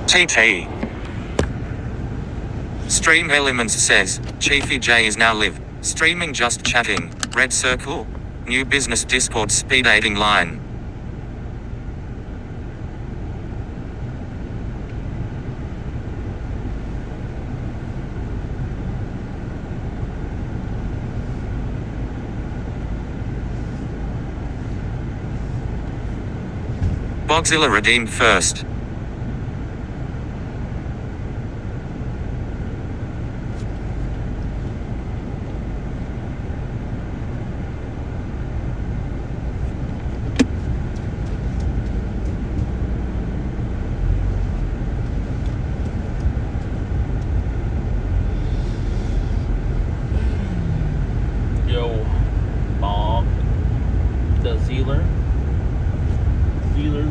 TT. Stream Elements says, Chiefy J is now live. Streaming just chatting. Red circle. New business Discord speed dating line. Bogzilla redeemed first. Yo, Bob, the Zealer. Zealer.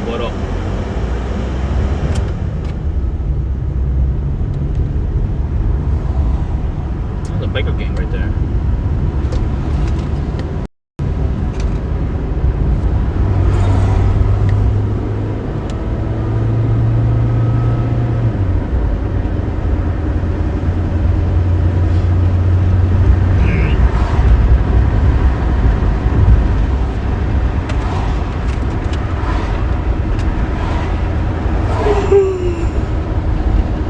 What up? There's a biker gang right there.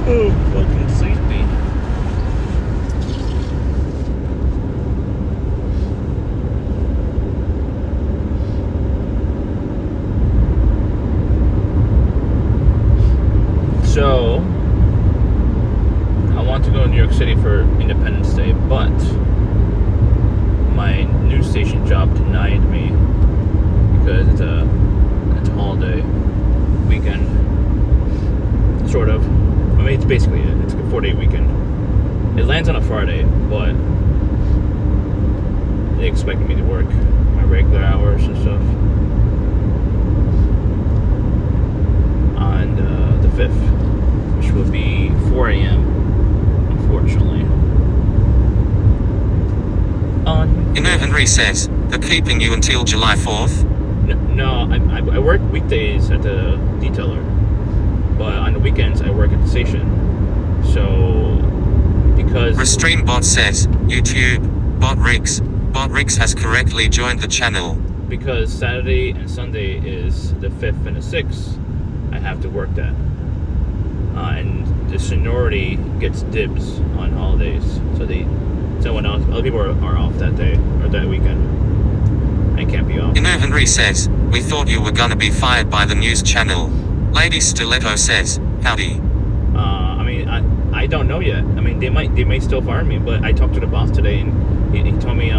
Oh, fucking sleepy. So, I want to go to New York City for Independence Day, but my news station job denied me because it's a holiday weekend, sort of. I mean, it's basically it. It's a 4-day weekend. It lands on a Friday, but they expected me to work my regular hours and stuff on the 5th, which will be 4 a.m., unfortunately. Inner Henry says, they're keeping you until July 4th? No, I work weekdays at the detailer. But on the weekends, I work at the station. So, because... Restream Bot says, YouTube, Bot Rix has correctly joined the channel. Because Saturday and Sunday is the 5th and the 6th, I have to work that. And the seniority gets dibs on holidays. So other people are off that day, or that weekend. I can't be off. Inner Henry says, we thought you were gonna be fired by the news channel. Lady Stiletto says, howdy. I mean, I don't know yet. I mean, they may still fire me, but I talked to the boss today, and he told me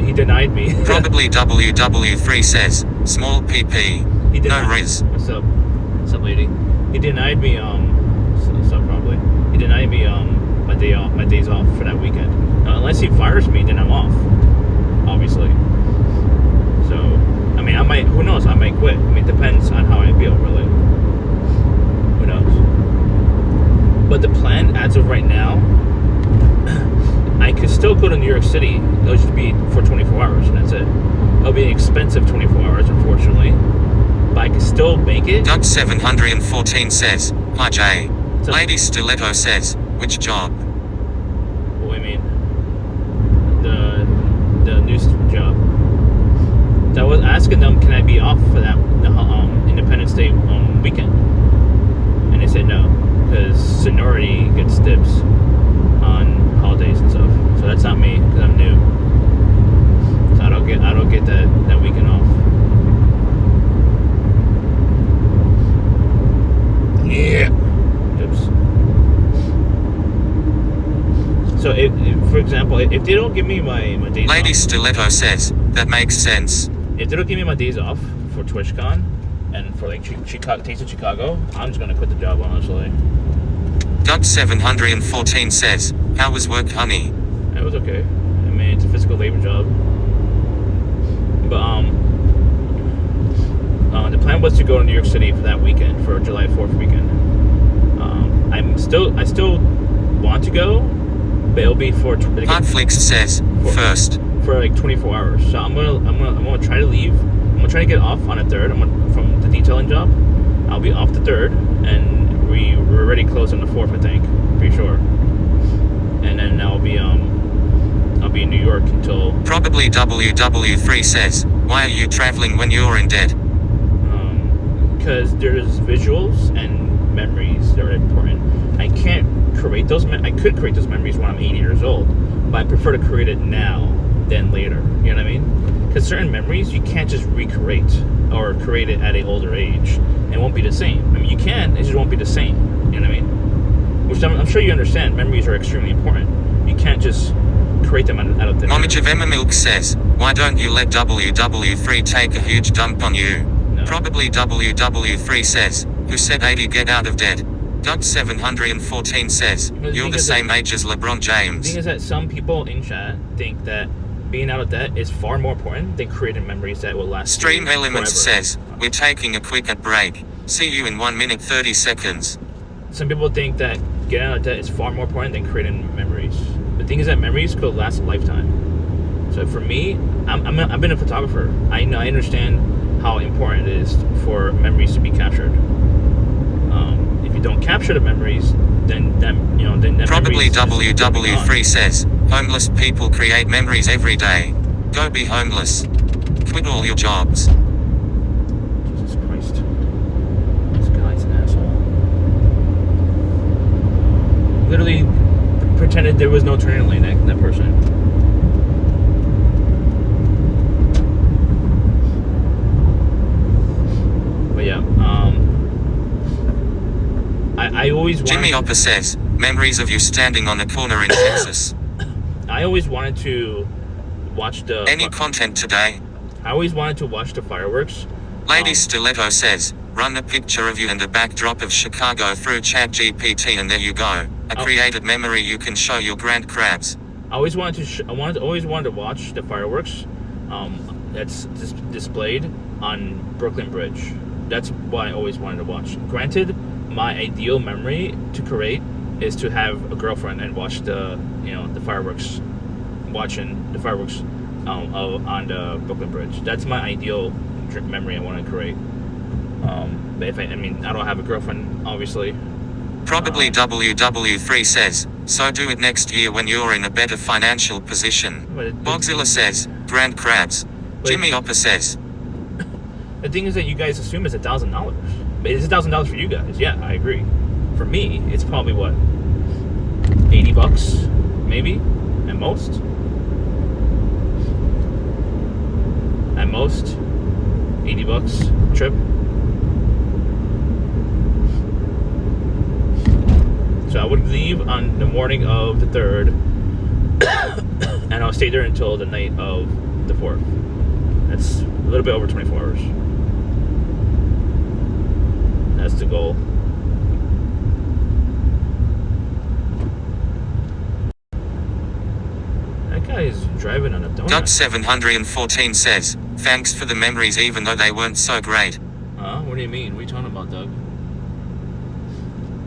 he denied me. Probably WW3 says, small PP. He denied, no riz. What's up, lady? He denied me. What's up, probably? He denied me my days off for that weekend. Unless he fires me, then I'm off. Obviously. So. I mean, who knows, I might quit. I mean, it depends on how I feel, really. Who knows? But the plan, as of right now, I could still go to New York City. It'll just be for 24 hours, and that's it. It'll be an expensive 24 hours, unfortunately. But I can still make it. Doug 714 says, hi Jay. Lady Stiletto says, which job? What do you mean? The news job. So I was asking them, can I be off for that Independence Day weekend? And they said no, because seniority gets dibs on holidays and stuff. So that's not me, because I'm new. So I don't get that weekend off. Yeah. Oops. So if for example, if they don't give me my days Lady off, Stiletto says, that makes sense. If they don't give me my days off for TwitchCon and for like Taste of Chicago, I'm just gonna quit the job, honestly. Doug714 says, how was work, honey? It was okay. I mean, it's a physical labor job. But the plan was to go to New York City for that weekend, for July 4th weekend. I still want to go, but it'll be for Netflix says, first for like 24 hours. So I'm gonna try to leave. I'm gonna try to get off on the 3rd. From the detailing job. I'll be off the 3rd, and we're already close on the 4th, I think, pretty sure. And then I'll be in New York until probably WW3 says, why are you traveling when you're in debt? Because there's visuals and memories that are important. I can't create those. I could create those memories when I'm 80 years old, but I prefer to create it now than later. You know what I mean? Because certain memories you can't just recreate or create it at an older age. It won't be the same. I mean, you can. It just won't be the same. You know what I mean? Which I'm sure you understand. Memories are extremely important. You can't just create them out of thin air. Momage of Emma Milk says, why don't you let WW3 take a huge dump on you? No. Probably WW3 says, who said 80 get out of debt? Doug714 says, you're the same age as LeBron The James. thing is that some people in chat think that being out of debt is far more important than creating memories that will last. Stream Elements forever. says, we're taking a quick break. See you in 1 minute 30 seconds. Some people think that getting out of debt is far more important than creating memories. The thing is that memories could last a lifetime. So for me, I've been a photographer. I understand how important it is for memories to be captured. If you don't capture the memories, then that Probably memories WW3 says, homeless people create memories every day. Go be homeless. Quit all your jobs. Jesus Christ. This guy's an asshole. Literally pretended there was no turning lane, that person. But yeah, I always wanted... Jimmy Opper says, memories of you standing on a corner in Texas. I always wanted to watch the... Any content today? I always wanted to watch the fireworks. Lady Stiletto says, run a picture of you and a backdrop of Chicago through ChatGPT and there you go. A created memory you can show your grand crabs. I always wanted to watch the fireworks that's displayed on Brooklyn Bridge. That's what I always wanted to watch. Granted, my ideal memory to create is to have a girlfriend and watch the fireworks, watching the fireworks on the Brooklyn Bridge. That's my ideal memory I want to create. But if I don't have a girlfriend, obviously. Probably WW3 says, so do it next year when you're in a better financial position. Bogzilla says, grand crabs. Jimmy Opper says, the thing is that you guys assume it's $1,000. But it's $1,000 for you guys. Yeah, I agree. For me, it's probably what, $80 maybe at most. At most, $80 trip. So I would leave on the morning of the 3rd, and I'll stay there until the night of the 4th. That's a little bit over 24 hours. That's the goal. That guy is driving on a donut. Doug714 says, thanks for the memories even though they weren't so great. What do you mean? What are you talking about, Doug?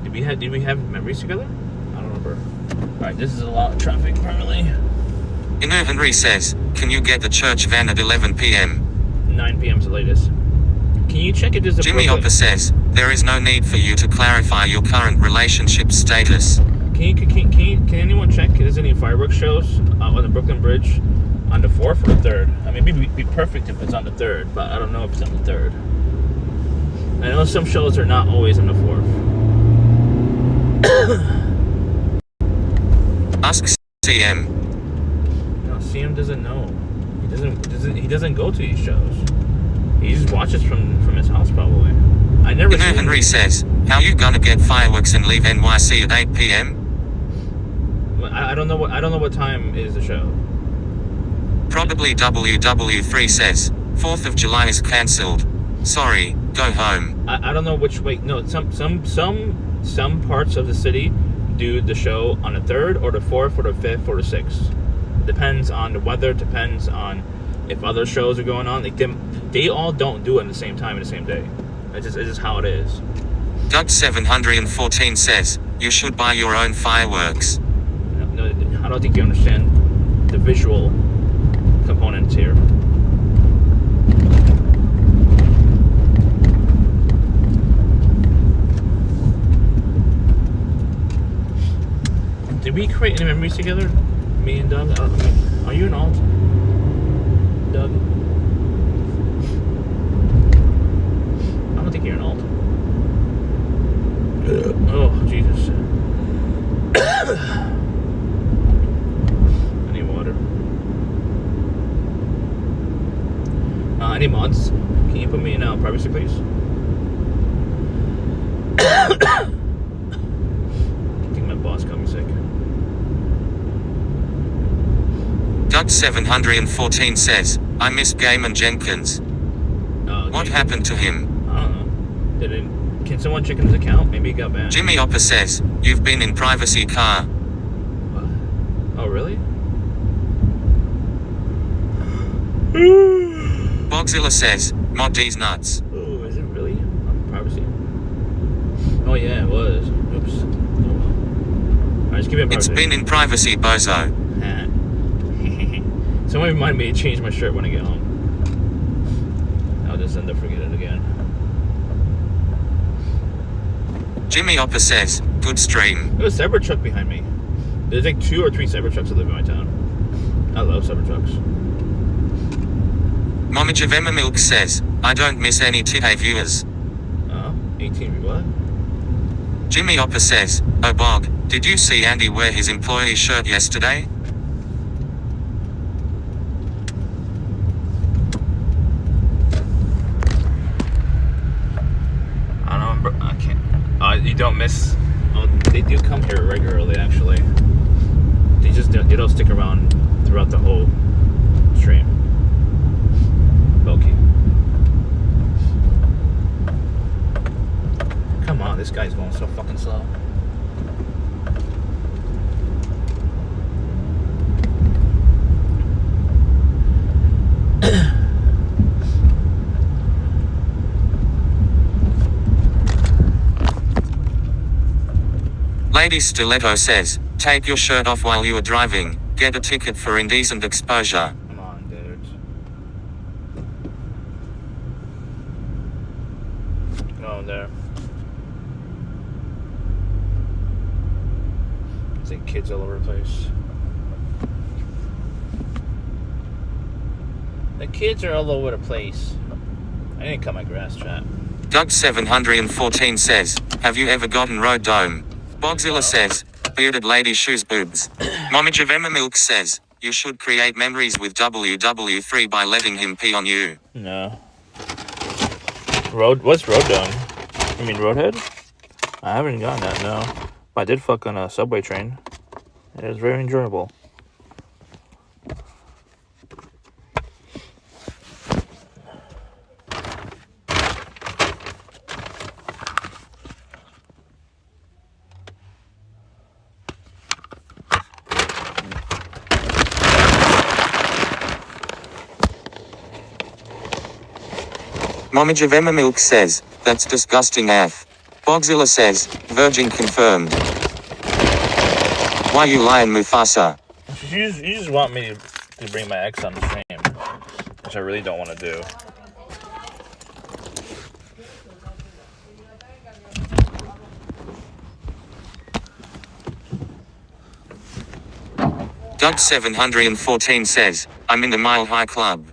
Did we have memories together? I don't remember. Alright, this is a lot of traffic apparently. Inu Henry says, can you get the church van at 11 p.m.? 9 p.m. is the latest. Can you check it as a Jimmy Opper says, there is no need for you to clarify your current relationship status. Can anyone check if there's any fireworks shows on the Brooklyn Bridge on the 4th or the 3rd? I mean, it'd be perfect if it's on the 3rd, but I don't know if it's on the 3rd. I know some shows are not always on the 4th. Ask CM. No, CM doesn't know. He doesn't go to these shows. He just watches from his house probably. I never. Inu Henry says, how you gonna get fireworks and leave NYC at 8 p.m.? I don't know what time is the show. Probably WW3 says, 4th of July is cancelled. Sorry, go home. I don't know which way. No, some parts of the city do the show on the 3rd or the 4th or the 5th or the 6th. Depends on the weather. Depends on if other shows are going on. Like they all don't do it at the same time in the same day. It's just how it is. Doug 714 says, you should buy your own fireworks. No, I don't think you understand the visual components here. Did we create any memories together? Me and Doug? Are you an alt? Doug? I don't think you're an alt. Oh, Jesus. I need water. Any mods? Can you put me in privacy, please? I think my boss got me sick. Doug 714 says, I miss Gaiman Jenkins. Okay. What happened to him? I don't know. Can someone check his account? Maybe he got banned. Jimmy Opper says, you've been in privacy car. What? Oh, really? Bogzilla says, Mod D's nuts. Oh, is it really? On privacy? Oh, yeah, it was. Oops. Oh, well. Alright, just give me a privacy. It's been in privacy, bozo. Someone remind me to change my shirt when I get home. I'll just end up forgetting it again. Jimmy Opper says, good stream. There's a Cybertruck behind me. There's like 2 or 3 Cybertrucks that live in my town. I love Cybertrucks. Momijavema Milk says, I don't miss any TA viewers. 18 what? Jimmy Opper says, oh Bog, did you see Andy wear his employee shirt yesterday? I can't. You don't miss. Oh, they do come here regularly, actually. They don't stick around throughout the whole stream. Okay. Come on, this guy's going so fucking slow. Lady Stiletto says, take your shirt off while you are driving, get a ticket for indecent exposure. Come on, dude. Go there. There's like kids all over the place. The kids are all over the place. I didn't cut my grass, chat. Doug 714 says, have you ever gotten road dome? Bogzilla says, bearded lady shoes boobs. Momijavema Milk says, you should create memories with WW3 by letting him pee on you. No. What's Road Dome? You mean Roadhead? I haven't gotten that, no. But I did fuck on a subway train. It was very enjoyable. Momijavema Milk says, that's disgusting AF. Bogzilla says, virgin confirmed. Why you lying, Mufasa? You just want me to bring my ex on the stream, which I really don't want to do. Doug 714 says, I'm in the Mile High Club.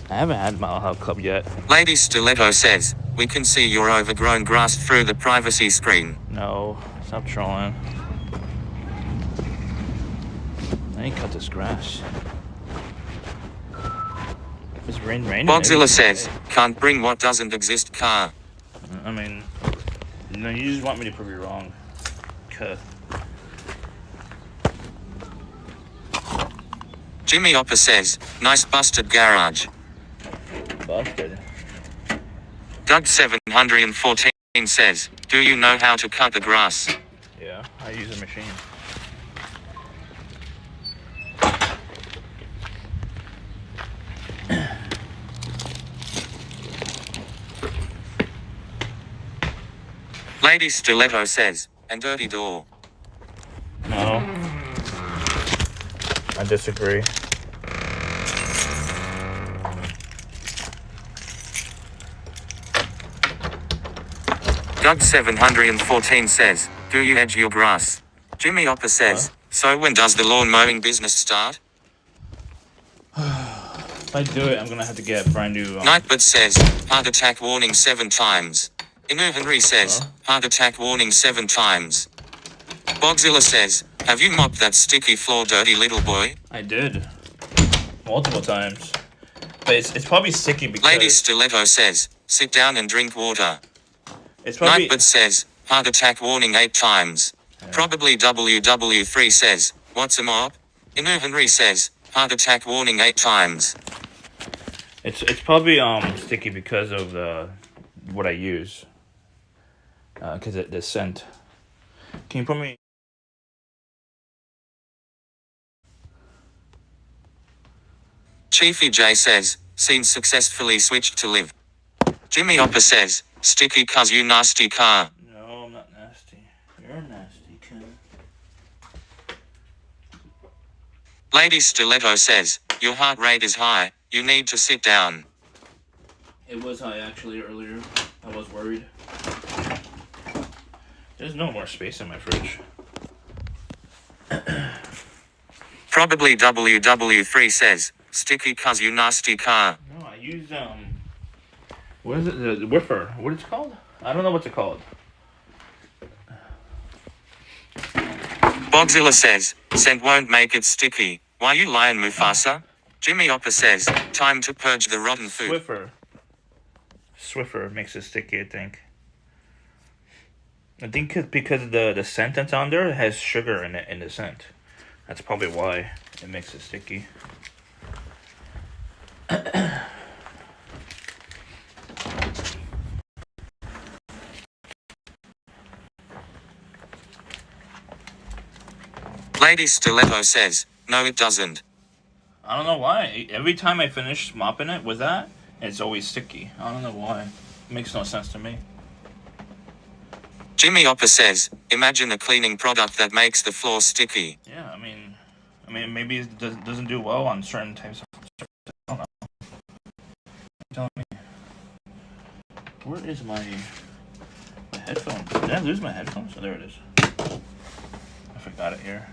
I haven't had Mile High Club yet. Lady Stiletto says, we can see your overgrown grass through the privacy screen. No, stop trolling. I ain't cut this grass. It's raining. Bogzilla says, can't bring what doesn't exist car. I mean, no, you just want me to prove you wrong. Cut. Jimmy Opper says, nice busted garage. Busted. Doug 714 says, do you know how to cut the grass? I use a machine. Lady Stiletto says, and dirty door. No. I disagree. Doug 714 says, do you edge your grass? Jimmy Opper says, so when does the lawn mowing business start? If I do it, I'm gonna have to get a brand new. Nightbird says, heart attack warning 7 times. Inu Henry says, heart attack warning 7 times. Bogzilla says, have you mopped that sticky floor, dirty little boy? I did. Multiple times. But it's probably sticky because... Lady Stiletto says, sit down and drink water. It's probably... Nightbird says, heart attack warning 8 times. Yeah. Probably WW3 says, what's a mop? Inu Henry says, heart attack warning 8 times. It's probably sticky because of what I use. Because the scent. Can you put me... Chiefy J says, scene successfully switched to live. Jimmy Opper says, sticky cuz you nasty car. No, I'm not nasty. You're nasty, kid. Lady Stiletto says, your heart rate is high, you need to sit down. It was high actually earlier. I was worried. There's no more space in my fridge. Probably WW3 says, sticky cuz you nasty car. No, I use what is it? The whiffer. What is it called? I don't know what's it called. Bogzilla says, scent won't make it sticky. Why you lying, Mufasa? Jimmy Opper says, time to purge the rotten food. Swiffer makes it sticky, I think. I think it's because the scent that's on there has sugar in it, in the scent. That's probably why it makes it sticky. Lady Stiletto says, no it doesn't. I don't know why. Every time I finish mopping it with that, it's always sticky. I don't know why. It makes no sense to me. Jimmy Opper says, imagine a cleaning product that makes the floor sticky. Yeah, I mean maybe it doesn't do well on certain types of... I don't know. Tell me. Where is my headphones? Did I lose my headphones? Oh, there it is. I forgot it here.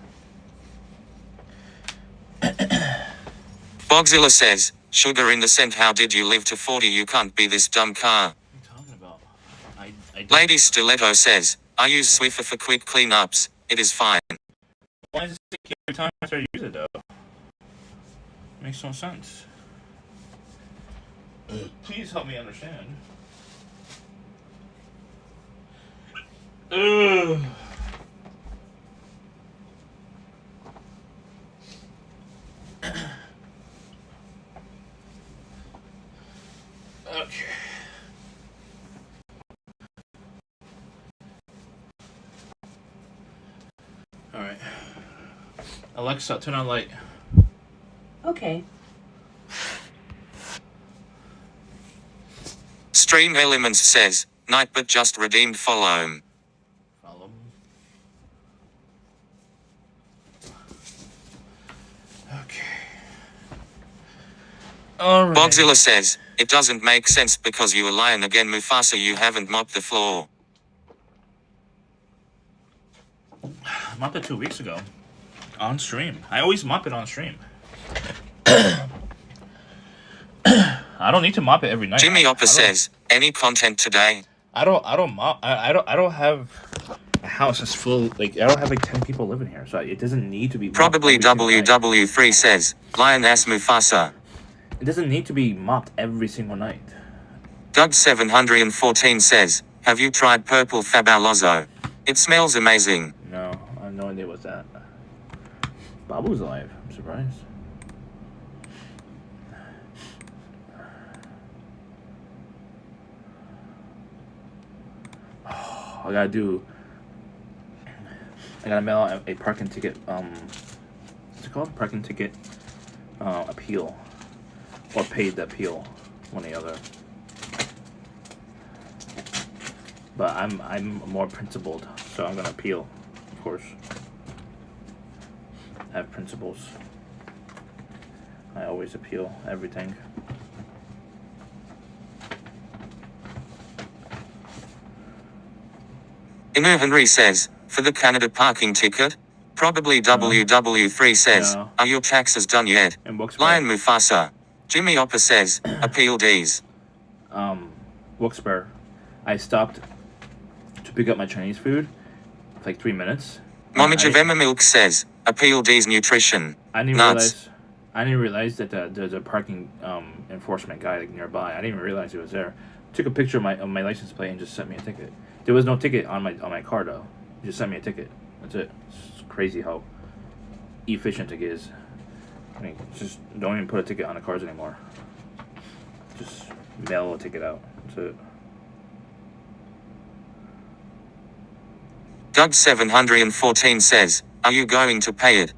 Bogzilla says, sugar in the scent, how did you live to 40? You can't be this dumb car. What are you talking about? I Lady Stiletto says, I use Swiffer for quick cleanups. It is fine. Why is it sticky every time I try to use it though? Makes no sense. Please help me understand. Ugh. Okay. All right. Alexa, turn on light. Okay. Stream Elements says, Nightbot just redeemed follow. Follow. Okay. All right. Bogzilla says, it doesn't make sense because you are lying again, Mufasa. You haven't mopped the floor. I mopped it 2 weeks ago. On stream. I always mop it on stream. I don't need to mop it every night. Jimmy Opper says, any content today? I don't mop. I don't have a house that's full. Like I don't have like 10 people living here, so it doesn't need to be. Probably WW3 says, lion ass Mufasa. It doesn't need to be mopped every single night. Doug 714 says, have you tried purple Fabuloso? It smells amazing. No, I have no idea what's that. Babu's alive. I'm surprised. Oh, I gotta do I gotta mail out a parking ticket. What's it called? Parking ticket appeal, or paid appeal, one or the other. But I'm more principled, so I'm gonna appeal, of course. I have principles. I always appeal everything. Inu Henry says, for the Canada parking ticket, probably WW3 says, No. are your taxes done yet? And books. Lion Mufasa. Jimmy Oppa says, appeal D's. Wilkes-Barre. I stopped to pick up my Chinese food for like 3 minutes. Momage of Emma Milk says, appeal D's nutrition. I didn't Nuts. realize that there's a parking enforcement guy like nearby. I didn't even realize he was there. Took a picture of my license plate and just sent me a ticket. There was no ticket on my car though. He just sent me a ticket. That's it. It's crazy how efficient it is. I mean, just don't even put a ticket on the cars anymore. Just mail a ticket out. That's it. Doug 714 says, are you going to pay it?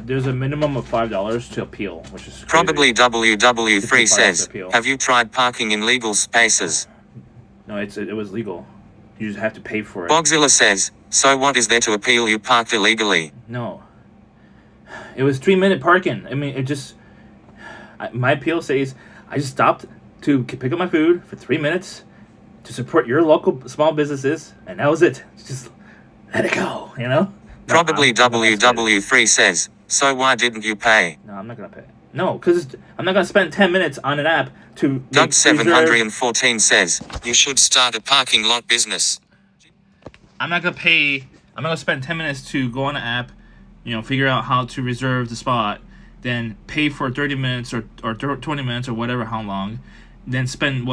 There's a minimum of $5 to appeal, which is crazy. Probably WW3 says, appeal. have you tried parking in legal spaces? No, it was legal. You just have to pay for it. Bogzilla says, so what is there to appeal? You parked illegally. No. It was 3-minute parking. I mean, it just... my appeal says, I just stopped to pick up my food for 3 minutes to support your local small businesses, and that was it. Just let it go, you know? Probably WW3 says, so why didn't you pay? No, I'm not going to pay. No, because I'm not going to spend 10 minutes on an app to... Doug 714 says, you should start a parking lot business. I'm not going to pay... I'm not going to spend 10 minutes to go on an app, figure out how to reserve the spot, then pay for 30 minutes or 20 minutes or whatever, how long, then spend,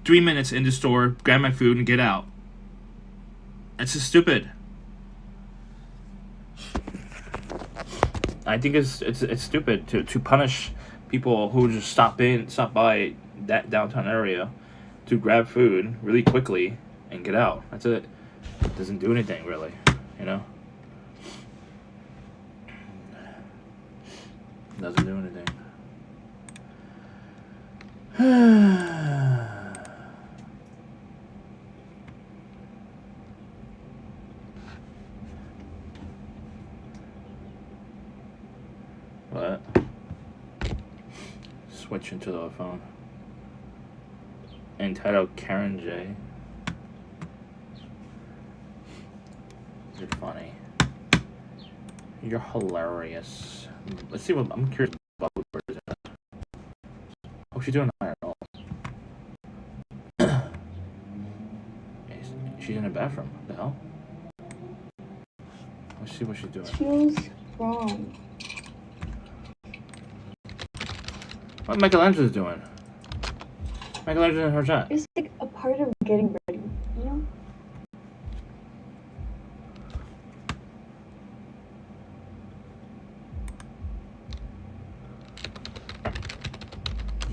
3 minutes in the store, grab my food, and get out. That's just stupid. I think it's stupid to punish people who just stop by that downtown area to grab food really quickly and get out. That's it. It doesn't do anything really, Doesn't do anything. What? Switch into the phone. Entitled Karen J. You're funny. You're hilarious. Let's see what I'm curious about. What is that? Oh, she's doing higher. Oh. She's in the bathroom. What the hell? Let's see what she's doing. Feels wrong. What Michelangelo's doing? Michelangelo's in her chat. It's like a part of getting ready,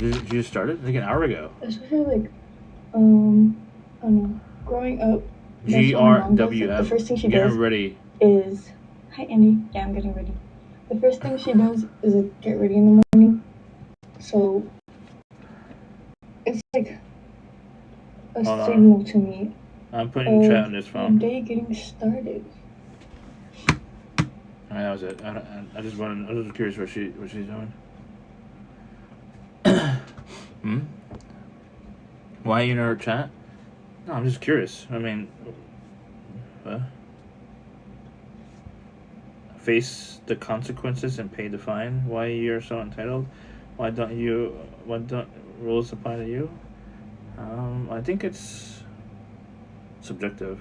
You just started? Like an hour ago. Especially like, I don't know, growing up. GRWF. The first thing she Get does ready. is, hi Andy, yeah, I'm getting ready. The first thing she does is like get ready in the morning. So it's like a signal to me. I'm putting chat on this phone. Day getting started. Alright, that was it. I was just curious what she's doing. Why are you in her chat? No, I'm just curious. I mean, face the consequences and pay the fine. Why you're so entitled? What don't rules apply to you? I think it's subjective.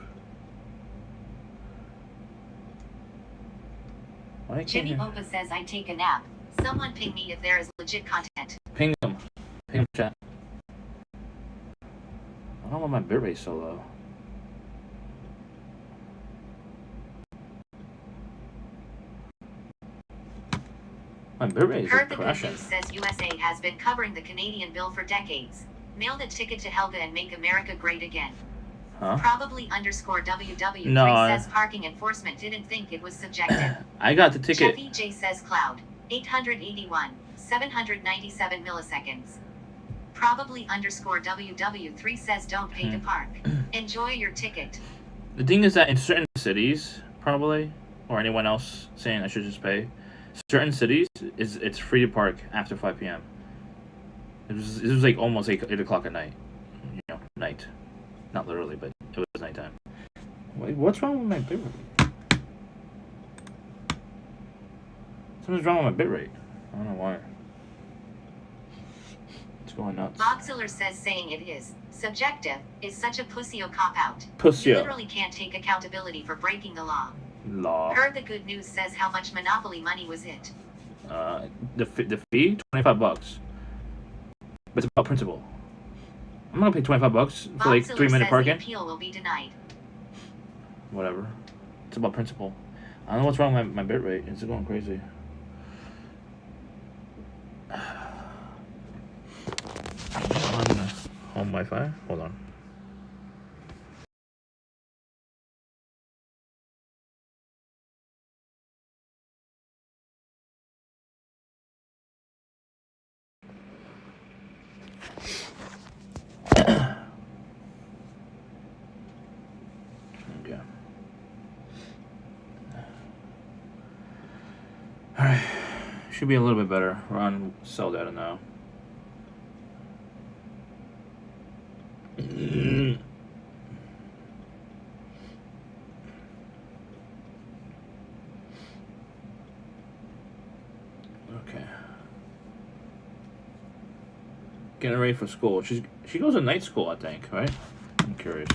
Why can't Jimmy you Opa says I take a nap. Someone ping me if there is legit content. ping them? Ping them chat. I don't want my bit rate so low. My bit rate is Heard the crashing. news says USA has been covering the Canadian bill for decades. Mail the ticket to Helga and make America great again. Huh? Probably _WW3 No, says parking enforcement didn't think it was subjective. I got the ticket. Chevy J says cloud. 881. 797 milliseconds. Probably _WW3 says don't pay to park. Enjoy your ticket. The thing is that in certain cities, probably, or anyone else saying I should just pay, certain cities it's free to park after 5 p.m. It was like almost 8 o'clock at night. You know, night. Not literally, but it was nighttime. Wait, what's wrong with my bitrate? Something's wrong with my bitrate. I don't know why. It's going nuts. Boxiller says saying it is subjective is such a pussy-o cop-out. Pussy-o. You literally can't take accountability for breaking the law. Law. Heard the good news says how much Monopoly money was it? The fee $25, but it's about principle. I'm not gonna pay $25 for like Boxiller 3 minute says parking. the appeal will be denied. Whatever. It's about principle. I don't know what's wrong with my bitrate. It's going crazy. On home Wi-Fi. Hold on. Okay. Alright. Should be a little bit better. We're on cell data now. Okay. Getting ready for school. She goes to night school, I think, right? I'm curious.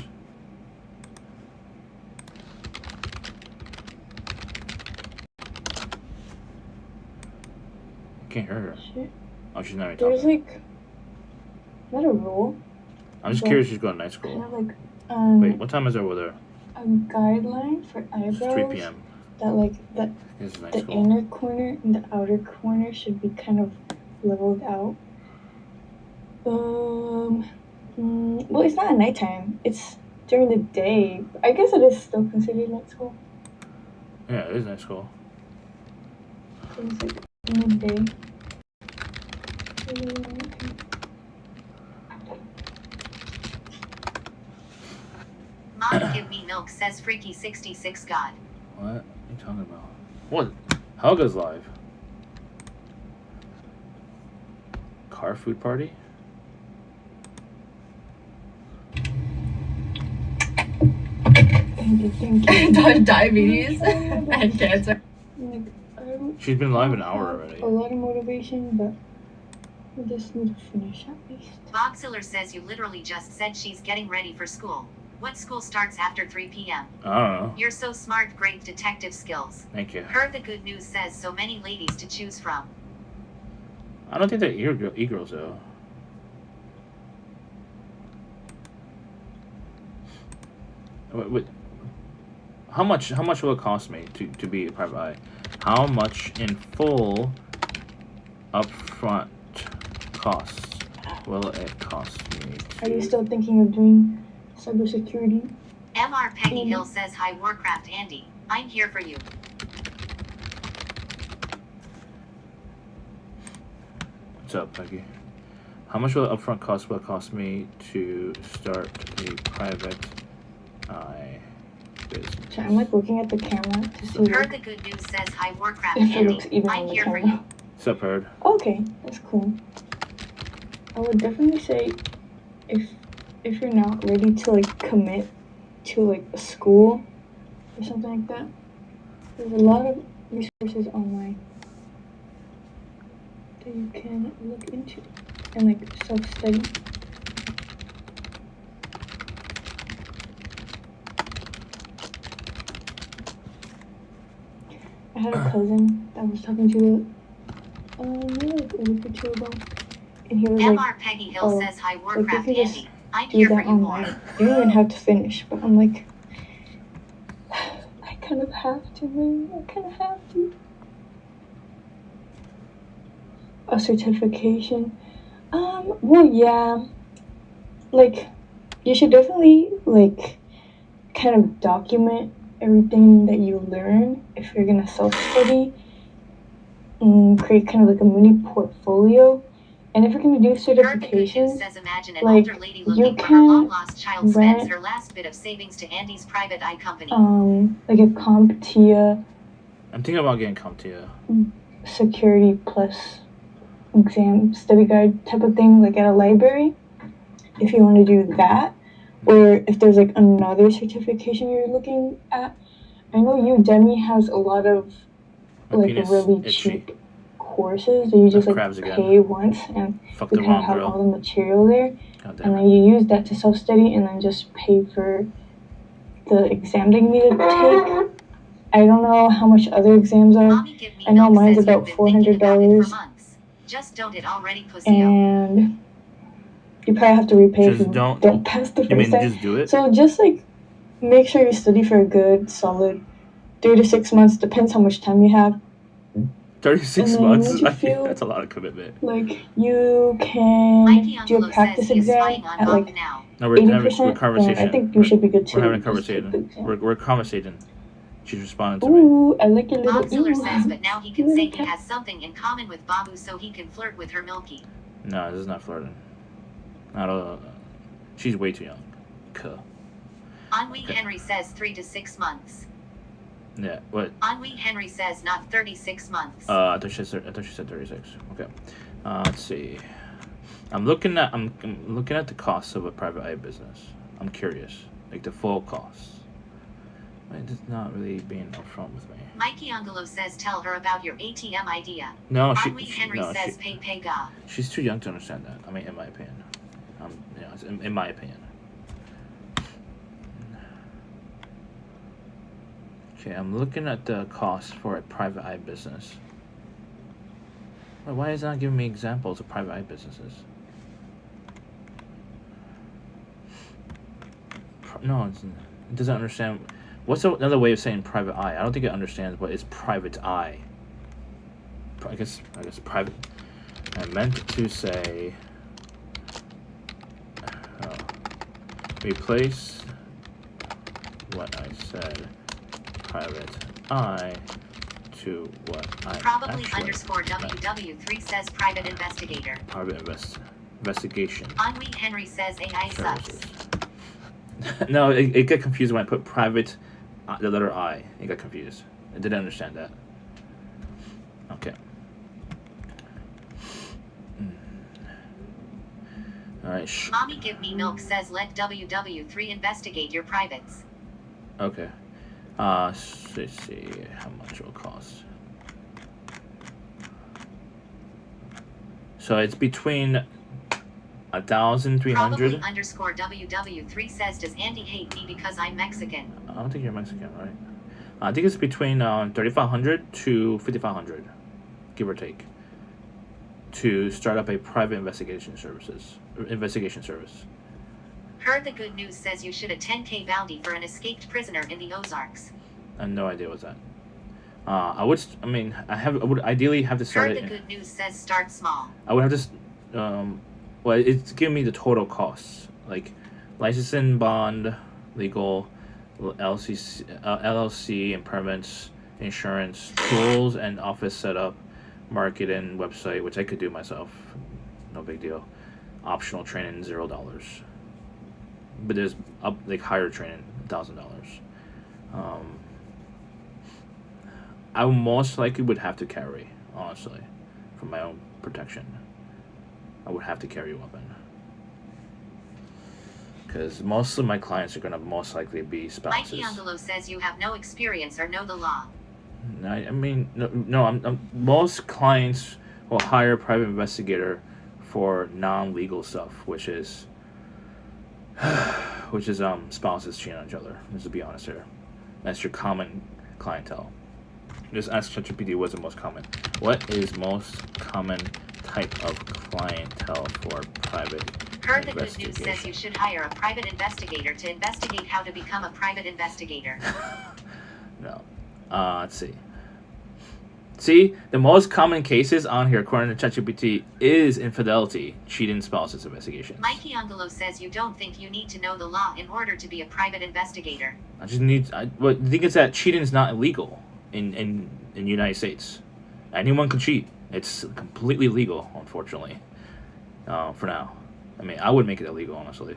I can't hear her. Shit. Oh, she's not even There's talking. like not a rule. I'm just but curious she's going to night kind school. of like Wait, what time is it over there? a guideline for It's eyebrows 3 p.m. that like that This is night the school. inner corner and the outer corner should be kind of leveled out. Well, it's not at nighttime. It's during the day. I guess it is still considered night school. Yeah, it is night school. So it's like midday. Mom give me milk says Freaky 66 God. What are you talking about? What? Helga's live. Car food party? Thank you. Diabetes and cancer. Like, I don't She's been live an hour already. a lot of motivation, but we just need to finish at least. Boxiller says you literally just said she's getting ready for school. What school starts after 3 p.m.? I don't know. You're so smart, great detective skills. Thank you. Heard the good news says so many ladies to choose from. I don't think they're e-girls though. Wait. How much will it cost me to be a private eye? How much in full upfront costs will it cost me? Are you still thinking of doing cybersecurity? MR Peggy Hill says hi Warcraft Andy. I'm here for you. What's up, Peggy? How much will the upfront cost will it cost me to start a private eye business? So I'm like looking at the camera to see Heard like, the good news says hi Warcraft if it looks Andy. even I'm on the here for you. camera. What's up, Herd? Okay, that's cool. I would definitely say if you're not ready to like commit to like a school or something like that, there's a lot of resources online that you can look into and like self-study. I had a cousin that was talking to maybe like a week or two ago, and he was like, MR Peggy Hill oh, says hi like Warcraft if you just Andy. I'm do here for that you more. online, you don't even have to finish. But I'm like, I kind of have to, man. I kind of have to. A certification. Well, yeah. Like, you should definitely like kind of document everything that you learn if you're gonna self-study and create kind of like a mini portfolio. And if you're gonna do Heard the good news certifications, says imagine an like, older lady you looking for her can long-lost child spends rent her last bit of savings to Andy's private eye company. like a CompTIA I'm thinking about getting CompTIA. security plus exam study guide type of thing, like at a library, if you want to do that. Or if there's like another certification you're looking at. I know Udemy has a lot of My like penis really itchy. cheap courses that you just like crabs again. pay once and Fuck you the kind of wrong have girl. all the material there, God damn and then it. you use that to self-study and then just pay for the exam that you need to take. I don't know how much other exams are. Mommy Give Me I know Milk mine's says about you've been thinking about it $400, for months. Just don't it already, pussyo. and you probably have to repay if Just you don't- pass the You mean first time. just do it? So just like make sure you study for a good solid 3 to 6 months, depends how much time you have. 36 and then months? once you I think feel- that's a lot of commitment. Like you can Mikey do Angelo a practice says he is exam spying on at Bob like now. No, we're having a 80%, then conversation. I think you should be good too. We're having a Just take the conversation. exam. We're conversating. She's responding to me. Ooh, I like your little Bob Ziller ooh. says, but now he can Little say he cat. has something in common with Babu so he can flirt with her Milky. No, this is not flirting. Not a. She's way too young. Cuh. Ennui Okay. Henry says 3 to 6 months. Yeah. What? Ennui Henry says not 36 months. I thought she said 36. Okay. Let's see. I'm looking at the costs of a private eye business. I'm curious, like the full costs. It's not really being upfront with me. Mikey Angelo says tell her about your ATM idea. No, Ennui Henry says pay ga. she's too young to understand that. I mean, in my opinion. It's in my opinion. Okay, I'm looking at the cost for a private eye business. Why is it not giving me examples of private eye businesses? No, it doesn't understand. What's another way of saying private eye? I don't think it understands what is private eye. I guess private. I meant to say. Replace what I said. Private eye to what I Probably actually underscore WW3 says private investigator. private investigation Ennui Henry says AI sucks. services. No, it got confused when I put private, the letter I. It got confused. I didn't understand that. Okay. All right. Mommy Give Me Milk says let WW3 investigate your privates. Okay. Let's see how much it will cost. So it's between 1,300. Probably underscore WW3 says does Andy hate me because I'm Mexican? I don't think you're Mexican, right? I think it's between 3,500 to 5,500, give or take, to start up a private investigation service. Heard the good news says you should a 10K bounty for an escaped prisoner in the Ozarks. I have no idea what's that. I would ideally have to start Heard it. the good news says start small. I would have to, well, it's giving me the total costs, like licensing, bond, legal, LLC and permits, insurance, tools and office setup, marketing, website, which I could do myself, no big deal. Optional training, $0. But there's higher training, $1,000. I most likely would have to carry, honestly, for my own protection. I would have to carry a weapon. Because most of my clients are going to most likely be spouses. Mikey Angelo says you have no experience or know the law. I mean, no. Most clients will hire a private investigator for non-legal stuff, which is spouses cheating on each other. Let's be honest here. That's your common clientele. Just ask ChatGPT what's the most common. What is most common type of clientele for private Heard the good news investigation? says you should hire a private investigator to investigate how to become a private investigator. No. Let's see. See, the most common cases on here, according to ChatGPT, is infidelity, cheating, spouses investigations. Mikey Angelo says you don't think you need to know the law in order to be a private investigator. But the thing is that cheating is not illegal in the United States. Anyone can cheat. It's completely legal, unfortunately. For now, I mean, I would make it illegal, honestly.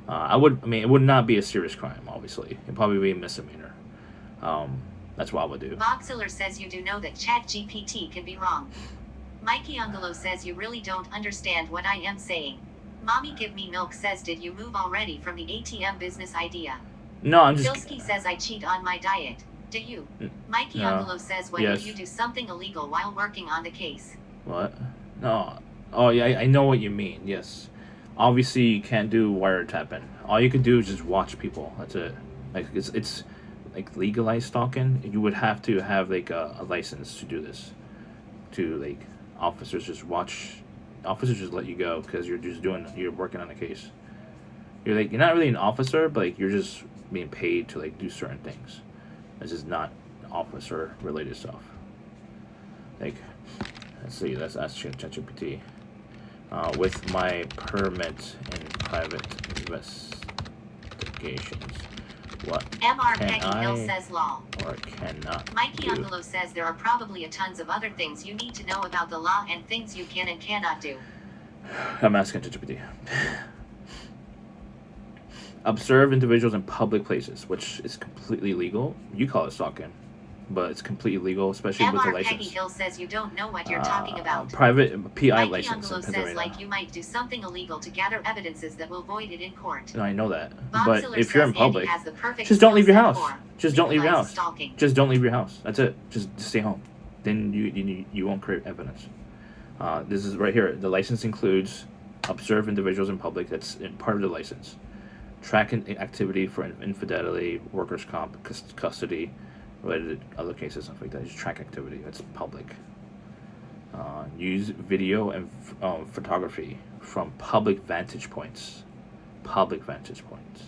It would not be a serious crime, obviously. It'd probably be a misdemeanor. That's what I would do. Boxiller says you do know that ChatGPT can be wrong. Mikey Angelo says you really don't understand what I am saying. Mommy Give Me Milk says did you move already from the ATM business idea? No, I'm just... Bilski says I cheat on my diet. Do you? Mikey No. Angelo says when Yes. did you do something illegal while working on the case? What? No. Oh, yeah, I know what you mean, yes. Obviously, you can't do wiretapping. All you can do is just watch people. That's it. Like, it's like legalized stalking. You would have to have, like, a license to do this. To, like, officers just let you go because you're working on a case. You're not really an officer, but, like, you're just being paid to, like, do certain things. This is not officer related stuff. Like, let's see, let's ask ChatGPT. With my permit in private investigations, what MR can Peggy Hill I says law. or cannot Mikey do? Angelo says there are probably a tons of other things you need to know about the law and things you can and cannot do. I'm asking ChatGPT. Observe individuals in public places, which is completely legal. You call it stalking, but it's completely legal, especially with the MR Peggy license. Hill says you don't know what you're talking about. Private PI Mikey license Angelo in says Pennsylvania. like you might do something illegal to gather evidences that will void it in court. No, I know that. Boxiller But if you're in says Andy public, has the perfect just don't leave your skill house. set for Just don't leave your legalized house. stalking. Just don't leave your house. That's it. Just stay home. Then you won't create evidence. This is right here. The license includes observe individuals in public. That's part of the license. Track activity for infidelity, workers' comp, custody, related other cases, stuff like that. Just track activity. That's public. Use video and photography from public vantage points. Public vantage points.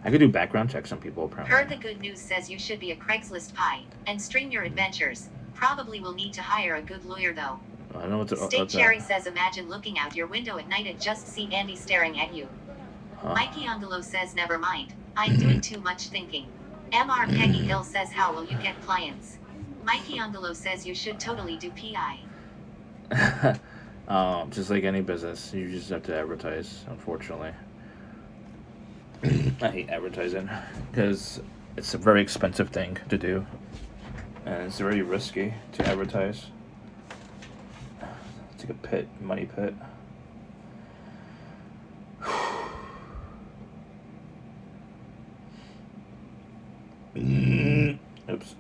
I could do background checks on people, apparently. Heard the good news says you should be a Craigslist pie and stream your adventures. Probably will need to hire a good lawyer though. I don't know what to... Steak Cherry says imagine looking out your window at night and just see Andy staring at you. Mikey Angelo says never mind. I'm doing too much thinking. MR Peggy Hill says how will you get clients? Mikey Angelo says you should totally do PI. Just like any business, you just have to advertise, unfortunately. I hate advertising because it's a very expensive thing to do, and it's very risky to advertise. It's like a money pit. Oops.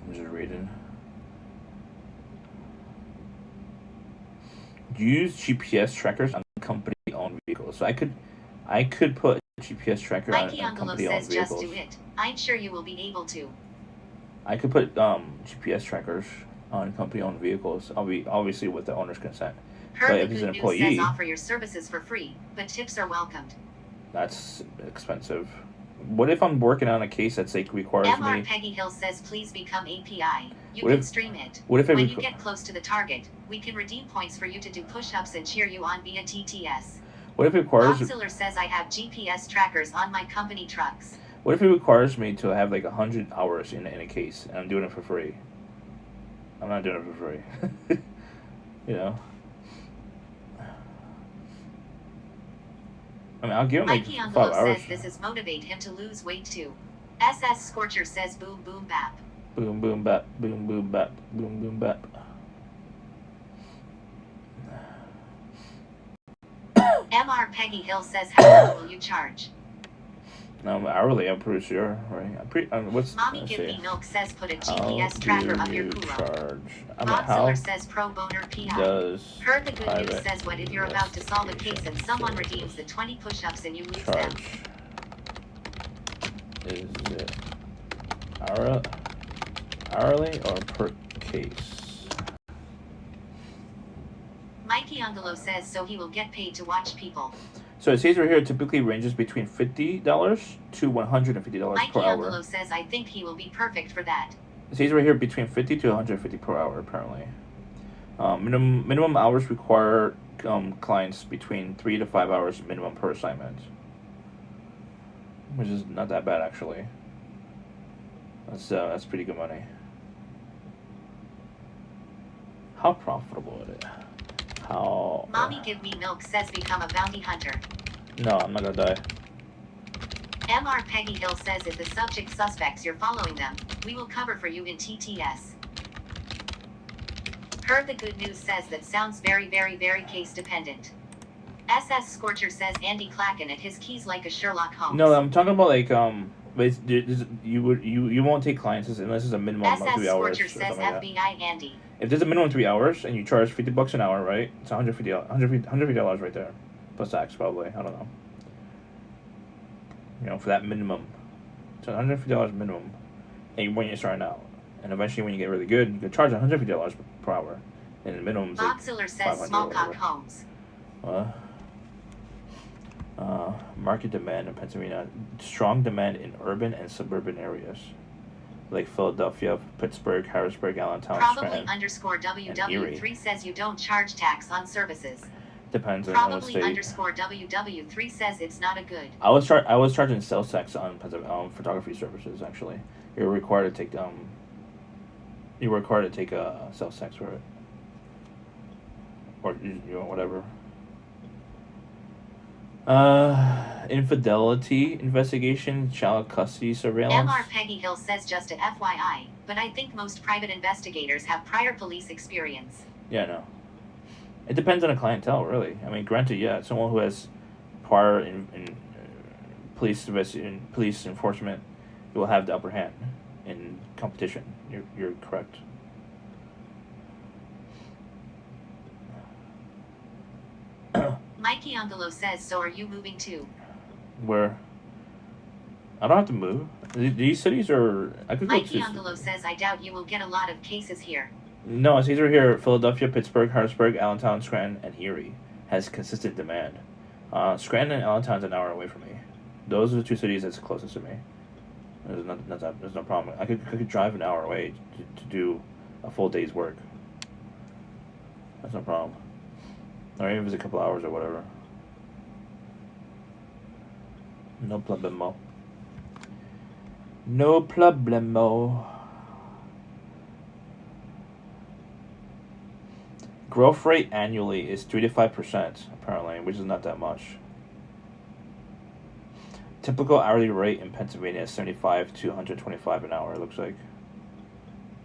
I'm just reading. Use GPS trackers on company-owned vehicles. So I could put a GPS tracker on Mikey Angelo company-owned says just vehicles. do it. I'm sure you will be able to. I could put GPS trackers on company-owned vehicles. I'll be obviously with the owner's consent. But Heard if the he's an good news says employee, offer your services for free, but tips are welcomed. that's expensive. What if I'm working on a case that's like requires MR me? Peggy Hill says please become API. You What can if- stream it. What if I When you get close to the target, we can redeem points for you to do push-ups and cheer you on via TTS. What if it requires? Boxiller says I have GPS trackers on my company trucks. What if it requires me to have like 100 hours in a case, and I'm doing it for free? I'm not doing it for free. You know. I mean, I'll give him like Mikey 5 Angelo hours. says this is motivate him to lose weight too. SS Scorcher says boom boom bap. Boom boom bap, boom boom bap, boom boom bap. MR Peggy Hill says how much will you charge? No, hourly, I'm pretty sure, right? What's Mommy let's Give see. Me Milk says put a How GPS tracker do up your you culo. charge? I mean, how Boxiller says pro boner PI. does Heard the good news private says what if you're about to solve a case and someone redeems the 20 push-ups and you lose them. charge? Is it hourly or per case? Mikey Angelo says so he will get paid to watch people. So it says right here it typically ranges between $50 to $150 Mikey per on the hour. low says I think he will be perfect for that. It says right here between 50 to 150 per hour apparently. Minimum hours require clients between 3 to 5 hours minimum per assignment, which is not that bad actually. That's pretty good money. How profitable is it? How? Mommy Give Me Milk says become a bounty hunter. No, I'm not gonna die. MR Peggy Hill says if the subject suspects you're following them, we will cover for you in TTS. Heard the Good News says that sounds very case dependent. SS Scorcher says Andy clacking at his keys like a Sherlock Holmes. No, I'm talking about like you won't take clients unless it's a minimum of 3 SS hours. Scorcher says like FBI Andy. If there's a minimum 3 hours and you charge $50 an hour, right? It's $150 right there, plus tax probably. I don't know. For that minimum, so $150 minimum, and when you're starting out, and eventually when you get really good, you can charge $150 per hour, and the minimum is like Boxiller says Smallcock Homes. Market demand in Pennsylvania, strong demand in urban and suburban areas, like Philadelphia, Pittsburgh, Harrisburg, Allentown, Probably Scranton, _WW3 says you don't charge tax on services. Depends on the Probably state. _WW3 says it's not a good. I was charging sales tax on photography services. Actually, you're required to take a sales tax for it, or whatever. Infidelity investigation, child custody surveillance. MR Peggy Hill says just a FYI, but I think most private investigators have prior police experience. Yeah, no. It depends on the clientele, really. I mean, granted, yeah, someone who has prior in police enforcement will have the upper hand in competition. You're correct. Mikey Angelo says, so are you moving too? Where? I don't have to move. These cities are... I could Mikey go to... Angelo says, I doubt you will get a lot of cases here. No, it's either here, Philadelphia, Pittsburgh, Harrisburg, Allentown, Scranton, and Erie has consistent demand. Scranton and Allentown's an hour away from me. Those are the two cities that's closest to me. There's no problem. I could drive an hour away to do a full day's work. That's no problem. Or even if it's a couple hours or whatever. No problemo. No problemo. Growth rate annually is 3 to 5%, apparently, which is not that much. Typical hourly rate in Pennsylvania is 75 to 125 an hour, it looks like.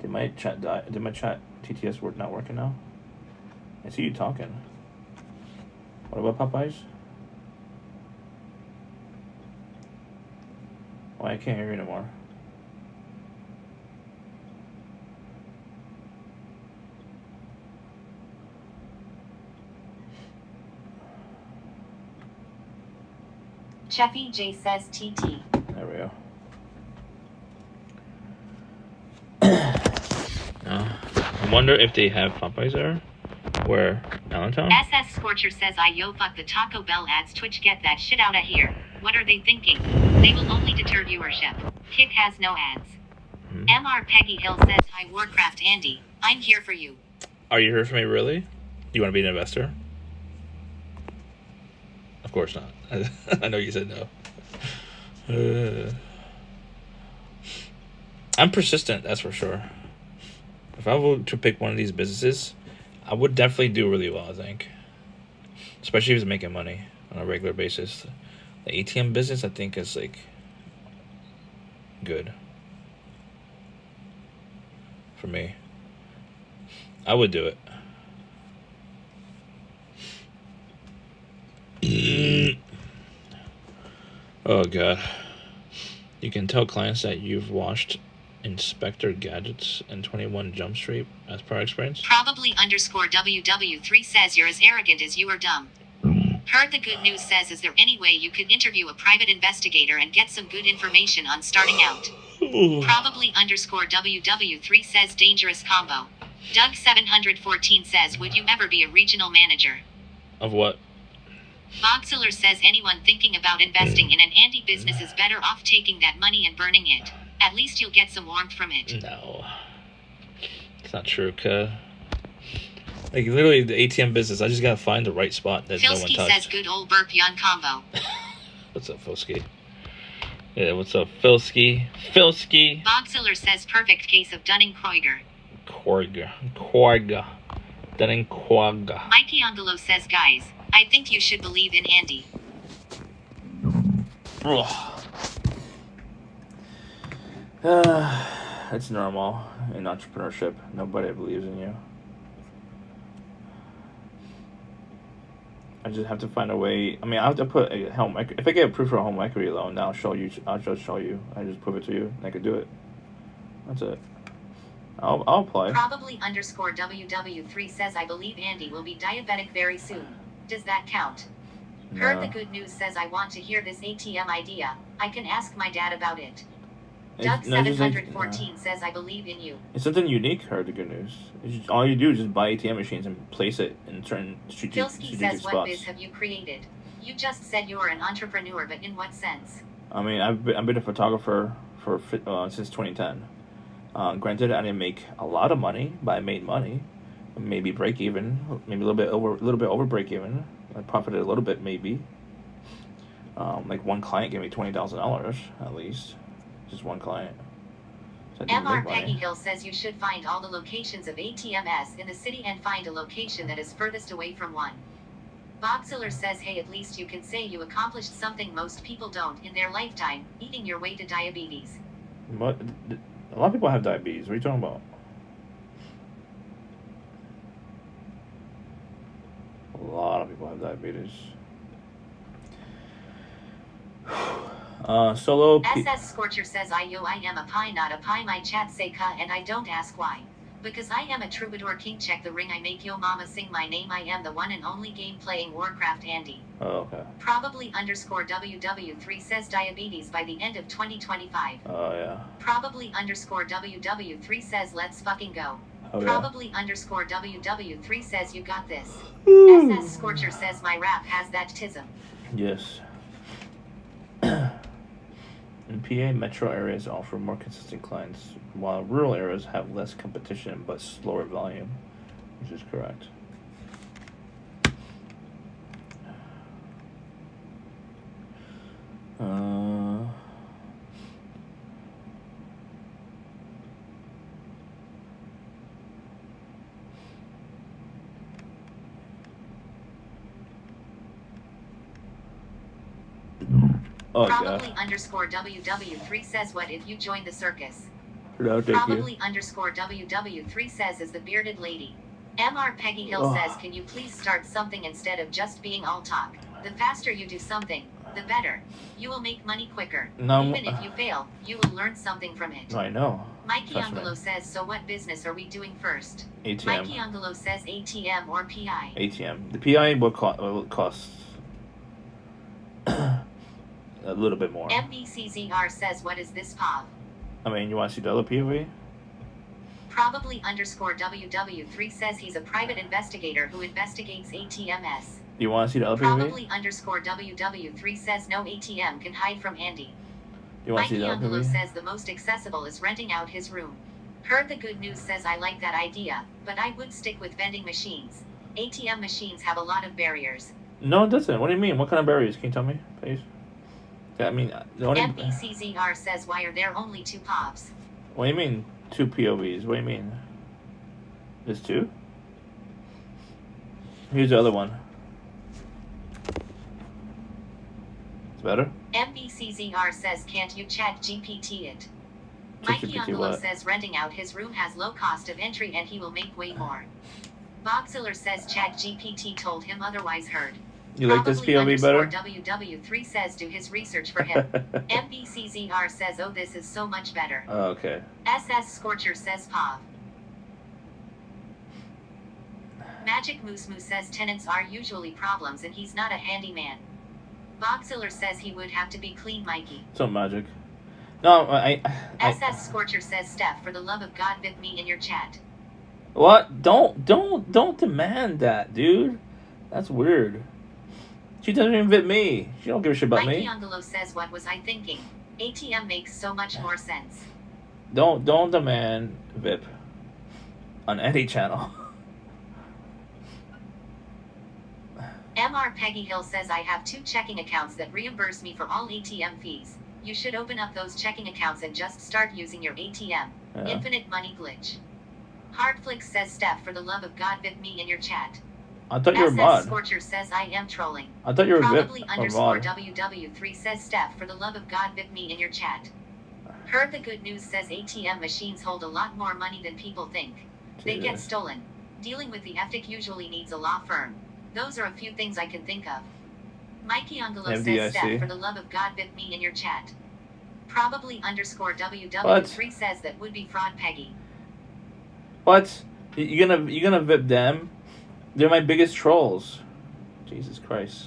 Did my chat TTS work not working now? I see you talking. What about Popeyes? Why I can't hear you anymore? Cheffy J says TT. There we go. I wonder if they have Popeyes there. Where? Allentown? SS Scorcher says fuck the Taco Bell ads. Twitch, get that shit out of here. What are they thinking? They will only deter viewership. Kick has no ads. MR Peggy Hill says, hi Warcraft Andy, I'm here for you. Are you here for me, really? Do you want to be an investor? Of course not. I know you said no. I'm persistent, that's for sure. If I were to pick one of these businesses, I would definitely do really well, I think. Especially if it's making money on a regular basis. The ATM business, I think, is like good for me. I would do it. Oh god. You can tell clients that you've watched Inspector Gadgets and 21 Jump Street as prior experience. Probably _WW3 says you're as arrogant as you are dumb. Heard the Good News says, is there any way you could interview a private investigator and get some good information on starting out? Probably _WW3 says dangerous combo. Doug714 says, would you ever be a regional manager? Of what? Bogziller says anyone thinking about investing in an Andy business is better off taking that money and burning it. At least you'll get some warmth from it. No. It's not true, cuz. Like, literally, the ATM business, I just gotta find the right spot that no one Filsky touched. says good old burp yon combo. What's up, Filsky? Yeah, what's up, Filsky? Filsky! Bogziller says perfect case of Dunning-Kruger. Quagga. Dunning-Quagga. Mikey Angelo says, guys, I think you should believe in Andy. It's normal in entrepreneurship. Nobody believes in you. I just have to find a way. I mean, I have to put a home. If I get approved for a home equity loan, then I'll show you. I'll just show you. I just prove it to you, and I can do it. That's it. I'll apply. Probably underscore WW3 says, I believe Andy will be diabetic very soon. Does that count? No. Heard the good news says, I want to hear this ATM idea. I can ask my dad about it. Doug714 says, I believe in you. It's something unique. Heard the good news. All you do is just buy ATM machines and place it in certain strategic says, spots. what biz have you created? You just said you're an entrepreneur, but in what sense? I mean, I've been a photographer since 2010. Granted, I didn't make a lot of money, but I made money. Maybe break even, maybe a little bit over break even. I profited a little bit, maybe. Like one client gave me $20,000 at least. Just one client. So MR Peggy Hill says you should find all the locations of ATMs in the city and find a location that is furthest away from one. Bogziller says, hey, at least you can say you accomplished something most people don't in their lifetime, eating your way to diabetes. What? A lot of people have diabetes. What are you talking about? A lot of people have diabetes. Solo. SS Scorcher says, I am a pie, not a pie. My chat say ka, and I don't ask why. Because I am a troubadour king. Check the ring. I make yo mama sing my name. I am the one and only game playing Warcraft Andy. Oh, okay. Probably underscore WW3 says diabetes by the end of 2025. Oh, yeah. Probably underscore WW3 says let's fucking go. Oh, yeah. Probably underscore WW3 says you got this. SS Scorcher says my rap has that tism. Yes. In PA, metro areas offer more consistent clients, while rural areas have less competition but slower volume, which is correct. Oh, Probably God. underscore WW3 says what if you join the circus? No, thank Probably you. underscore WW3 says is the bearded lady. MR Peggy Hill says, can you please start something instead of just being all talk? The faster you do something, the better. You will make money quicker. No, Even if you fail, you will learn something from it. I know. Mikey Trust me. Angelo says, so what business are we doing first? ATM. Mikey Angelo says ATM or PI. ATM. The PI will cost a little bit more. MBCZR says, what is this POV? I mean, you want to see the other POV? Probably underscore WW3 says he's a private investigator who investigates ATMs. Do you want to see the other POV? Probably underscore WW3 says no ATM can hide from Andy. You want to see Mikey the other Angelo POV? says the most accessible is renting out his room. Heard the good news says I like that idea, but I would stick with vending machines. ATM machines have a lot of barriers. No, it doesn't. What do you mean? What kind of barriers? Can you tell me, please? Yeah, I mean, the only... MBCZR says why are there only two POVs? What do you mean, two POVs? What do you mean? There's two? Here's the other one. It's better? MBCZR says can't you chat GPT it? Chat Mikey GPT Angelo what? says renting out his room has low cost of entry and he will make way more. Bogziller says chat GPT told him otherwise. Heard. You like this Probably POV better? WW3 says do his research for him. MBCZR says oh this is so much better. Oh, okay. SS Scorcher says POV. Magic Moose Moose says tenants are usually problems and he's not a handyman. Bogziller says he would have to be clean, Mikey. Some magic. No, I SS Scorcher says Steph, for the love of God, bit me in your chat. What? Don't demand that, dude. That's weird. She doesn't even fit me. She don't give a shit about Mikey me. Ungolo says, what was I thinking? ATM makes so much more sense. Don't demand VIP on any channel. MR Peggy Hill says I have 2 checking accounts that reimburse me for all ATM fees. You should open up those checking accounts and just start using your ATM. Yeah. Infinite money glitch. Hardflix says, Steph, for the love of God, VIP me in your chat. I thought you were SS mod. Scorcher says I am trolling. I thought you were Probably VIP or underscore mod. WW3 says, Steph, for the love of God, VIP me in your chat. Heard the good news says ATM machines hold a lot more money than people think. They get Jesus. stolen. Dealing with the FDIC usually needs a law firm. Those are a few things I can think of. Mikey Ungolo says, FDIC. Steph, for the love of God, VIP me in your chat. Probably underscore WW3 says that would be fraud Peggy. What? You gonna VIP them? They're my biggest trolls. Jesus Christ.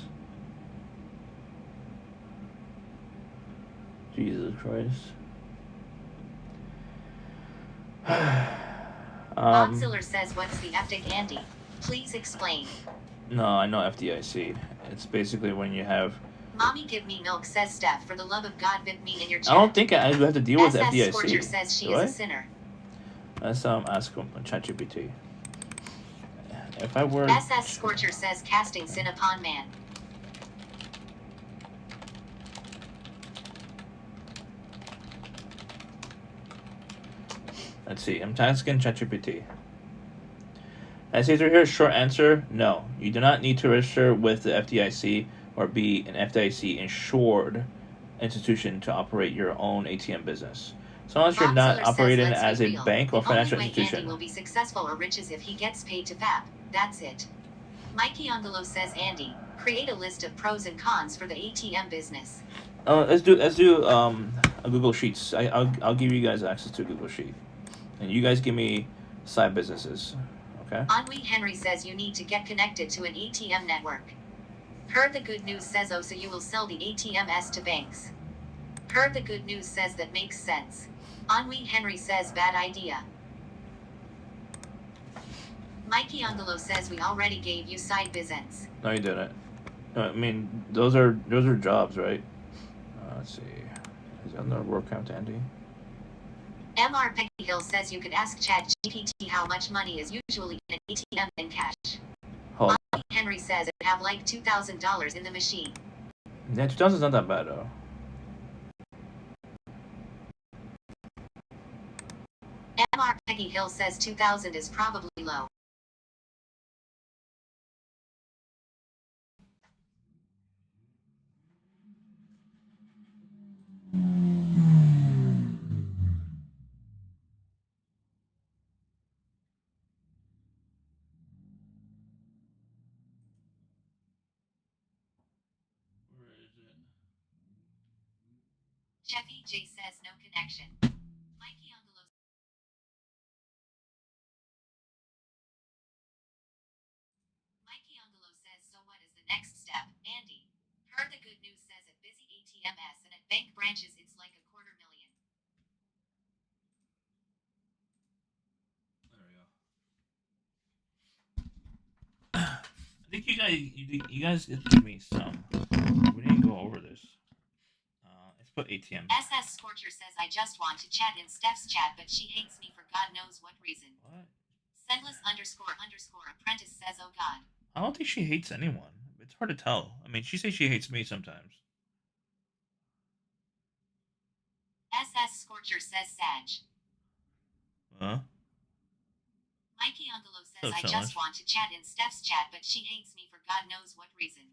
Jesus Christ. Boxiller says, what's the FDIC, Andy? Please explain. No, I know FDIC. It's basically when you have. Mommy give me milk says, Steph, for the love of God, VIP me in your chat. I don't think I have to deal with SS FDIC. Scorcher says she Do is I? a sinner. Let's ask him on ChatGPT. If I were. SS Scorcher says casting sin upon man. Let's see. I'm asking ChatGPT. I see through here. Short answer: no. You do not need to register with the FDIC or be an FDIC insured institution to operate your own ATM business. So long as you're not Boxiller operating says, let's as be a real. bank or The financial only way institution. Andy will be successful or rich is if he gets paid to fap. That's it. Mikey Ungolo says, Andy, create a list of pros and cons for the ATM business. Let's do a Google Sheets. I'll give you guys access to a Google Sheet, and you guys give me side businesses. Okay. Henri Henry says you need to get connected to an ATM network. Heard the good news says, oh, so you will sell the ATMs to banks. Heard the good news says that makes sense. Henri Henry says bad idea. Mikey Ungolo says we already gave you side business. No, you didn't. No, I mean, those are jobs, right? Let's see. Is that another work count, Andy? MR Peggy Hill says you could ask ChatGPT how much money is usually in an ATM in cash. Hold. Henri Henry says it have like $2,000 in the machine. Yeah, 2000's not that bad though. MR Peggy Hill says 2,000 is probably low. Jeffy J says no connection. Mikey Ungolo. Mikey Ungolo says, so what is the next step, Andy? Heard the good news says at busy ATMs and at bank branches it's like $250,000. There we go. I think you guys get to give me some. We didn't go over this. Let's put ATM. SS Scorcher says I just want to chat in Steph's chat, but she hates me for God knows what reason. What? Sendless underscore apprentice says, oh God. I don't think she hates anyone. It's hard to tell. I mean, she says she hates me sometimes. SS Scorcher says Sag. Huh? Mikey Ungolo says So I selfish. just want to chat in Steph's chat, but she hates me for God knows what reason.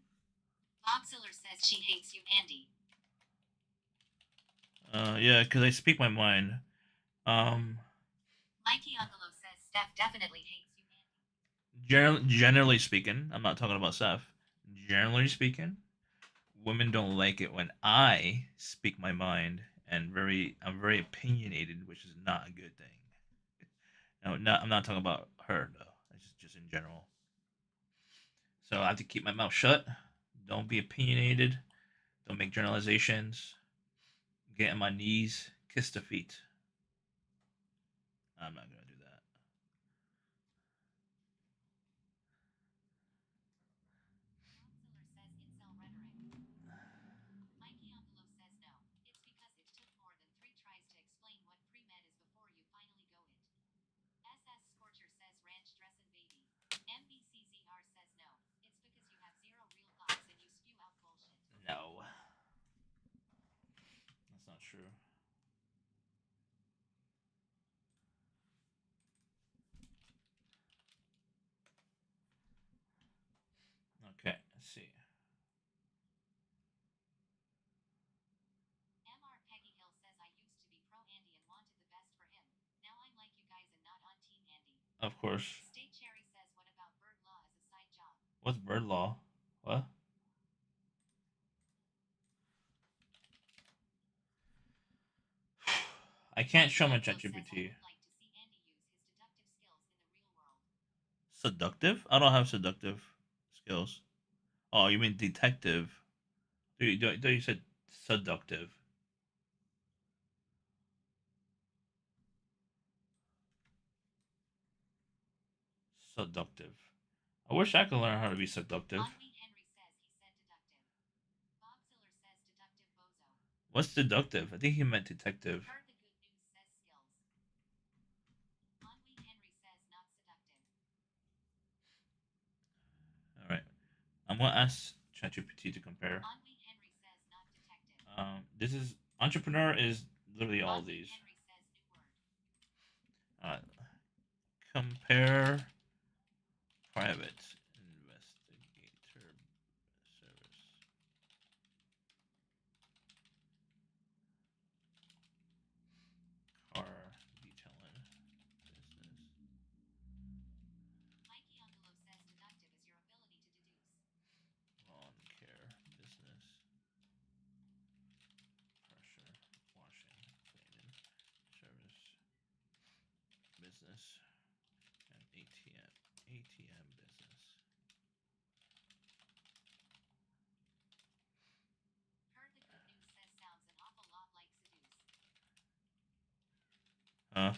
Boxiller says she hates you, Andy. Yeah, because I speak my mind. Mikey Ungolo says Steph definitely hates you, Andy. Generally speaking, I'm not talking about Seth. Generally speaking, women don't like it when I speak my mind and I'm very opinionated, which is not a good thing. No, I'm not talking about her though. It's just in general. So I have to keep my mouth shut. Don't be opinionated. Don't make generalizations. Get on my knees. Kiss the feet. I'm not gonna do that. true. Okay, let's see. MR Peggy Hill says I used to be pro Andy and wanted the best for him. Now I'm like you guys and not on Team Andy. Of course. State Cherry says what about bird law as a side job? What's bird law? What? I can't show my ChatGPT. Like to see Andy use his deductive skills in the real world. Seductive? I don't have seductive skills. Oh, you mean detective? You said seductive. Seductive. I wish I could learn how to be seductive. Henry says he said deductive. Bob Ziller says deductive bozo. What's deductive? I think he meant detective. Heard the good news says skills. Henry says not seductive. All right. I'm gonna ask ChatGPT to compare. Henry says not detective. This is entrepreneur is literally all these. Henry says new word. Compare private investigator service. Car detailing business. Mikey Ungelo says deductive is your ability to deduce. Lawn care business. Pressure washing cleaning service business. And ATM business. Heard the good news says sounds an awful lot like seduce. Huh?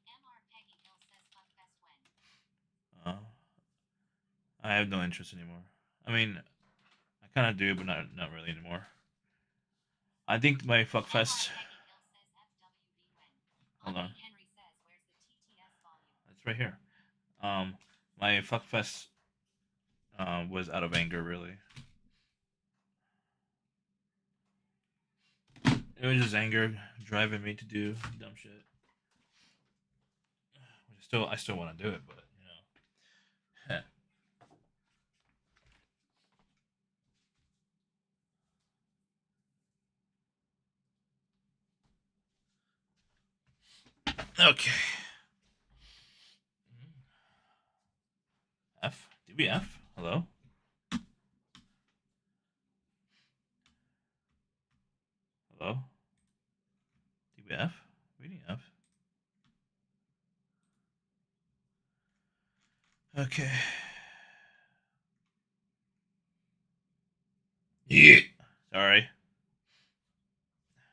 MR Peggy Hill says fuck best when. I have no interest anymore. I mean, I kind of do, but not really anymore. I think my fuckfest. Hold on. Henry says, where's the TTS volume? It's right here. My fuckfest was out of anger, really. It was just anger driving me to do dumb shit. I still want to do it, but you know. Okay. F? Did we F? Hello? Hello? Did we F? We didn't F. Okay. Yeah. Sorry.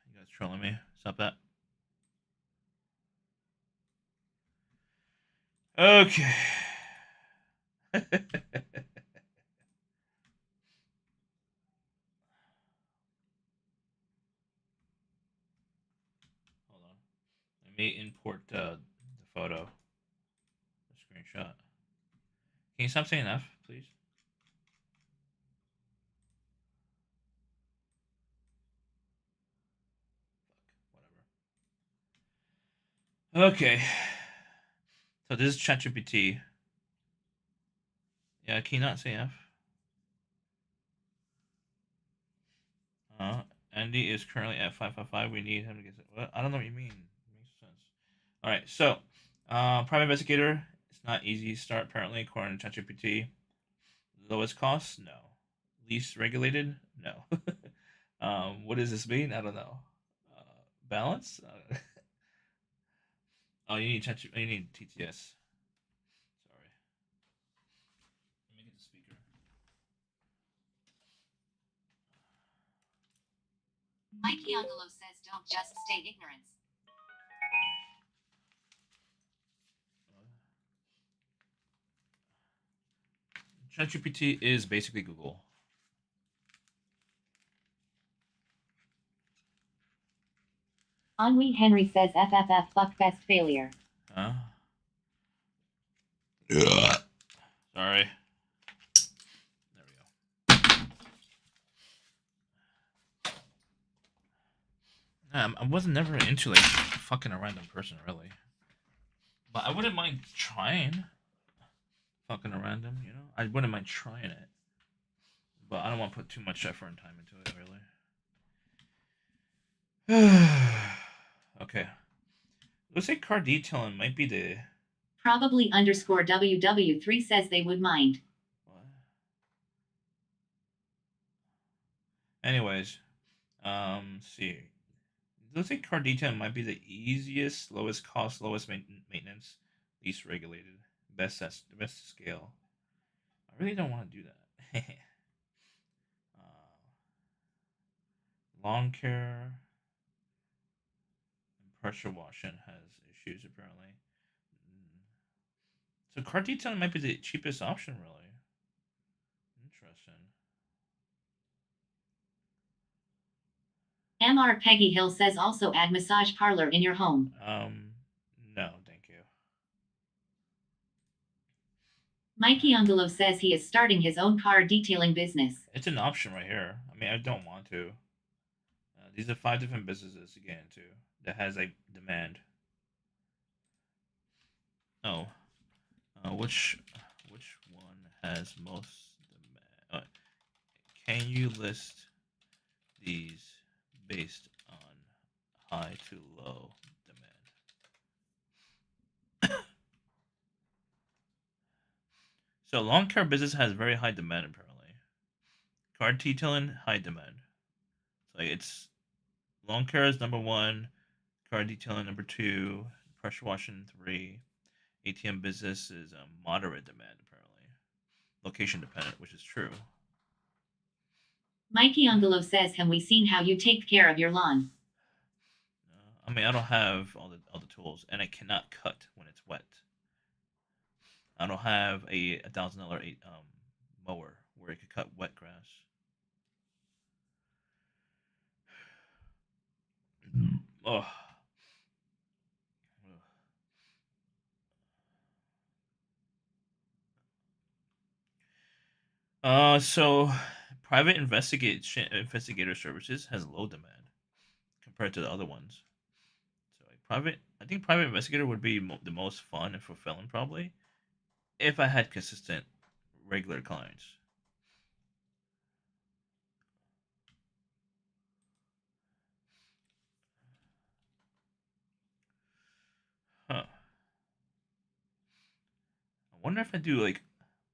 You guys trolling me. Stop that. Okay. Hold on. Let me import the photo. The screenshot. Can you stop saying F, please? Fuck, whatever. Okay. So this is ChatGPT. Yeah, can you not say F? Andy is currently at 555. We need him to get. What? I don't know what you mean. It makes sense. All right. So, private investigator. It's not easy to start apparently, according to ChatGPT. Lowest cost? No. Least regulated? No. What does this mean? I don't know. Balance? Oh, you need TTS. Sorry. Let me get the speaker. Mikey Ungelo says don't just stay ignorance. ChatGPT is basically Google. Henri Henry says FFF fuckfest failure. Huh? Yeah. Sorry. There we go. I wasn't never into like fucking a random person really, but I wouldn't mind trying fucking a random. You know, I wouldn't mind trying it, but I don't want to put too much effort and time into it really. Okay, looks like car detailing might be the. Probably underscore WW3 says they would mind. What? Anyways, see. Looks like car detailing might be the easiest, lowest cost, lowest maintenance, least regulated, the best scale. I really don't want to do that. Lawn care and pressure washing has issues apparently. So car detailing might be the cheapest option, really. Interesting. MR Peggy Hill says also add massage parlor in your home. No, thank you. Mikey Ungolo says he is starting his own car detailing business. It's an option right here. I mean, I don't want to. These are 5 different businesses to get into that has like demand. Oh, which one has most demand? Can you list these based on high to low demand? So lawn care business has very high demand apparently. Car detailing, high demand. So like it's lawn care is number 1, car detailing number 2, pressure washing 3. ATM business is a moderate demand apparently. Location dependent, which is true. Mikey Ungolo says, have we seen how you take care of your lawn? I mean, I don't have all the tools, and I cannot cut when it's wet. I don't have a $1,000 mower where I could cut wet grass. Oh. So private investigator services has low demand compared to the other ones. So I think private investigator would be the most fun and fulfilling probably, if I had consistent, regular clients. Huh. I wonder if I do like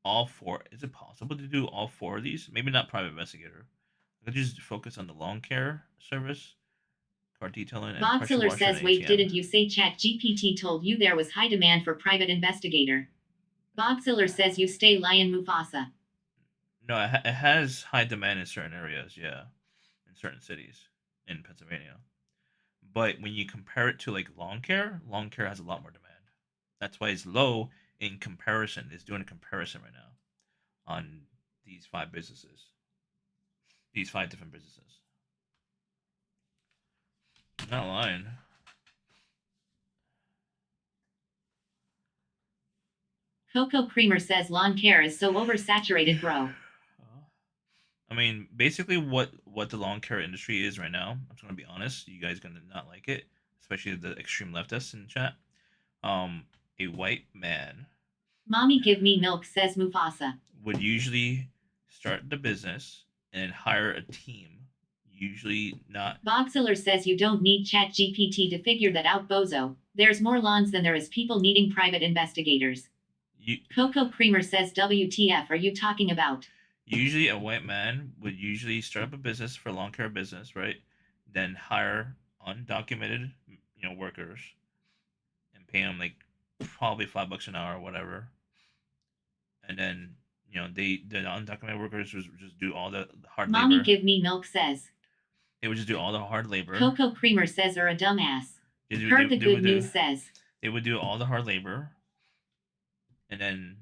all 4. Is it possible to do all 4 of these? Maybe not private investigator. I could just focus on the lawn care service, car detailing, and pressure Boxiller washer and says, wait, ATM. didn't you say Chat GPT told you there was high demand for private investigator? Boxiller says you stay Lion Mufasa. No, it has high demand in certain areas, yeah, in certain cities in Pennsylvania. But when you compare it to like lawn care has a lot more demand. That's why it's low in comparison. It's doing a comparison right now on these 5 businesses, these 5 different businesses. I'm not lying. Coco Creamer says lawn care is so oversaturated, bro. I mean, basically, what the lawn care industry is right now. I'm just gonna be honest. You guys gonna not like it, especially the extreme leftists in chat. A white man Mommy give me milk, says Mufasa. would usually start the business and hire a team. Usually not. Boxiller says you don't need Chat GPT to figure that out, bozo. There's more lawns than there is people needing private investigators. Coco Creamer says, WTF are you talking about? Usually a white man would usually start up a business for lawn care business, right? Then hire undocumented, workers and pay them like probably $5 an hour or whatever. And then, the undocumented workers would just do all the hard labor. Mommy give me milk says. They would just do all the hard labor. Coco Creamer says are a dumbass. Heard the good news says. They would do all the hard labor. And then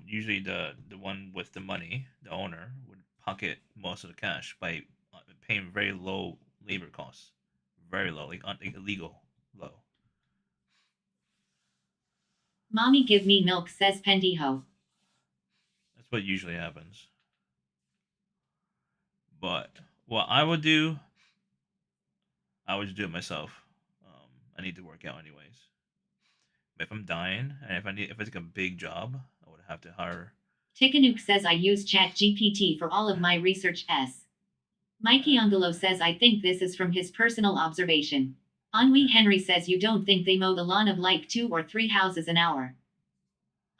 usually the one with the money, the owner, would pocket most of the cash by paying very low labor costs, very low, like illegal low. Mommy give me milk, says Pendijo. That's what usually happens. But what I would do, I would just do it myself. I need to work out anyways. If I'm dying and if it's like a big job, I would have to hire. Tikanook says I use ChatGPT for all of my research. Mikey Angelo says I think this is from his personal observation. Ennui Henry says you don't think they mow the lawn of like 2 or 3 houses an hour.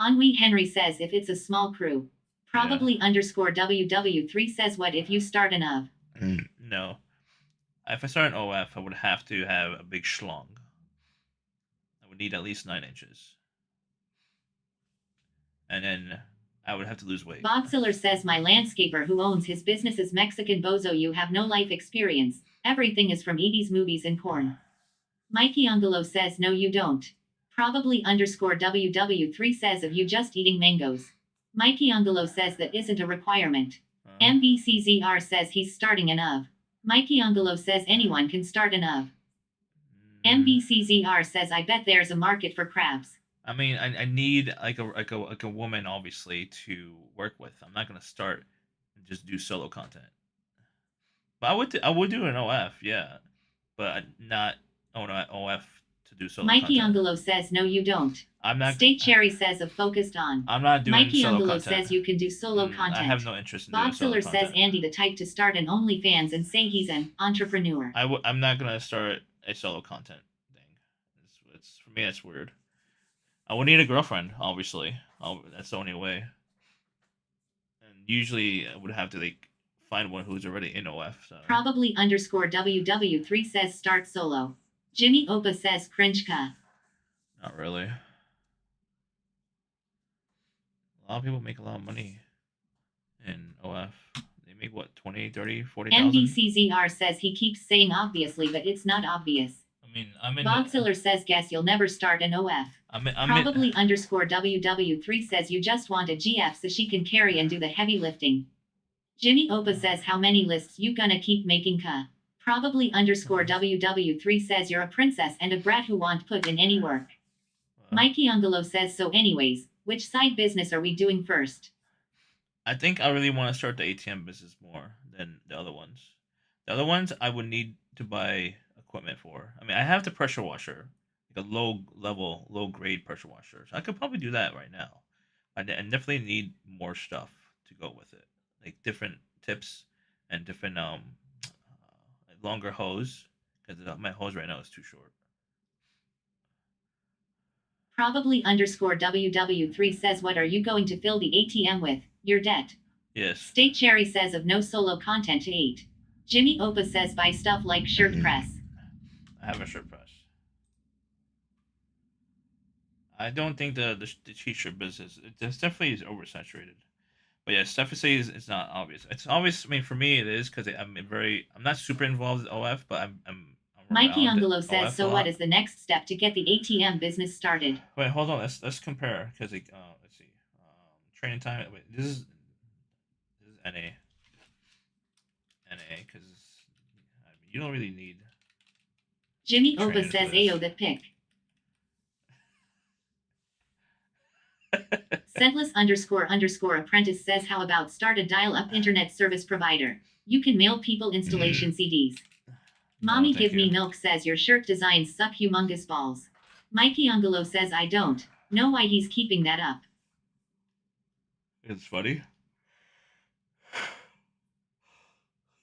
Ennui Henry says if it's a small crew. Probably underscore WW3 says what if you start an of? No. If I start an OF, I would have to have a big schlong. I would need at least 9 inches. And then I would have to lose weight. Boxiller says my landscaper who owns his business is Mexican bozo. You have no life experience. Everything is from 80s movies and porn. Mikey Angelo says no you don't. Probably underscore WW3 says of you just eating mangoes. Mikey Angelo says that isn't a requirement. MBCZR says he's starting an of. Mikey Angelo says anyone can start an of. MBCZR says I bet there's a market for crabs. I mean, I need like a woman obviously to work with. I'm not gonna start and just do solo content. But I would do an OF, yeah, but not OF to do solo Mikey content. Angelo says no you don't. I'm not. State Cherry says of focused on. I'm not doing Mikey solo Angelo content. says you can do solo content. I have no interest in doing solo Boxiller content. says Andy the type to start an OnlyFans and say he's an entrepreneur. I'm not gonna start a solo content thing. It's for me. It's weird. I would need a girlfriend, obviously. That's the only way. And usually, I would have to like find one who's already in OF. So. Probably underscore WW3 says start solo. Jimmy Opa says cringe ka. Not really. A lot of people make a lot of money in OF. They make what, 20, 30, 40,000? MDCZR says he keeps saying obviously, but it's not obvious. I mean, I'm in. Boxiller says guess you'll never start an OF. Probably underscore WW3 says you just want a GF so she can carry and do the heavy lifting. Jimmy Opa says how many lists you gonna keep making ka? Probably underscore WW3 says you're a princess and a brat who won't put in any work. Mikey Angelo says so anyways, which side business are we doing first? I think I really want to start the ATM business more than the other ones. The other ones I would need to buy equipment for. I mean, I have the pressure washer, like a low level, low grade pressure washer. So I could probably do that right now. I definitely need more stuff to go with it, like different tips and different longer hose, because my hose right now is too short. Probably underscore WW3 says what are you going to fill the ATM with? Your debt. Yes. State Cherry says of no solo content to 8. Jimmy Opa says buy stuff like shirt press. I have a shirt press. I don't think the t-shirt business, it's definitely is oversaturated. But yeah, definitely is not obvious. It's obvious. I mean, for me, it is because I'm not super involved with OF, but I'm Mikey around Angelo OF says a so. lot. What is the next step to get the ATM business started? Wait, hold on. Let's compare because let's see. Training time. Wait, this is NA because you don't really need. Jimmy Opa Trainers says for this. Ayo that pick. Scentless underscore apprentice says how about start a dial-up internet service provider? You can mail people installation CDs. Mommy thank Give Me you. Milk says your shirt designs suck humongous balls. Mikey Angelo says I don't know why he's keeping that up. It's funny.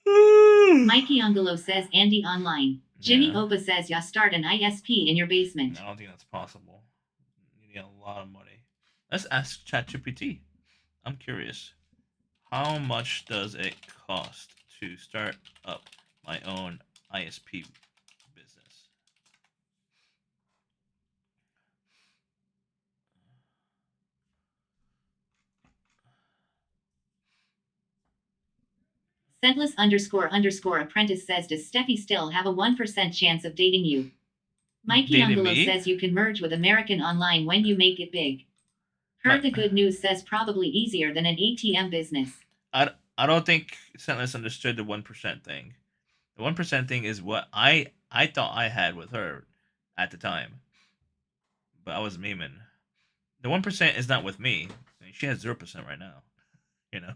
Mikey Angelo says Andy online. Jimmy Yeah. Opa says ya start an ISP in your basement. I don't think that's possible. You need a lot of money. Let's ask ChatGPT. I'm curious. How much does it cost to start up my own ISP business? Scentless underscore apprentice says does Steffi still have a 1% chance of dating you? Mikey Dating Angelo me? says you can merge with American Online when you make it big. Heard the good news says probably easier than an ATM business. I don't think Scentless understood the 1% thing. The 1% thing is what I thought I had with her at the time. But I was memeing. The 1% is not with me. I mean, she has 0% right now. You know?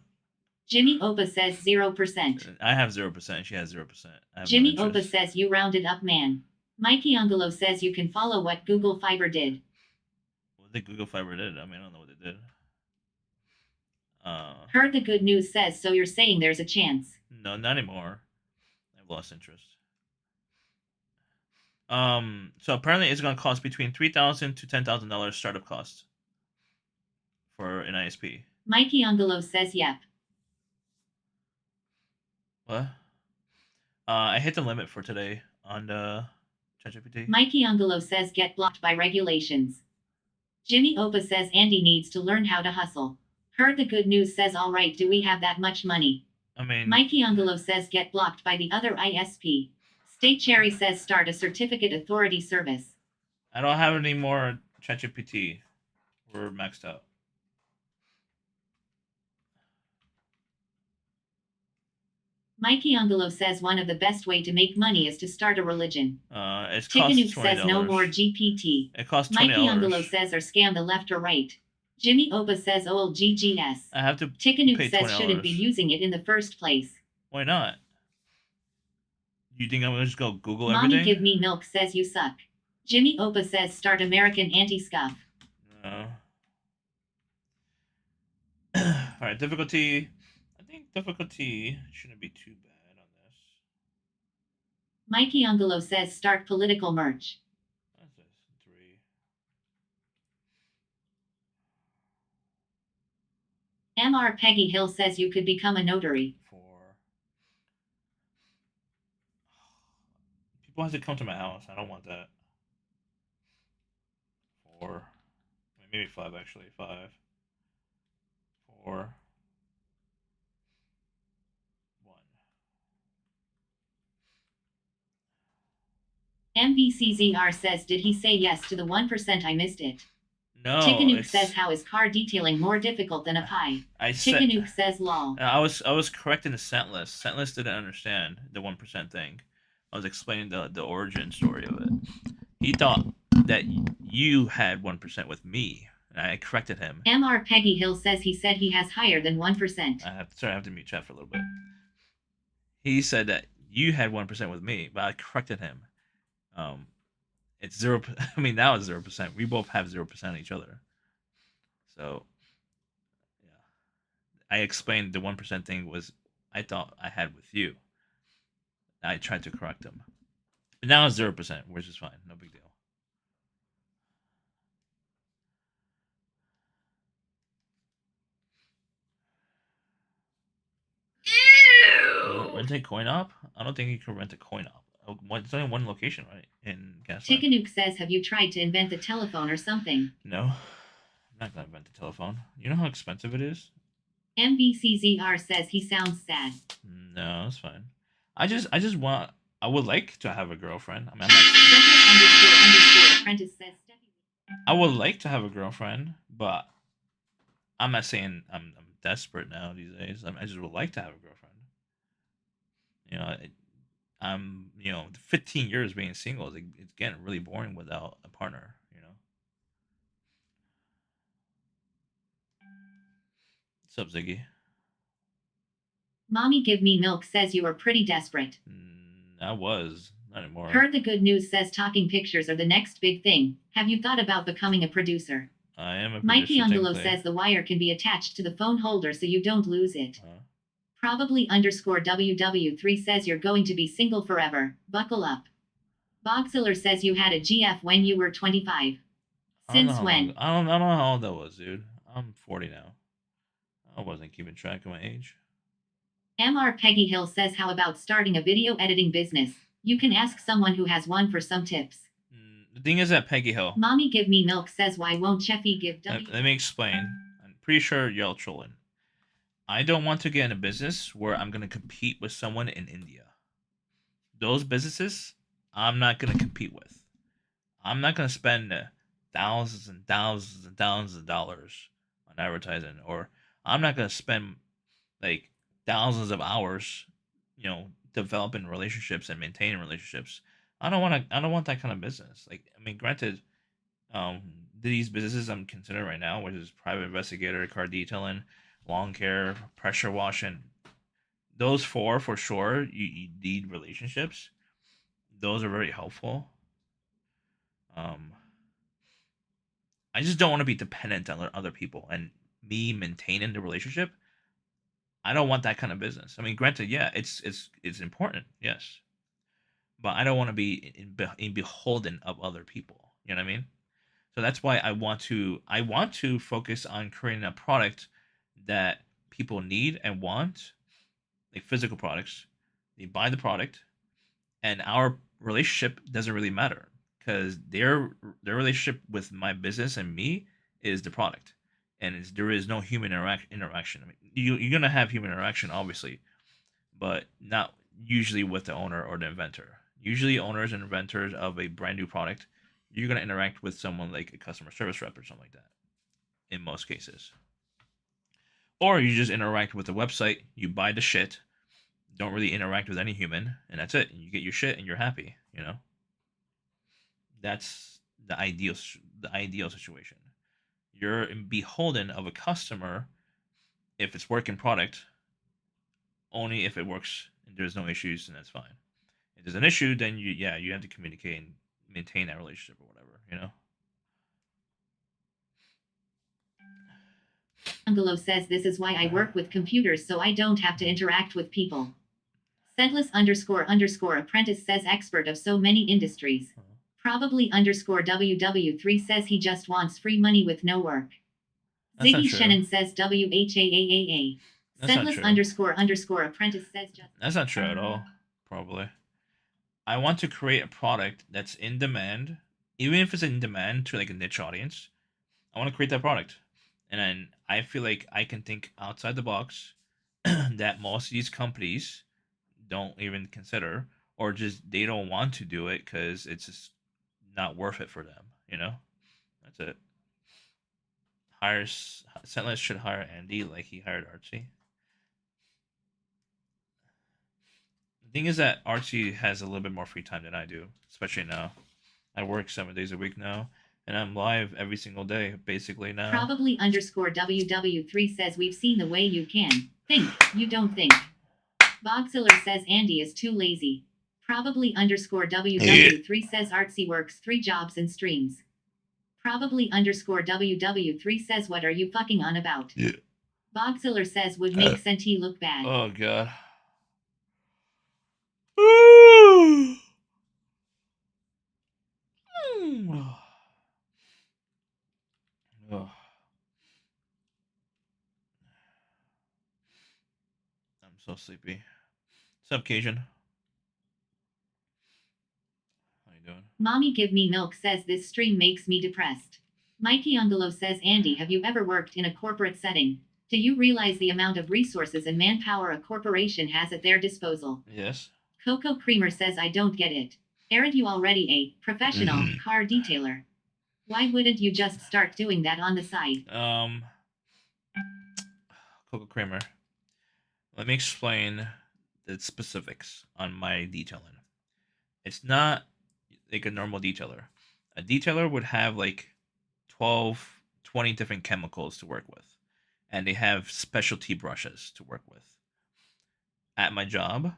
Jimmy Opa says 0%. I have 0%. She has 0%. I have Jimmy no Opa interest. says you rounded up, man. Mikey Angelo says you can follow what Google Fiber did. What did Google Fiber did? I mean, I don't know what they did. Heard the good news says, so you're saying there's a chance. No, not anymore. I've lost interest. So apparently it's gonna cost between $3,000 to $10,000 startup cost for an ISP. Mikey Angelo says yep. What? I hit the limit for today on the ChatGPT. Mikey Angelo says get blocked by regulations. Jimmy Opa says Andy needs to learn how to hustle. Heard the good news says all right, do we have that much money? I mean, Mikey Angelo says get blocked by the other ISP. State Cherry says start a certificate authority service. I don't have any more ChatGPT. We're maxed out. Mikey Angelo says one of the best way to make money is to start a religion. It costs Chickanook $20. says no more GPT. It costs $20. Mikey Angelo says or scam the left or right. Jimmy Opa says old GGS. I have to Chickanook pay says $20. shouldn't be using it in the first place. Why not? You think I'm gonna just go Google Mommy everything? Give Me Milk says you suck. Jimmy Opa says start American anti-scuff. No. Alright, difficulty. I think difficulty shouldn't be too bad on this. Mikey Angelo says start political merch. That's this. 3. MR Peggy Hill says you could become a notary. 4. People have to come to my house. I don't want that. 4. Maybe 5 actually. 5. 4. 1. MVCZR says did he say yes to the 1%? I missed it. No. Chickanook says how is car detailing more difficult than a pie? Chickanook says lol. I was correcting the scent list. Scent list didn't understand the 1% thing. I was explaining the origin story of it. He thought that you had 1% with me, and I corrected him. MR Peggy Hill says he said he has higher than 1%. I have to mute chat for a little bit. He said that you had 1% with me, but I corrected him. It's 0. I mean, now it's 0%. We both have 0% on each other. So, yeah, I explained the 1% thing was I thought I had with you. I tried to correct him, but now it's 0%, which is fine. No big deal. Rent a coin op? I don't think you can rent a coin op. It's only one location, right? In Gaslight. Chickanook says, have you tried to invent the telephone or something? No. I'm not gonna invent the telephone. You know how expensive it is? MVCZR says he sounds sad. No, it's fine. I would like to have a girlfriend. Apprentice says I would like to have a girlfriend, but I'm not saying I'm desperate now these days. I just would like to have a girlfriend. You know, I'm 15 years being single. It's getting really boring without a partner. You know. What's up, Ziggy? Mommy Give Me Milk says you are pretty desperate. I was. Not anymore. Heard the good news says talking pictures are the next big thing. Have you thought about becoming a producer? I am a producer. Mikey Angelo says the wire can be attached to the phone holder so you don't lose it. Probably _WW3 says you're going to be single forever. Buckle up. Bogziller says you had a GF when you were 25. Since when? I don't know how old that was, dude. I'm 40 now. I wasn't keeping track of my age. MR Peggy Hill says how about starting a video editing business? You can ask someone who has one for some tips. The thing is that Peggy Hill. Mommy Give Me Milk says why won't Cheffy give W? Let me explain. I'm pretty sure you're all trolling. I don't want to get in a business where I'm going to compete with someone in India. Those businesses, I'm not going to compete with. I'm not going to spend thousands and thousands and thousands of dollars on advertising, or I'm not going to spend like thousands of hours, developing relationships and maintaining relationships. I don't want that kind of business. Like, I mean, granted, these businesses I'm considering right now, which is private investigator, car detailing, lawn care, pressure washing. Those four for sure. You need relationships. Those are very helpful. Um, I just don't want to be dependent on other people and me maintaining the relationship. I don't want that kind of business. I mean, granted, yeah, it's important, yes, but I don't want to be in beholden of other people. You know what I mean? So that's why I want to focus on creating a product that people need and want, like physical products. They buy the product, and our relationship doesn't really matter because their relationship with my business and me is the product, and there is no human interaction. I mean, you're gonna have human interaction, obviously, but not usually with the owner or the inventor. Usually, owners and inventors of a brand new product, you're gonna interact with someone like a customer service rep or something like that. In most cases, or you just interact with the website, you buy the shit, don't really interact with any human, and that's it. You get your shit and you're happy. That's the ideal situation. You're beholden of a customer if it's working product, only if it works and there's no issues, and that's fine. If there's an issue, then you have to communicate and maintain that relationship or whatever. Angelo says this is why I work with computers so I don't have to interact with people. Scentless__apprentice says expert of so many industries. Probably _WW3 says he just wants free money with no work. That's not Ziggy true. Shannon says WHAAAA. That's not Scentless true. __apprentice says just. That's not true at all. Probably. I want to create a product that's in demand, even if it's in demand to like a niche audience. I want to create that product, and then I feel like I can think outside the box that most of these companies don't even consider, or just they don't want to do it because it's just not worth it for them. That's it. Sentless should hire Andy like he hired Archie. The thing is that Archie has a little bit more free time than I do, especially now. I work 7 days a week now, and I'm live every single day, basically now. Probably _WW3 says we've seen the way you can think, you don't think. Bogziller says Andy is too lazy. Probably _WW3 says Artsy works 3 jobs and streams. Probably _WW3 says what are you fucking on about? Yeah. Bogziller says would make Senti look bad. Oh god. Oh. I'm so sleepy. What's up, Cajun? How you doing? Mommy Give Me Milk says this stream makes me depressed. Mikey Ungolo says Andy, have you ever worked in a corporate setting? Do you realize the amount of resources and manpower a corporation has at their disposal? Yes. Coco Creamer says I don't get it. Aren't you already a professional car detailer? Why wouldn't you just start doing that on the side? Coco Kramer. Let me explain the specifics on my detailing. It's not like a normal detailer. A detailer would have like 12, 20 different chemicals to work with, and they have specialty brushes to work with. At my job,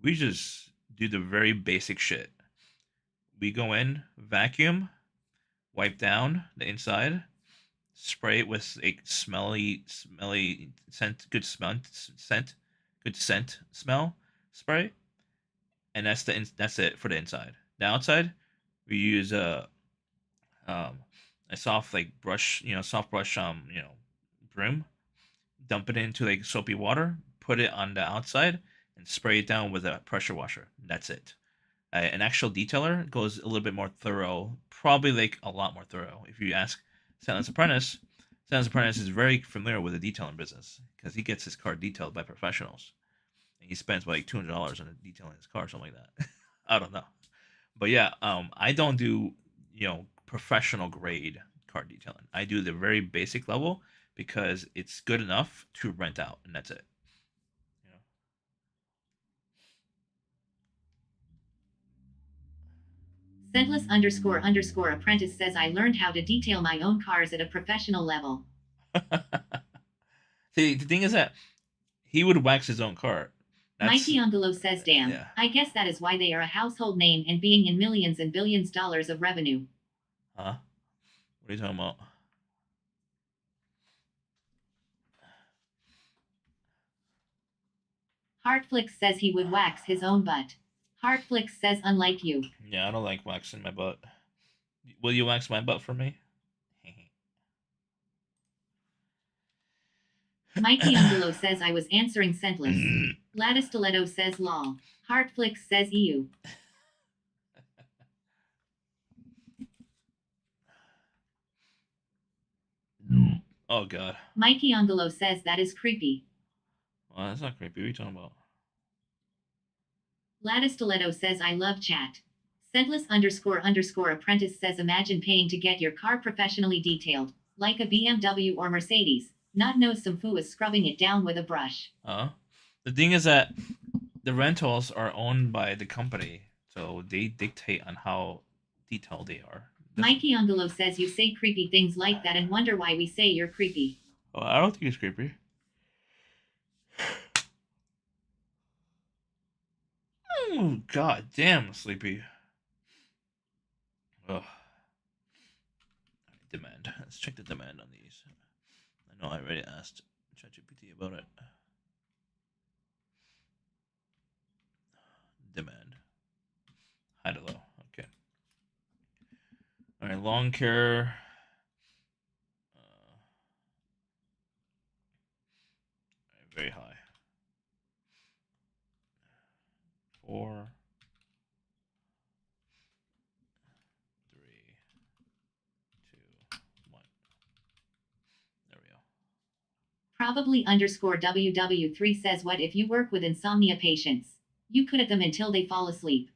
we just do the very basic shit. We go in, vacuum, wipe down the inside, spray it with a smelly scent, good scent smell spray, and that's it for the inside. The outside, we use a soft brush, broom, dump it into like soapy water, put it on the outside, and spray it down with a pressure washer. That's it. An actual detailer goes a little bit more thorough, probably like a lot more thorough. If you ask Silence Apprentice is very familiar with the detailing business because he gets his car detailed by professionals, and he spends like $200 on detailing his car, something like that. I don't know, but yeah, I don't do professional grade car detailing. I do the very basic level because it's good enough to rent out, and that's it. Scentless __apprentice says I learned how to detail my own cars at a professional level. The thing is that he would wax his own car. Mikey Angelo says, damn, yeah. I guess that is why they are a household name and being in millions and billions dollars of revenue. Huh? What are you talking about? Heartflix says he would wax his own butt. Heartflix says, unlike you. Yeah, I don't like waxing my butt. Will you wax my butt for me? Mikey Angelo says I was answering scentless. Gladys Stiletto says lol. Heartflix says EU. Oh god. Mikey Angelo says that is creepy. Well, that's not creepy. What are you talking about? Gladys Stiletto says I love chat. Scentless __ apprentice says imagine paying to get your car professionally detailed, like a BMW or Mercedes. Not know some foo is scrubbing it down with a brush. The thing is that the rentals are owned by the company, so they dictate on how detailed they are. Mikey Angelo says you say creepy things like that and wonder why we say you're creepy. Oh, I don't think it's creepy. Oh, god damn, sleepy. Ugh. Demand. Let's check the demand on these. I know I already asked ChatGPT about it. Demand. High to low. Okay. Alright, lawn care. Very high. 4, 3, 2, 1. There we go. Probably _WW3 says what if you work with insomnia patients? You could at them until they fall asleep.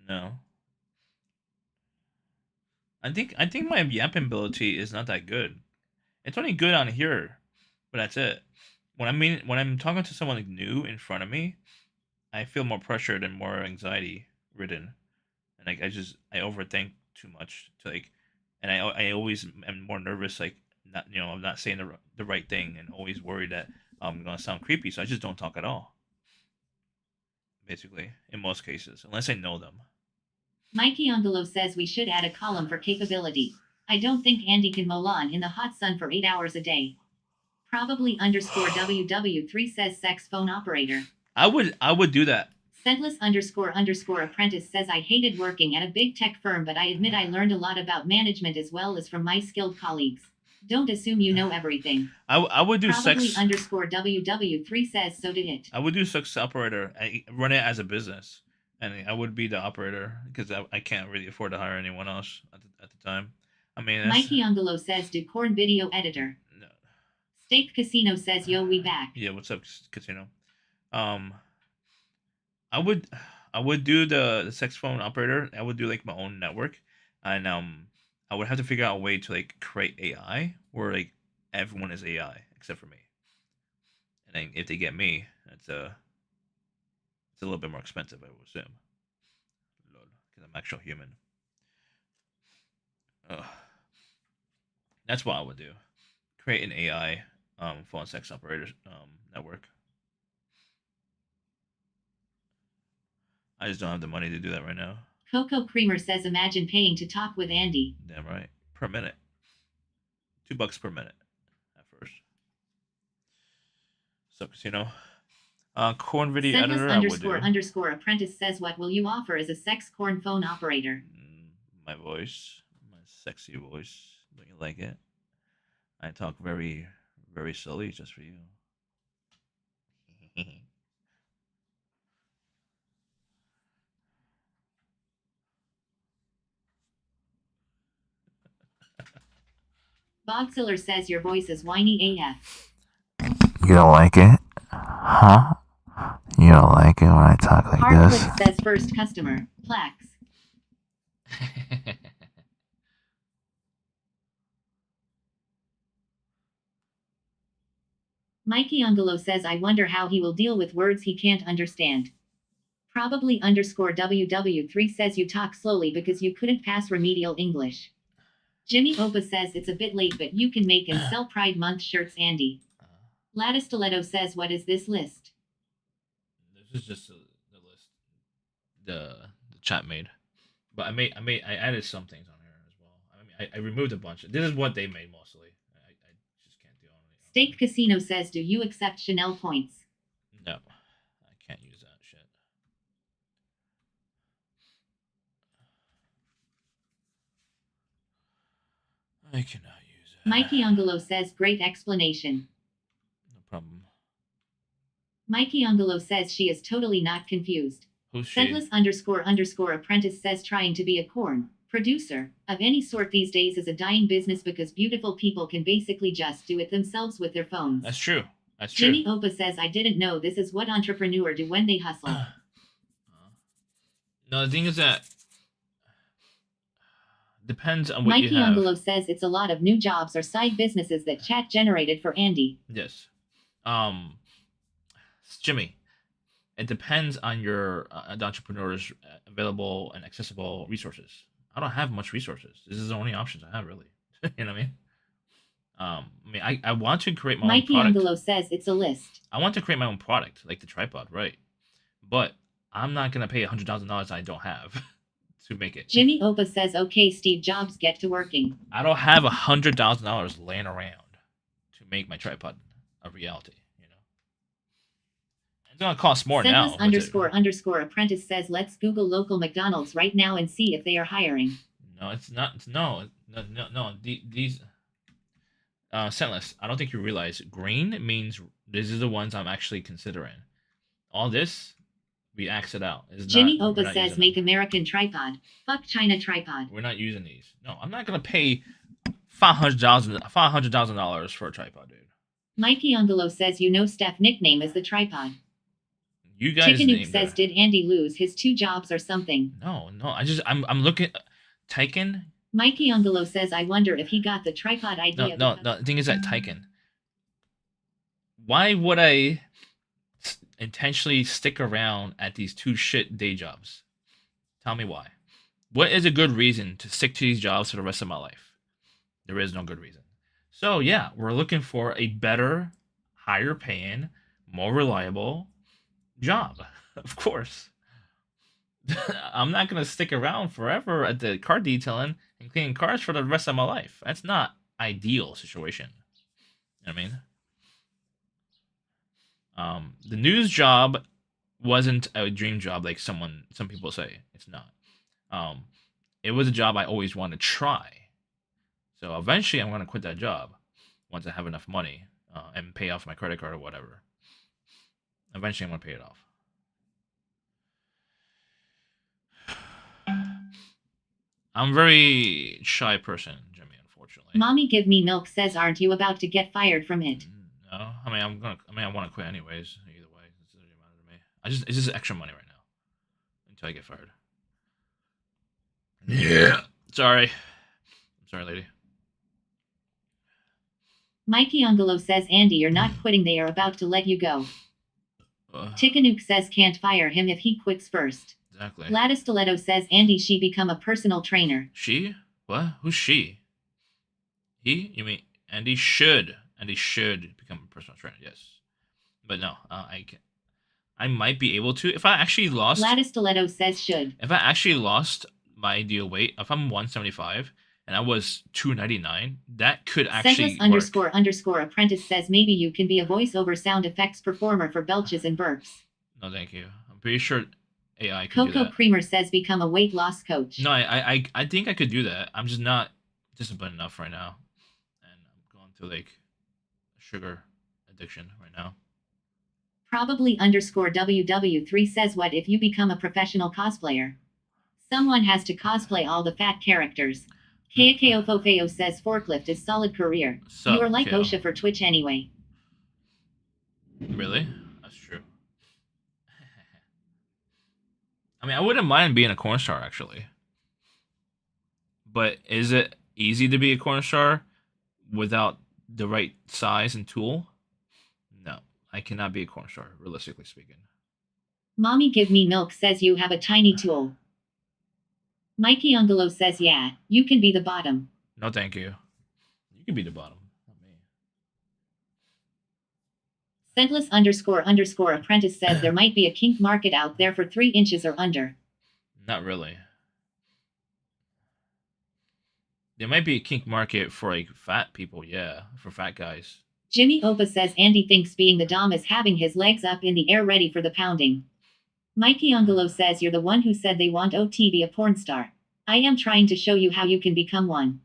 No. I think my yapping ability is not that good. It's only good on here, but that's it. When I'm talking to someone new in front of me, I feel more pressured and more anxiety ridden, and I overthink too much and I always am more nervous, I'm not saying the right thing, and always worried that I'm gonna sound creepy, so I just don't talk at all. Basically, in most cases, unless I know them. Mikey Angelo says we should add a column for capability. I don't think Andy can mow lawn in the hot sun for 8 hours a day. Probably _WW3 says sex phone operator. I would do that. Scentless __ apprentice says I hated working at a big tech firm, but I admit I learned a lot about management as well as from my skilled colleagues. Don't assume you know everything. I would do Probably sex. _WW3 says so did it. I would do sex operator. I run it as a business, and I would be the operator because I can't really afford to hire anyone else at the time. I mean, Mikey Angelo says do corn video editor. No. State Casino says yo we back. Yeah, what's up, Casino? I would do the sex phone operator. I would do like my own network, and I would have to figure out a way to like create AI where like everyone is AI except for me. And then if they get me, it's a little bit more expensive, I would assume, because I'm actual human. That's what I would do. Create an AI phone sex operator network. I just don't have the money to do that right now. Coco Creamer says imagine paying to talk with Andy. Damn right. Per minute. $2 per minute at first. So, Casino. Corn video editor. __ apprentice says what will you offer as a sex corn phone operator? My voice. My sexy voice. Don't you like it? I talk very, very slowly just for you. Bogziller says your voice is whiny AF. You don't like it? Huh? You don't like it when I talk like this? Hardclick says first customer. Plax. Mikey Angelo says I wonder how he will deal with words he can't understand. Probably _WW3 says you talk slowly because you couldn't pass remedial English. Jimmy Opa says it's a bit late, but you can make and sell Pride Month shirts, Andy. Lattice Stiletto says, what is this list? This is just the list the chat made. But I added some things on here as well. I mean, I removed a bunch. This is what they made mostly. I just can't do it. State Casino says, do you accept Chanel points? No, I can't use that shit. I cannot use it. Mikey Angelo says, great explanation. No problem. Mikey Angelo says she is totally not confused. Who's she? Scentless _ apprentice says trying to be a corn producer of any sort these days is a dying business because beautiful people can basically just do it themselves with their phones. That's true. That's true. Jimmy Opa says, I didn't know this is what entrepreneurs do when they hustle. No, the thing is that depends on what Mikey you have. Angelo says it's a lot of new jobs or side businesses that chat generated for Andy. Yes. Jimmy, it depends on your the entrepreneur's available and accessible resources. I don't have much resources. This is the only options I have, really. You know what I mean? I want to create my own Mikey product. Angelo says it's a list. I want to create my own product, like the tripod, right? But I'm not gonna pay $100,000 I don't have to make it. Jimmy Opa says, okay, Steve Jobs, get to working. I don't have $100,000 laying around to make my tripod a reality. You know, it's gonna cost more now. _ apprentice says, let's Google local McDonald's right now and see if they are hiring. No, it's not. No. These Scentless, I don't think you realize green means these are the ones I'm actually considering. All this, we axe it out. Jimmy Opa says, make American tripod. Fuck China tripod. We're not using these. No, I'm not gonna pay $500,000 for a tripod, dude. Mikey Angelo says, you know Steph nickname is the tripod. You guys. Chickenook says, did Andy lose his 2 jobs or something? No. I'm looking. Tyken. Mikey Angelo says, I wonder if he got the tripod idea. No. The thing is that Tyken. Why would I intentionally stick around at these 2 shit day jobs? Tell me why. What is a good reason to stick to these jobs for the rest of my life? There is no good reason. So yeah, we're looking for a better, higher paying, more reliable job. Of course. I'm not going to stick around forever at the car detailing and cleaning cars for the rest of my life. That's not ideal situation. You know what I mean? The news job wasn't a dream job like some people say. It's not. It was a job I always wanted to try. So eventually I'm going to quit that job once I have enough money and pay off my credit card or whatever. Eventually I'm going to pay it off. I'm a very shy person, Jimmy, unfortunately. Mommy Give Me Milk says, aren't you about to get fired from it? No, I want to quit anyways. Either way, it doesn't really matter to me. It's just extra money right now until I get fired. Yeah. Sorry. I'm sorry, lady. Mikey Angelo says, Andy, you're not quitting. They are about to let you go. Chickenook says, can't fire him if he quits first. Exactly. Lattice Stiletto says, Andy, she become a personal trainer. She? What? Who's she? He? You mean Andy should? Andy should become a personal trainer. Yes, but no. I might be able to if I actually lost. Lattice Stiletto says should. If I actually lost my ideal weight, if I'm 175 and I was 299, that could actually Scentless _ apprentice says maybe you can be a voiceover sound effects performer for belches and burps. No, thank you. I'm pretty sure AI could do Coco that. Creamer says become a weight loss coach. No, I think I could do that. I'm just not disciplined enough right now, and I'm going through like sugar addiction right now. Probably _WW3 says, what if you become a professional cosplayer? Someone has to cosplay all the fat characters. Keokeofofeo says forklift is solid career. Sup, You are like Keo? OSHA for Twitch anyway. Really? That's true. I mean, I wouldn't mind being a corn star, actually. But is it easy to be a corn star without the right size and tool? No, I cannot be a corn star, realistically speaking. Mommy Give Me Milk says you have a tiny tool. Mikey Angelo says, yeah, you can be the bottom. No, thank you. You can be the bottom, not me. Scentless _ apprentice says there might be a kink market out there for 3 inches or under. Not really. There might be a kink market for like fat people, yeah, for fat guys. Jimmy Opa says Andy thinks being the dom is having his legs up in the air ready for the pounding. Mikey Angelo says you're the one who said they want OT be a porn star. I am trying to show you how you can become one.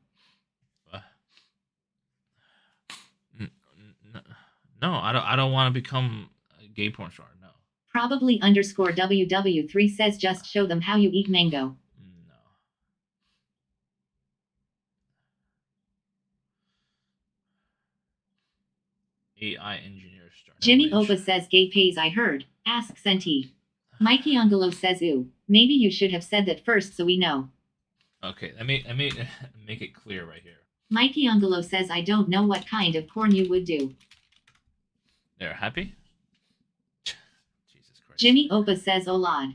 No, I don't want to become a gay porn star. No. Probably _ WW3 says just show them how you eat mango. No. AI engineer star. Jimmy Opa says gay pays I heard. Ask Senti. Mikey Angelo says ooh. Maybe you should have said that first so we know. Okay, let me make it clear right here. Mikey Angelo says I don't know what kind of porn you would do. There, happy? Jesus Christ. Jimmy Opa says oh lord.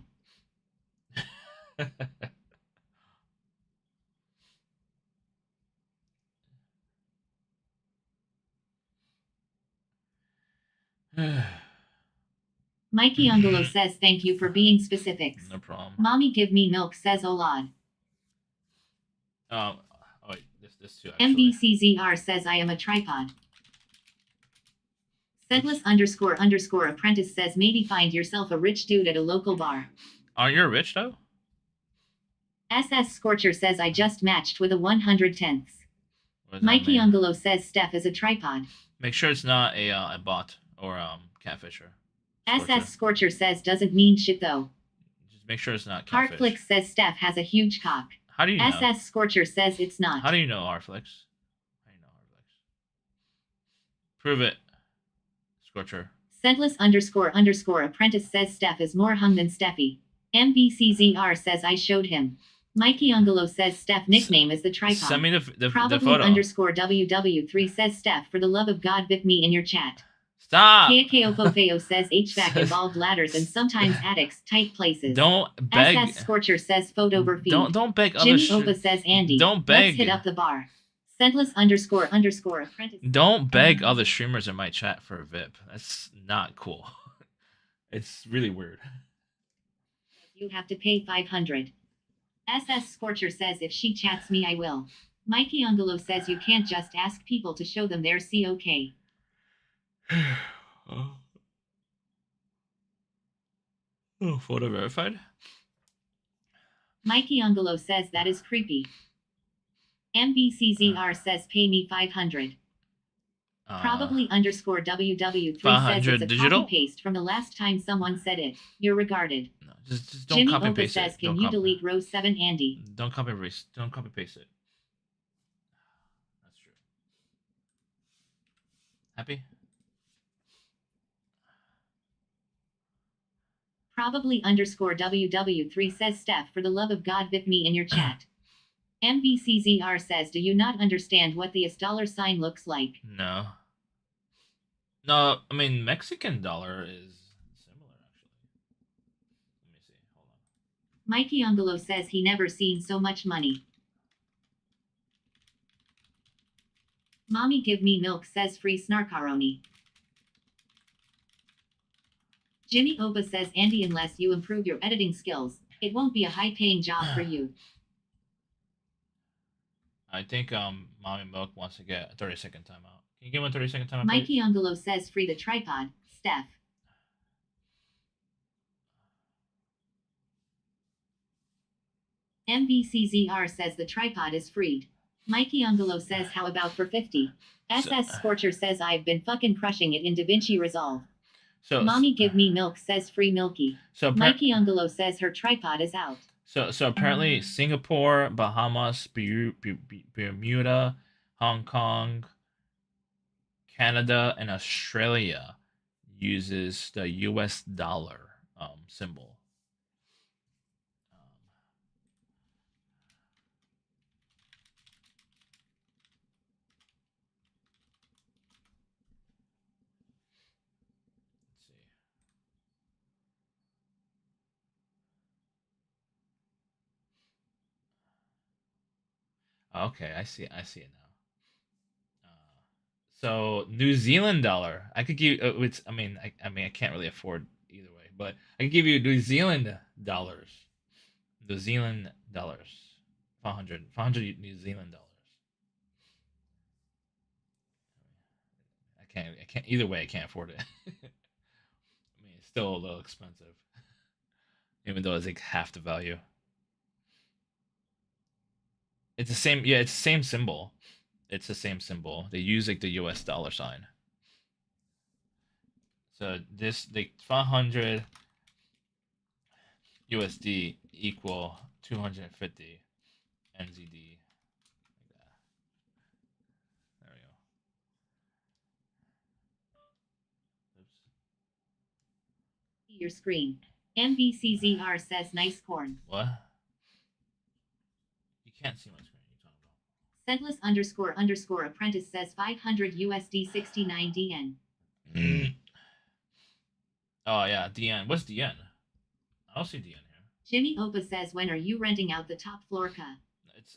Mikey Angelo says thank you for being specifics. No problem. Mommy give me milk says oh lord. Oh wait, this too actually. MBCZR says I am a tripod. Scentless _ apprentice says maybe find yourself a rich dude at a local bar. Aren't you rich though? SS Scorcher says I just matched with a 110th. What does that Mikey mean? Angelo says Steph is a tripod. Make sure it's not a bot or catfisher. SS Scorcher says doesn't mean shit though. Just make sure it's not catfish. Heartflix says Steph has a huge cock. How do you know? SS Scorcher says it's not. How do you know Heartflix? How do you know Heartflix? Prove it. Scorcher. Scentless _ apprentice says Steph is more hung than Steffi. MBCZR says I showed him. Mikey Angelo says Steph nickname is the tripod. Send me the Probably photo. _ WW3 says Steph for the love of God bip me in your chat. Stop. Keokofeo says HVAC involved ladders and sometimes attics, tight places. Don't beg. SS Scorcher says photo feed. Don't beg other. Jimmy Opa says Andy. Don't beg. Let's hit up the bar. Scentless _ apprentice. Don't beg other streamers in my chat for a VIP. That's not cool. It's really weird. You have to pay 500. SS Scorcher says if she chats me I will. Mikey Angelo says you can't just ask people to show them their COK. Oh, photo verified. Mikey Angelo says that is creepy. MBCZR says pay me 500. Probably _ WW3 says 500 it's a digital? copy paste from the last time someone said it. You're regarded. No, just don't Jimmy copy Opa paste says it. can Don't you copy- delete row 7 Andy? Don't copy paste. Don't copy paste it. That's true. Happy? Probably _ WW3 says Steph for the love of God VIP me in your chat. MBCZR says do you not understand what the $$ looks like? No. No, I mean Mexican dollar is similar actually. Let me see. Hold on. Mikey Angelo says he never seen so much money. Mommy give me milk says free snarkaroni. Jimmy Opa says Andy unless you improve your editing skills, it won't be a high-paying job for you. I think Mommy Milk wants to get a 30-second timeout. Can you give him a 30-second timeout? Mikey Angelo says free the tripod, Steph. MBCZR says the tripod is freed. Mikey Angelo says how about for 50? SS Scorcher says I've been fucking crushing it in DaVinci Resolve. So Mommy give me milk says free Milky. So Mikey Angelo says her tripod is out. So apparently Singapore, Bahamas, Bermuda, Hong Kong, Canada, and Australia uses the US dollar symbol. Let's see. Okay, I see it now. So New Zealand dollar. I could give. It's. I can't really afford either way, but I could give you New Zealand dollars. New Zealand dollars. 500 New Zealand dollars. I can't. Either way, I can't afford it. I mean, it's still a little expensive, even though it's like half the value. It's the same. Yeah, it's the same symbol. It's the same symbol. They use like the U.S. dollar sign. So this like 500 USD equal 250 NZD. Like that. There we go. Oops. Your screen. MVCZR says nice corn. What? You can't see my screen. You're talking Scentless _ apprentice says 500 USD 69 DN. about. Oh yeah, DN. What's DN? I don't see DN here. Jimmy Opa says, when are you renting out the top floor, Ka?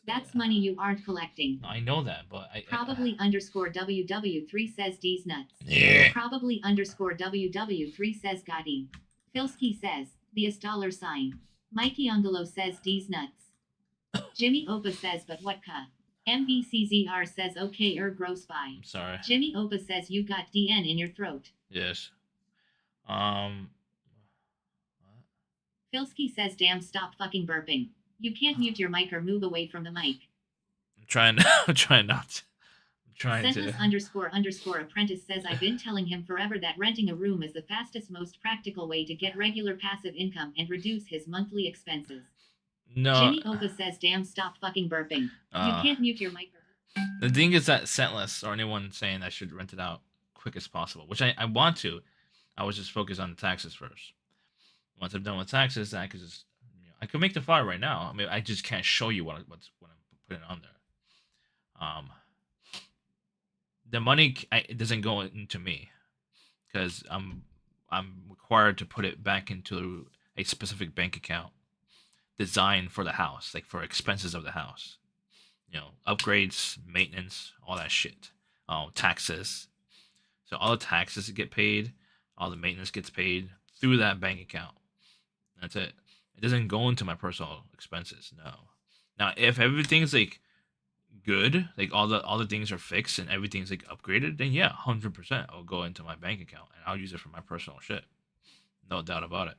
That's money you aren't collecting. I know that, but Probably _WW3 says D's nuts. Yeah. Probably _WW3 says Gotti. Filsky says, the dollar sign. Mikey Ongolo says D's nuts. Jimmy Opa says, but what, Ka? MVCZR says, okay, gross by. I'm sorry. Jimmy Opa says, you got DN in your throat. Yes. Filsky says, damn, stop fucking burping. You can't mute your mic or move away from the mic. I'm trying. I'm trying not to. I'm trying Scentless _ apprentice says, I've been telling him forever that renting a room is the fastest, most practical way to get regular passive income and reduce his monthly expenses. No. Jimmy Opa says, damn, stop fucking burping. You can't mute your mic. The thing is that Scentless or anyone saying I should rent it out quick as possible, which I want to. I was just focused on the taxes first. Once I'm done with taxes, then I could just, I could make the file right now. I mean, I just can't show you what I'm putting on there. The money it doesn't go into me because I'm required to put it back into a specific bank account designed for the house, like for expenses of the house. Upgrades, maintenance, all that shit. Taxes. So all the taxes get paid, all the maintenance gets paid through that bank account. That's it. It doesn't go into my personal expenses. No. Now, if everything's like good, like all the things are fixed and everything's like upgraded, then yeah, 100% I'll go into my bank account and I'll use it for my personal shit. No doubt about it.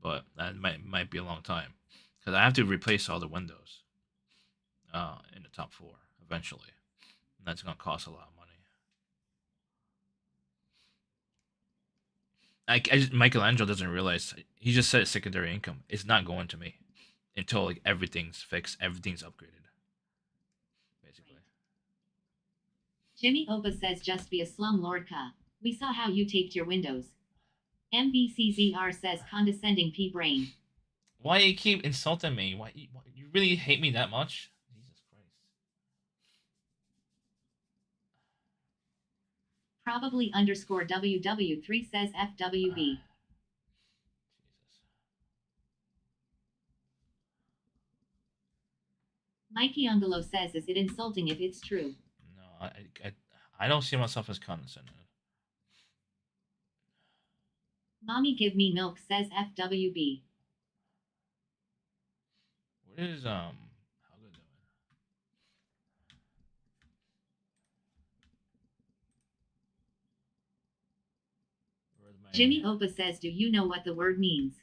But that might be a long time because I have to replace all the windows in the top floor eventually. And that's gonna cost a lot of money. Michelangelo doesn't realize, he just said secondary income. It's not going to me until like everything's fixed, everything's upgraded. Basically. Jimmy Opa says, just be a slumlord, Ka. We saw how you taped your windows. MVCZR says, condescending pea brain. Why you keep insulting me? Why you really hate me that much? Jesus Christ. Probably _WW3 says FWB. Jesus. Mikey Ongolo says, is it insulting if it's true? No, I don't see myself as condescending. Mommy give me milk says FWB. What is how good doing? Jimmy Opa says, do you know what the word means?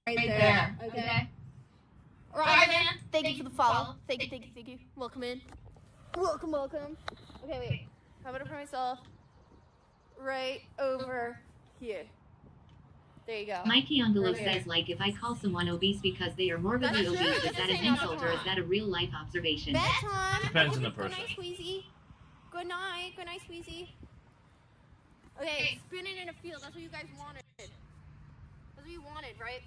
Right there. Okay. Right, man. Thank you for the follow. Thank you. Welcome in. Welcome. Okay, wait. How about I put myself right over here? There you go. Mikey Ongolo says, like, if I call someone obese because they are morbidly obese, is that an insult or is that a real life observation? Bedtime. Depends on the person. Good night, Squeezy. Good night, Squeezy. Okay, spin it in a field. That's what you guys wanted. That's what you wanted, right?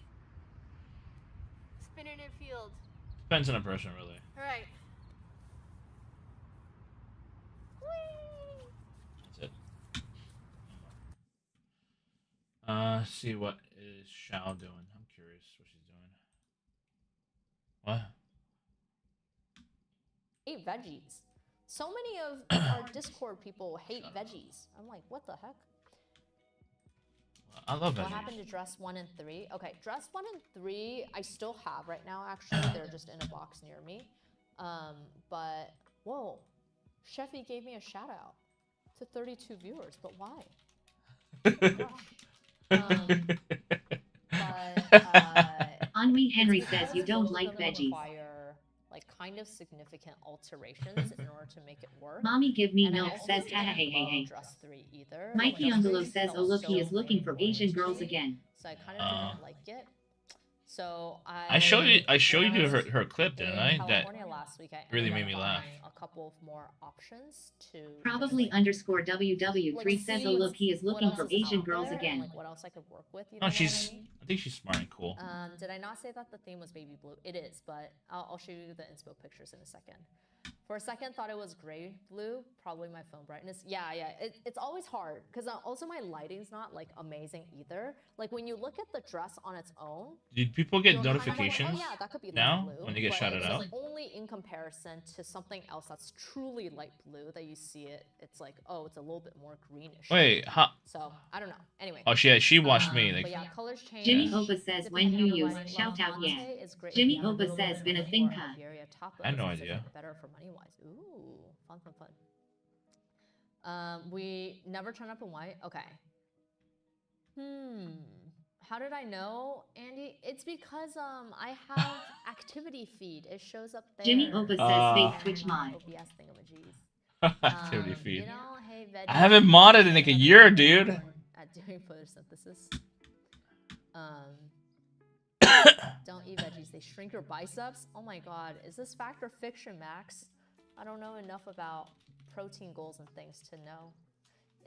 Spin it in a field. Depends on the person, really. All right. That's it. See what is Shao doing. I'm curious what she's doing. What? ate veggies. So many of our Discord people hate veggies. I'm like, what the heck? I love What veggies. happened to dress 1 and 3? Okay, dress 1 and 3, I still have right now, actually. They're just in a box near me. But, whoa. Sheffy gave me a shout out to 32 viewers, but why? Henry Henry it's says because you don't both of like them veggies. require like kind of significant alterations in order to make it work. Mommy give me And I milk also says didn't ha hey hey love hey. dress 3 either. Mikey Dress on below 3 says, oh felt look, he is so looking for boring Asian to girls me, again. so I kind of didn't like it. So I showed you when I was her clip, didn't in I? California That last week, I really ended made up me laugh. buying a couple of more options to Probably just, like, _WW3 says, oh look, he is what looking else for is Asian out girls there and, again. like, what else I could work with. You No, know what I she's. mean? I think she's smart and cool. Did I not say that the theme was baby blue? It is, but I'll show you the inspo pictures in a second. For a second, thought it was gray blue, probably my phone brightness. Yeah, it's always hard because also my lighting's not like amazing either. Like when you look at the dress on its own, Did people get you're kind of like, notifications oh yeah, that could be light now blue, when they get but shouted it's out? like only in comparison to something else that's truly light blue that you see it. It's like, oh, it's a little bit more greenish. Wait, huh? So I don't know. Anyway. Oh, she watched me. Like, But yeah, colors change. Jimmy Opa says, when you use, Like shout out, yeah. latte is great if Jimmy you have a Opa little bit says, of been a money, thing, or huh? Iberia I had no tacos, idea. better for money wise. Ooh, fun. We never turn up in white. Okay. How did I know, Andy? It's because I have activity feed. It shows up there. Jimmy Opa says fake Twitch mod. OBS thingamajiggies. activity feed. You know, hey, veggies, I haven't modded in like a year, dude. At doing photosynthesis. Don't eat veggies. They shrink your biceps. Oh my god. Is this fact or fiction, Max? I don't know enough about protein goals and things to know.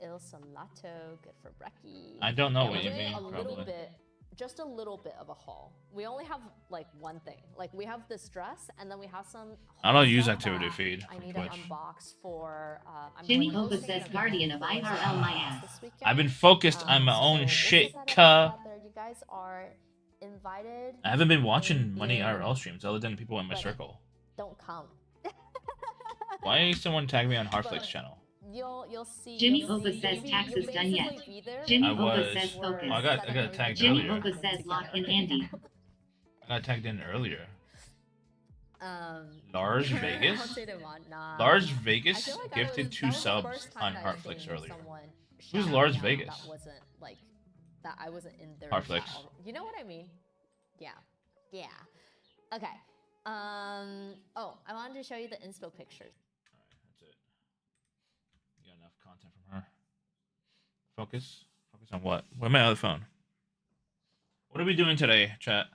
Il salato, good for brekkie. I don't know Yeah, what we're you doing mean, a little probably. bit, just a little bit of a haul. We only have like one thing. Like we have this dress, and then we have some. I don't use stuff activity that feed I from need Twitch. to unbox for. I'm Jimmy going Opa hosting says an guardian event of for IRL my ass. this weekend. I've been focused on my So own we'll shit, put that out cuh. there. You guys are invited. I haven't been watching many in, IRL streams other than people in my but circle. Don't come. Why someone tag me on Harflix channel? You'll see. Jimmy you'll Opa see- says you'll taxes basically done yet. be there Jimmy I Opa was. says focus. Oh, I got tagged Jimmy earlier. Opa says lock in Andy. I got tagged in earlier. Lars Vegas? Nah. Lars I Vegas feel like gifted that 2 was the subs first on time that I Harflix seen earlier. someone Who's shout Lars me out Vegas? That wasn't like that. I wasn't in their Harflix. chat. You know what I mean? Yeah. Okay. Oh, I wanted to show you the inspo pictures. Alright, that's it. You got enough content from her. Focus on what? Where's my other phone? What are we doing today, chat?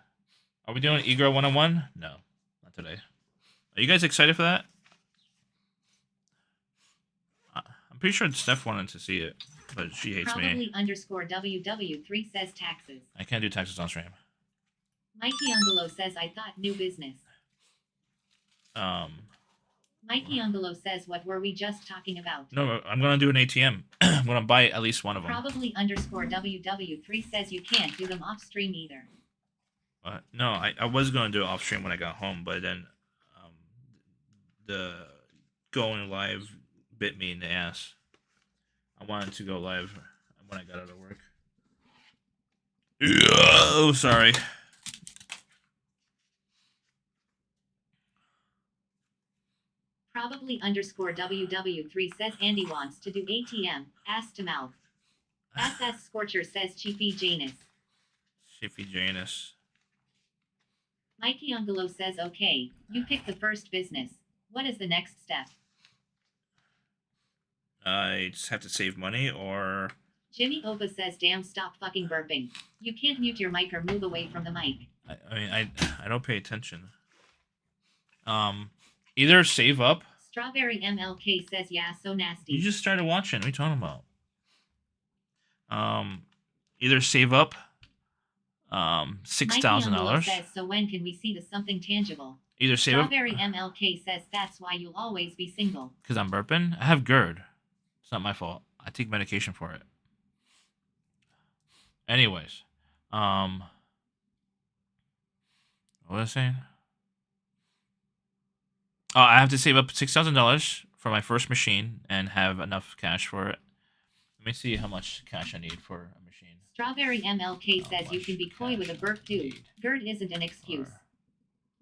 Are we doing Egro 101? No, not today. Are you guys excited for that? I'm pretty sure Steph wanted to see it, but she hates me. Probably _WW3 says taxes. I can't do taxes on stream. Mikey on below says I thought new business. Mikey on below says what were we just talking about? No, I'm gonna do an ATM. I'm gonna buy at least one of them. Probably _WW3 says you can't do them off stream either. No, I was gonna do it off stream when I got home, but then the going live bit me in the ass. I wanted to go live when I got out of work. Oh, sorry. Probably _WW3 says Andy wants to do ATM, ass to mouth. SS Scorcher says Chiefy Janus. Shiffy Janus. Mikey on below says okay, you pick the first business. What is the next step? I just have to save money, or Jimmy Opa says damn stop fucking burping. You can't mute your mic or move away from the mic. I mean I don't pay attention. Either save up. Strawberry MLK says yeah, so nasty. You just started watching. What are you talking about? Either save up $6,000. Says, so when can we see the something tangible? Either save up Strawberry MLK says that's why you'll always be single. because I'm burping. I have GERD. It's not my fault. I take medication for it. Anyways, what was I saying? I have to save up $6,000 for my first machine and have enough cash for it. Let me see how much cash I need for a machine. Strawberry MLK How says you much can be coy with a cash burp I too. need GERD isn't an excuse. for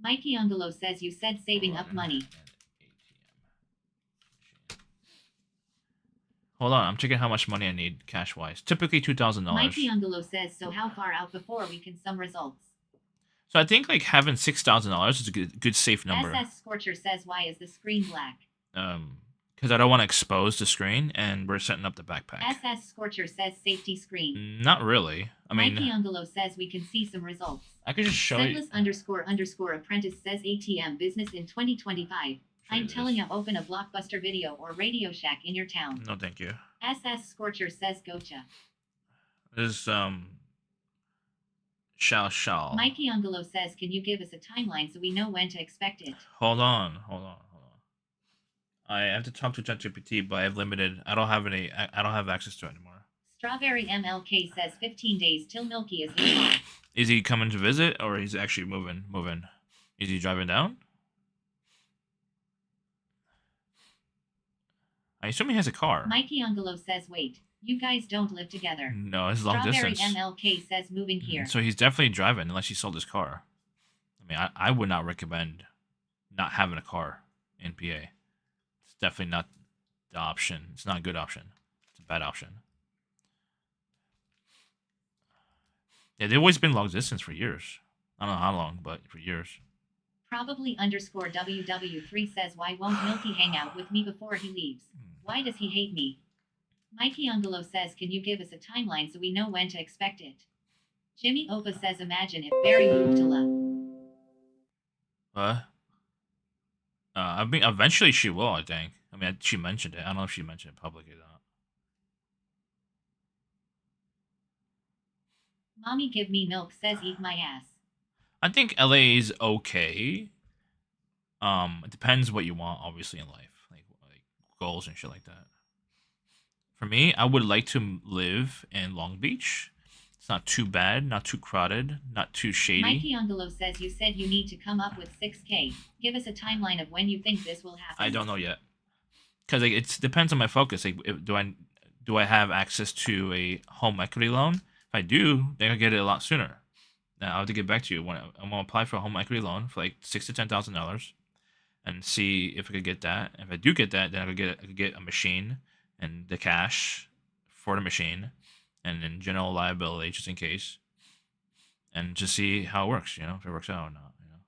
Mikey Ungolo says you said saving up one money. and ATM machine. Hold on, I'm checking how much money I need cash-wise. Typically $2,000. Mikey Ungolo says so how far out before we can some results? So I think like having $6,000 is a good safe number. SS Scorcher says why is the screen black? Because I don't want to expose the screen, and we're setting up the backpack. SS Scorcher says safety screen. Not really. I mean, Mikey Ungolo says we can see some results. I could just show you. Sendless__apprentice says ATM business in 2025. I'm this. telling you, open a Blockbuster Video or Radio Shack in your town. No, thank you. SS Scorcher says gotcha. This shall. Mikey Ungolo says, can you give us a timeline so we know when to expect it? Hold on. I have to talk to ChatGPT, but I have limited. I don't have access to it anymore. Strawberry MLK says 15 days till Milky is in car. Is he coming to visit, or he's actually moving? Is he driving down? I assume he has a car. Mikey Ungolo says, wait, you guys don't live together. No, it's long Strawberry distance. MLK says moving here. So he's definitely driving, unless he sold his car. I mean, I would not recommend not having a car in PA. It's definitely not the option. It's not a good option. It's a bad option. Yeah, they've always been long distance for years. I don't know how long, but for years. Probably _WW3 says, why won't Milky hang out with me before he leaves? Why does he hate me? Mikey Ungolo says, can you give us a timeline so we know when to expect it? Jimmy Opa says, imagine if Barry moved to La. What? I mean, eventually she will, I think. I mean, she mentioned it. I don't know if she mentioned it publicly or not. Mommy give me milk says, eat my ass. I think LA is okay. It depends what you want, obviously, in life, like goals and shit like that. For me, I would like to live in Long Beach. It's not too bad, not too crowded, not too shady. Mikey Ungolo says you said you need to come up with 6K. Give us a timeline of when you think this will happen. I don't know yet, because like, it depends on my focus. Like, do I have access to a home equity loan? If I do, then I'll get it a lot sooner. Now I'll have to get back to you when I'm gonna apply for a home equity loan for like $6,000 to $10,000, and see if I could get that. If I do get that, then I could get a machine and the cash for the machine, and then general liability just in case, and just see how it works. You know, if it works out or not. You know.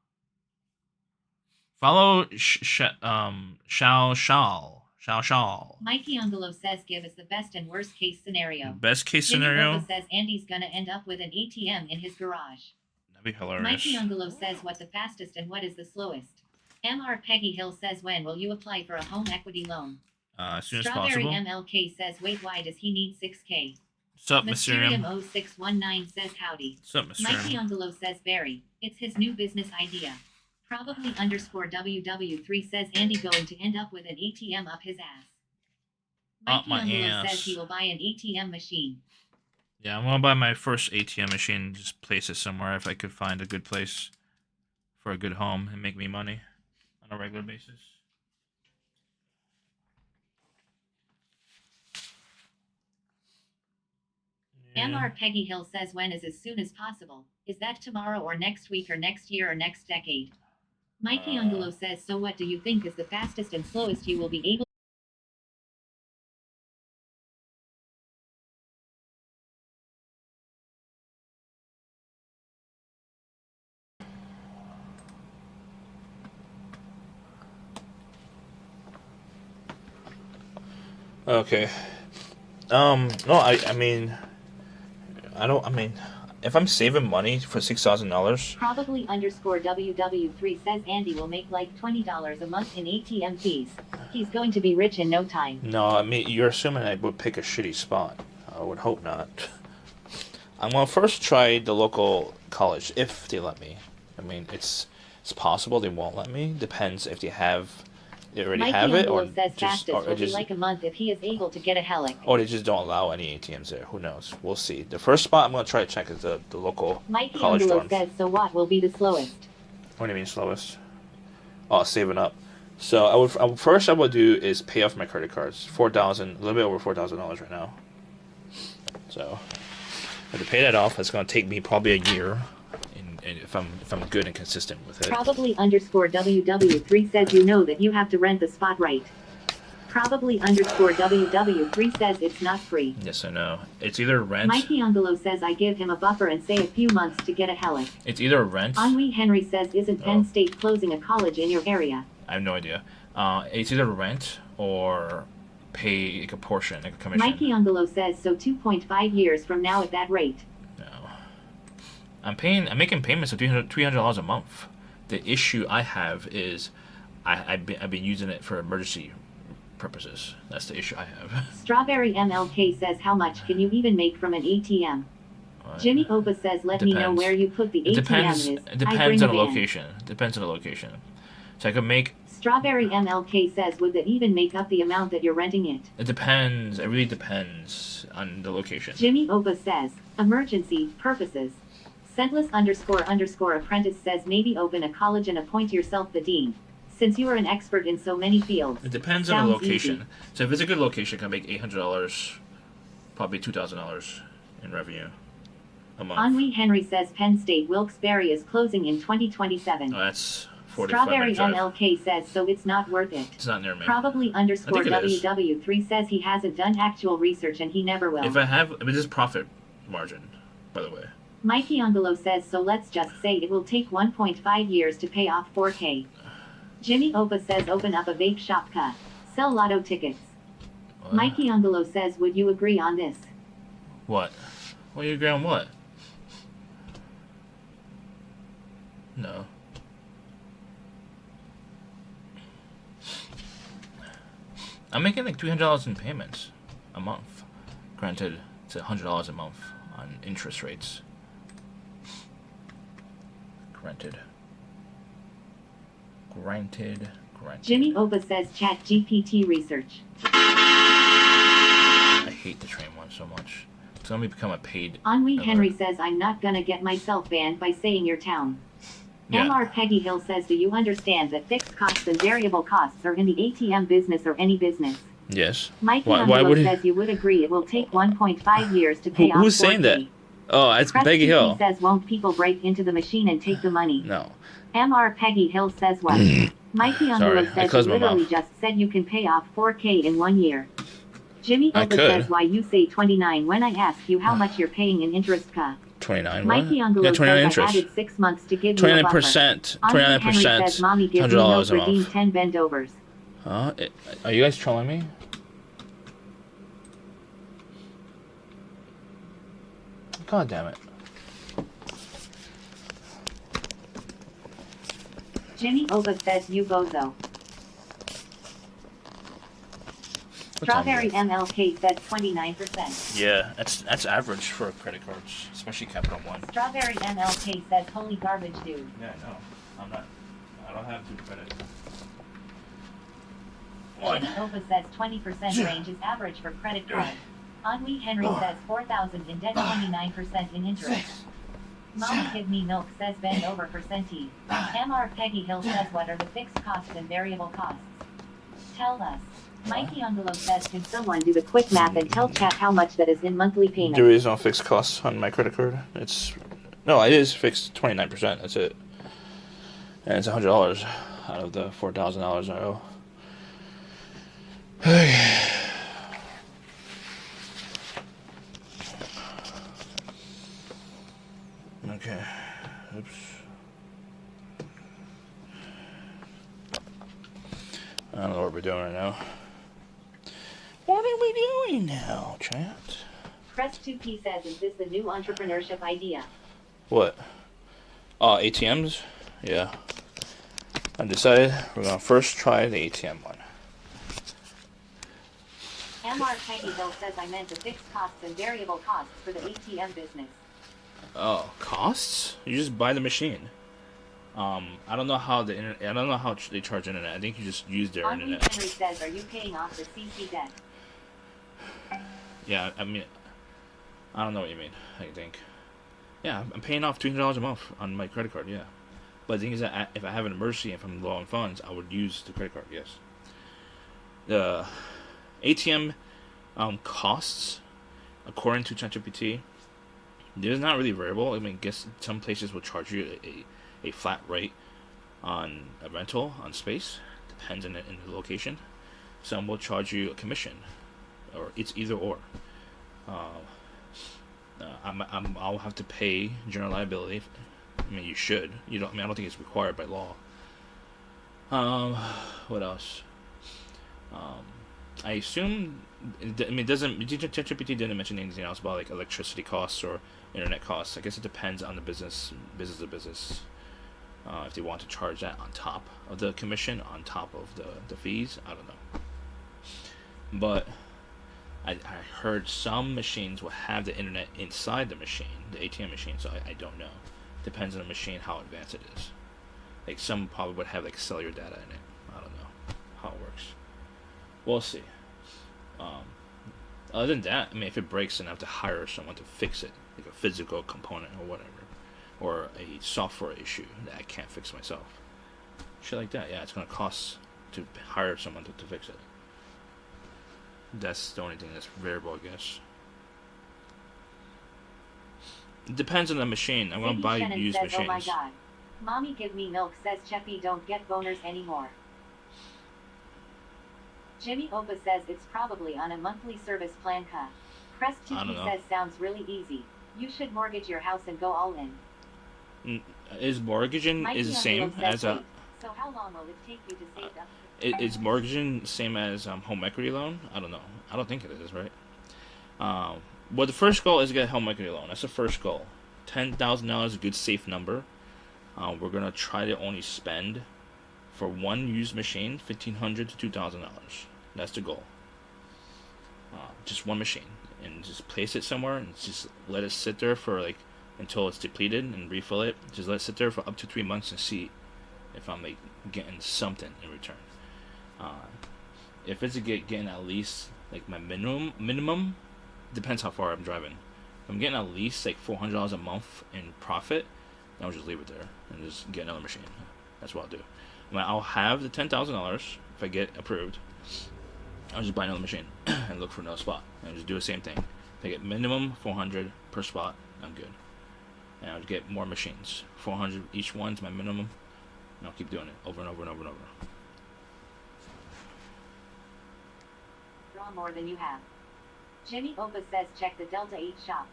Follow Shao. Mikey Ungolo says give us the best and worst case scenario. Best case Jimmy scenario. Opa says Andy's gonna end up with an ATM in his garage. That'd be hilarious. Mikey Ungolo says what the fastest and what is the slowest. MR Peggy Hill says when will you apply for a home equity loan? As soon as Strawberry possible. MLK says wait why does he need 6K? What's up, Mysterium? Mysterium0619 says howdy. What's up, Mikey Mysterium? Ungolo says Barry. It's his new business idea. Probably _WW3 says Andy going to end up with an ATM up his ass. Up Mikey my Ungolo ass. says he will buy an ATM machine. Yeah, I'm gonna buy my first ATM machine. Just place it somewhere if I could find a good place for a good home and make me money on a regular basis. MR Peggy Hill says when is as soon as possible. Is that tomorrow or next week or next year or next decade? Mikey Ungolo says so what do you think is the fastest and slowest you will be able Okay. No, I mean, if I'm saving money for $6,000, Probably _WW3 says Andy will make like $20 a month in ATM fees. He's going to be rich in no time. no, I mean, you're assuming I would pick a shitty spot. I would hope not. I'm gonna first try the local college if they let me. I mean, it's possible they won't let me. Depends if they already Mikey have it, or Ungolo says fastest will be just like a month if he is able to get a helic. or they just don't allow any ATMs there. Who knows? We'll see. The first spot I'm gonna try to check is the local Mikey college Ungolo dorms. says so what will be the slowest? What do you mean slowest? Oh, saving up. So first I would do is pay off my credit cards. A little bit over $4,000 right now. So I have to pay that off. That's gonna take me probably a year, and if I'm good and consistent with it. Probably underscore WW3 says you know that you have to rent the spot, right? Probably underscore WW3 says it's not free. Yes, I know. It's either rent. Mikey Angelo says I give him a buffer and say a few months to get a helic. It's either rent. Henri Henry says isn't Penn State closing a college in your area? I have no idea. It's either rent or pay like a portion, like a commission. Mikey Angelo says so 2.5 years from now at that rate. No. I'm making payments of $300 a month. The issue I have is I've been using it for emergency purposes. That's the issue I have. Strawberry MLK says how much can you even make from an ATM? What? Jimmy Opa says let me know where you put the ATM is. It depends on the location. Depends on the location. So I could make. Strawberry MLK says would that even make up the amount that you're renting it? It depends. It really depends on the location. Jimmy Opa says emergency purposes. Scentless _ apprentice says maybe open a college and appoint yourself the dean. Since you are an expert in so many fields. It depends on the location. Easy. So if it's a good location, I can make $800, probably $2,000 in revenue a month. Henri Henry says Penn State Wilkes-Barre is closing in 2027. Oh, that's 45 Strawberry minutes. MLK says so it's not worth it. It's not near me. Probably underscore WW3 says he hasn't done actual research and he never will. This is profit margin, by the way. Mikey Angelo says so let's just say it will take 1.5 years to pay off 4K. Jimmy Opa says open up a vape shop cut. Sell lotto tickets. What? Mikey Angelo says would you agree on this? What? Well, you agree on what? No. I'm making like $300 in payments a month. Granted, it's $100 a month on interest rates. Granted. Jimmy Opa says chat GPT research. I hate the train one so much. It's gonna become a paid. Henri Henry says I'm not gonna get myself banned by saying your town. Yeah. MR Peggy Hill says do you understand that fixed costs and variable costs are in the ATM business or any business? Yes. Mikey Angelo says you would agree it will take 1.5 years to pay off. Who's saying that? Oh, it's Peggy Hill. Says won't people break into the machine and take the money? No. MR Peggy Hill says what? Mikey Angelo says you literally just said you can pay off 4K in 1 year. Jimmy Opa says why you say 29 when I ask you how much you're paying in interest cut. 29. Mikey Angelo says I added 6 months to give you a buffer. 29%. 29%. Henry says mommy gives me no redeem 10 bendovers. Are you guys trolling me? God damn it. Jimmy Oba says you bozo. Strawberry MLK says 29%. Yeah, that's average for credit cards, especially Capital One. Strawberry MLK says holy garbage, dude. Yeah, no, I'm not. I don't have good credit. Jimmy Oba says 20% range is average for credit cards. Henri Henry says 4,000 in debt, 29% in interest. Mommy give me milk says bend over for centie. MR Peggy Hill says what are the fixed costs and variable costs? Tell us. Mikey Angelo says can someone do the quick math and tell chat how much that is in monthly payment? There is no fixed costs on my credit card. It is fixed 29%. That's it. And it's $100 out of the $4,000 I owe. Okay. Oops. I don't know what we're doing right now. What are we doing now, chat? Crest2P says, is this the new entrepreneurship idea? What? ATMs? Yeah. I decided we're going to first try the ATM one. MR Peggy Hill says I meant the fixed costs and variable costs for the ATM business. Oh, costs? You just buy the machine. I don't know how I don't know how they charge internet. I think you just use their internet. Henry says, are you paying off the CC debt? Yeah, I mean, I don't know what you mean. I think. Yeah, I'm paying off $200 a month on my credit card. Yeah, But the thing is that if I have an emergency and if I'm low on funds, I would use the credit card. Yes. The ATM costs, according to ChatGPT, there's not really variable. I mean, I guess some places will charge you a flat rate on a rental on space, depends on the location. Some will charge you a commission, or it's either or. I'll have to pay general liability. I mean, you should. You don't. I mean, I don't think it's required by law. What else? I assume. I mean, it doesn't. ChatGPT didn't mention anything else about like electricity costs or internet costs. I guess it depends on the business to business. If they want to charge that on top of the commission, on top of the fees, I don't know. But I heard some machines will have the internet inside the machine, the ATM machine, so I don't know. Depends on the machine how advanced it is. Like some probably would have like cellular data in it. I don't know how it works. We'll see. Other than that, I mean, if it breaks, then I have to hire someone to fix it, like a physical component or whatever, or a software issue that I can't fix myself. Shit like that, yeah, it's gonna cost to hire someone to fix it. That's the only thing that's variable, I guess. It depends on the machine. I'm gonna buy used machines. Oh my god. Mommy give me milk says Cheppy don't get boners anymore. Jimmy Opa says it's probably on a monthly service plan. Crest Tiki says sounds really easy. You should mortgage your house and go all in. Is mortgaging is the same as a... So how long will it take you to save up? Is mortgaging the same as home equity loan? I don't know. I don't think it is, right? Well, the first goal is to get a home equity loan. That's the first goal. $10,000 is a good safe number. We're gonna try to only spend for one used machine $1,500 to $2,000. That's the goal. Just one machine, and just place it somewhere and just let it sit there for like until it's depleted and refill it. Just let it sit there for up to 3 months and see if I'm like getting something in return. If it's getting at least like my minimum depends how far I'm driving. If I'm getting at least like $400 a month in profit, then I'll just leave it there and just get another machine. That's what I'll do. I mean, I'll have the $10,000 if I get approved. I'll just buy another machine and look for another spot and just do the same thing. If I get minimum $400 per spot, I'm good. And I'll get more machines. $400 each one's my minimum. And I'll keep doing it over and over and over and over. Draw more than you have. Jimmy Opa says check the Delta 8 shops.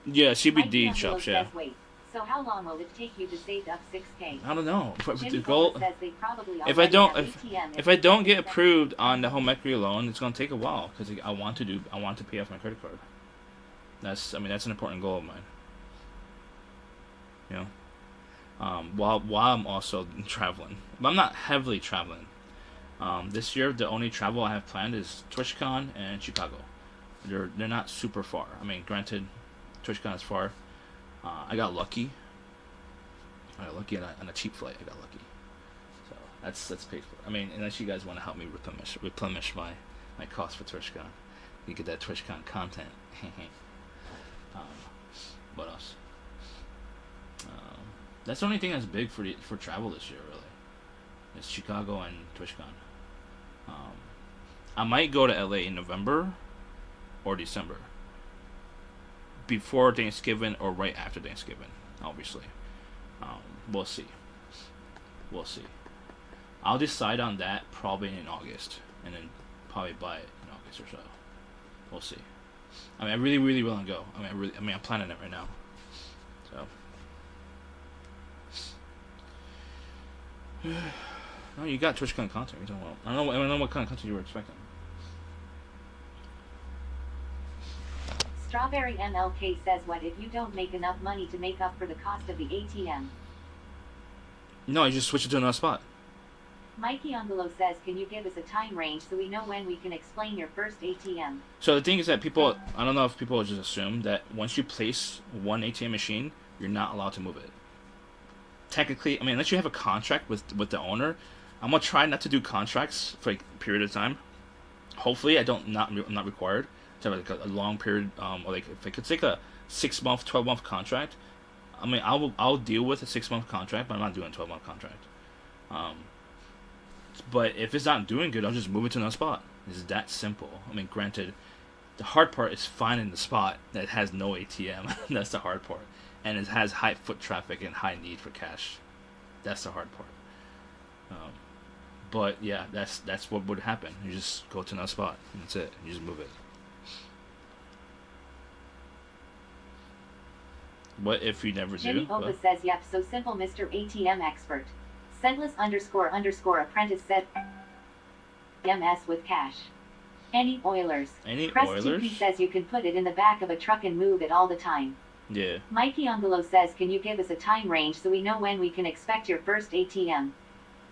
Yeah, CBD shops, yeah. Says, wait, so how long will it take you to save up 6K? I don't know. Jimmy The goal, Opa says they probably if I don't get approved on the home equity loan, it's gonna take a while because I want to pay off my credit card. That's an important goal of mine. You know, while I'm also traveling, but I'm not heavily traveling. This year, the only travel I have planned is TwitchCon and Chicago. They're not super far. I mean, granted, TwitchCon is far. I got lucky. On a cheap flight. I got lucky. So that's paid for. I mean, unless you guys want to help me replenish my cost for TwitchCon, you get that TwitchCon content. What else? That's the only thing that's big for travel this year, really. It's Chicago and TwitchCon. I might go to LA in November or December. Before Thanksgiving or right after Thanksgiving, obviously. We'll see. I'll decide on that probably in August, and then probably buy it in August or so. We'll see. I mean, I really, really want to go. I'm planning it right now. So. No, you got TwitchCon content. You don't want. I don't know what kind of content you were expecting. Strawberry MLK says, what if you don't make enough money to make up for the cost of the ATM? No, you just switch it to another spot. Mikey Angelo says, can you give us a time range so we know when we can explain your first ATM? So the thing is that people, I don't know if people just assume that once you place one ATM machine, you're not allowed to move it. Technically, I mean, unless you have a contract with the owner, I'm gonna try not to do contracts for like a period of time. Hopefully, I'm not required to have like a long period, or like if it's like a 6-month, 12-month contract, I mean, I'll deal with a 6-month contract, but I'm not doing a 12-month contract. But if it's not doing good, I'll just move it to another spot. It's that simple. I mean, granted, the hard part is finding the spot that has no ATM. That's the hard part, and it has high foot traffic and high need for cash. That's the hard part. But yeah, that's what would happen. You just go to another spot, and that's it. You just move it. What if you never Jimmy do? Opa says, yep, so simple, Mr. ATM expert. Sendless__apprentice said, MS with cash. Any Oilers? Any Crest Oilers? 2P says you can put it in the back of a truck and move it all the time. Yeah. Mikey Angelo says, can you give us a time range so we know when we can expect your first ATM?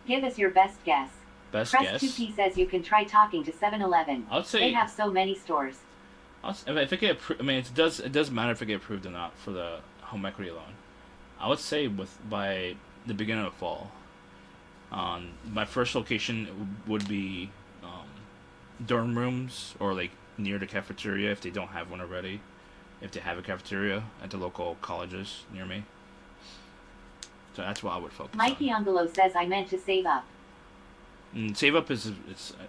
Give us your best guess. Best Crest guess. 2P says you can try talking to 7-Eleven. I would say They have so many stores. if I get I mean, it does matter if I get approved or not for the home equity loan. I would say by the beginning of fall. My first location would be dorm rooms or like near the cafeteria if they don't have one already. If they have a cafeteria at the local colleges near me. So that's what I would focus Mikey on. Angelo says I meant to save up. Save up it's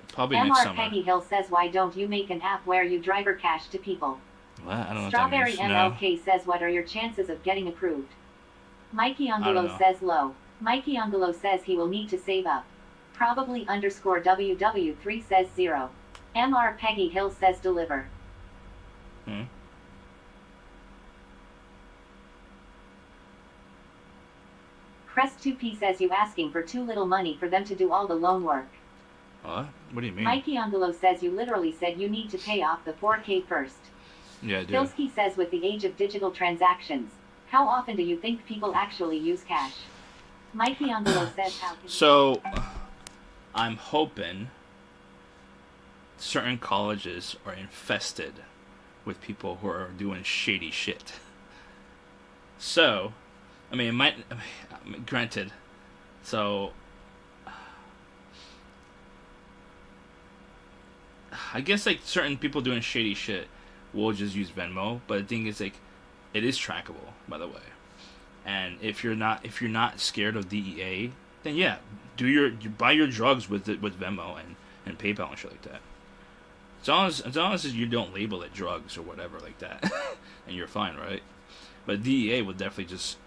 probably next MR summer. Peggy Hill says, why don't you make an app where you driver cash to people? What? I don't know Strawberry what that means. MLK says, what are your chances of getting approved? Mikey don't Angelo know. says low. Mikey Angelo says he will need to save up. Probably _WW3 says 0. MR Peggy Hill says deliver. Crest 2P says you asking for too little money for them to do all the loan work. What? What do you mean? Mikey Angelo says you literally said you need to pay off the 4K first. Yeah, I do. Filsky says with the age of digital transactions, how often do you think people actually use cash? Mikey Angelo says how can So, I'm hoping certain colleges are infested with people who are doing shady shit. So, I mean, it might, granted, so, I guess, like, certain people doing shady shit will just use Venmo, but the thing is, like, it is trackable, by the way. And if you're not scared of DEA, then yeah, you buy your drugs with Venmo and PayPal and shit like that. As long as you don't label it drugs or whatever like that, and you're fine, right? But DEA will definitely just,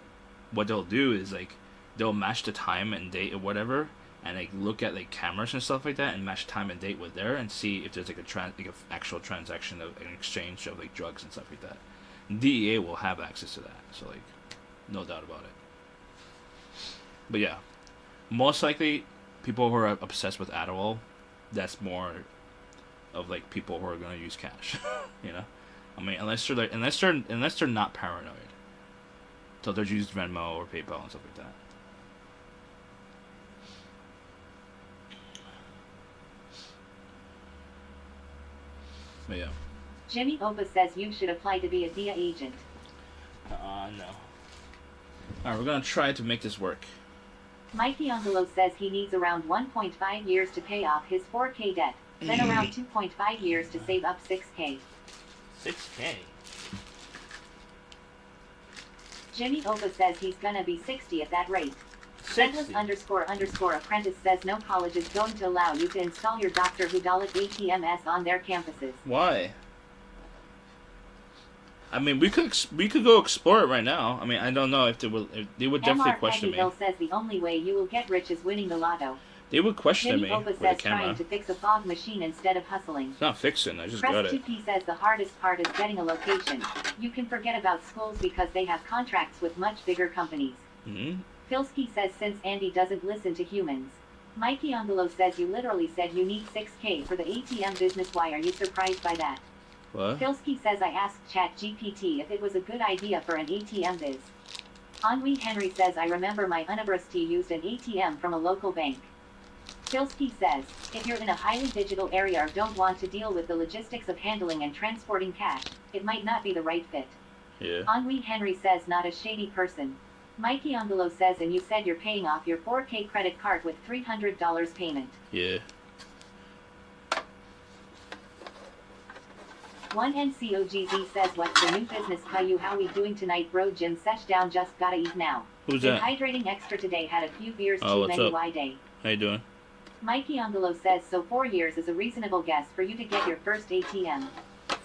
what they'll do is like they'll match the time and date or whatever, and like look at like cameras and stuff like that and match time and date with there and see if there's like a actual transaction of an exchange of like drugs and stuff like that. And DEA will have access to that, so like no doubt about it. But yeah, most likely people who are obsessed with Adderall, that's more of like people who are gonna use cash. You know, I mean, unless they're not paranoid, so they'll use Venmo or PayPal and stuff like that. But yeah. Jimmy Opa says you should apply to be a DIA agent. No. Alright, we're gonna try to make this work. Mikey Angelo says he needs around 1.5 years to pay off his 4K debt, then around 2.5 years to save up 6K. 6K? Jimmy Opa says he's gonna be 60 at that rate. Sendless__apprentice says no college is going to allow you to install your Dr. Hudalit ATMS on their campuses. Why? I mean, we could go explore it right now. I mean, I don't know if they would definitely MR question Peggy me. Hill says the only way you will get rich is winning the lotto. They would question Jimmy me Opa with a says camera. trying to fix a fog machine instead of hustling. It's not fixing. I just got Press it. 2P says the hardest part is getting a location. You can forget about schools because they have contracts with much bigger companies. Mm-hmm. Filsky says since Andy doesn't listen to humans. Mikey Angelo says you literally said you need 6K for the ATM business. Why are you surprised by that? What? Filsky says I asked ChatGPT if it was a good idea for an ATM biz. Henri Henry says I remember my university used an ATM from a local bank. Filsky says, if you're in a highly digital area or don't want to deal with the logistics of handling and transporting cash, it might not be the right fit. Yeah. Henri Henry says not a shady person. Mikey Angelo says and you said you're paying off your 4K credit card with $300 payment. Yeah. One NCOGZ says, what's the new business Caillou? How we doing tonight, bro? Gym sesh down, just gotta eat now. Who's Been that? hydrating extra today, had a few beers Oh, too what's many up? Y day. How you doing? Mikey Angelo says, so 4 years is a reasonable guess for you to get your first ATM.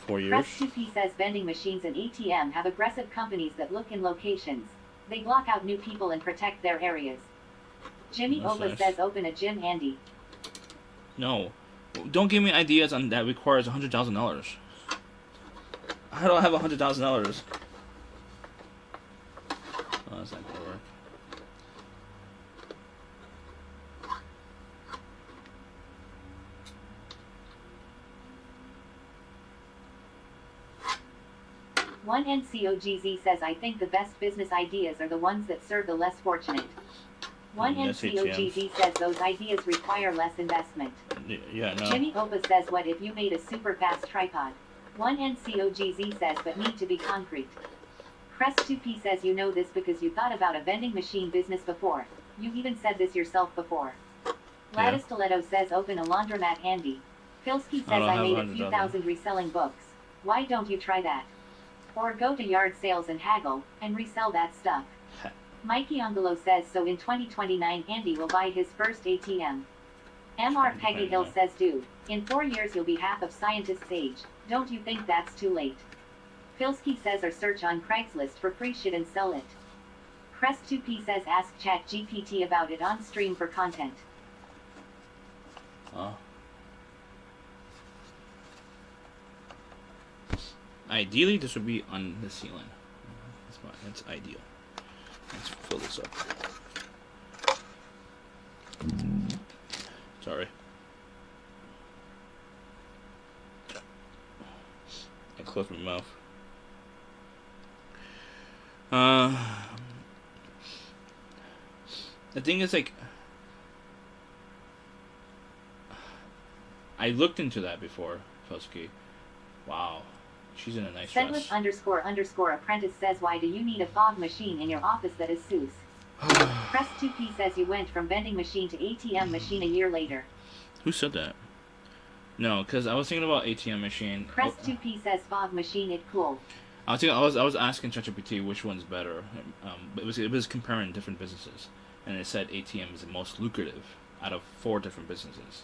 4 years? Press 2P says vending machines and ATM have aggressive companies that look in locations. They block out new people and protect their areas. Jimmy That's Opa nice. says open a gym, Andy. No. Don't give me ideas on that requires $100,000. I don't have $100,000. Oh, that's not gonna work. One NCOGZ says, I think the best business ideas are the ones that serve the less fortunate. One That's NCOGZ says those ideas require less investment. Yeah, no. Jimmy Opa says, what if you made a super fast tripod? One NCOGZ says, but need to be concrete. Crest 2P says, you know this because you thought about a vending machine business before. You even said this yourself before. Gladys Stiletto says, open a laundromat, Andy. Filsky says, don't I have made a 100,000. few thousand reselling books. Why don't you try that? Or go to yard sales and haggle, and resell that stuff. Mikey Angelo says, so in 2029 Andy will buy his first ATM. MR Peggy Hill says, dude, in 4 years you'll be half of scientist's age. Don't you think that's too late? Filsky says, or search on Craigslist for free shit and sell it. Crest 2P says, ask ChatGPT about it on stream for content. Oh. Ideally, this would be on the ceiling. That's ideal. Let's fill this up. Sorry. I closed my mouth. The thing is, like, I looked into that before, Felsky. Wow. She's in a nice dress. Sedless __apprentice says, why do you need a fog machine in your office that is Seuss? Crest 2P says, you went from vending machine to ATM machine a year later. Who said that? No, because I was thinking about ATM machine. Crest 2P says, fog machine, it cool. I was asking ChatGPT which one's better. But it was comparing different businesses, and it said ATM is the most lucrative out of 4 different businesses.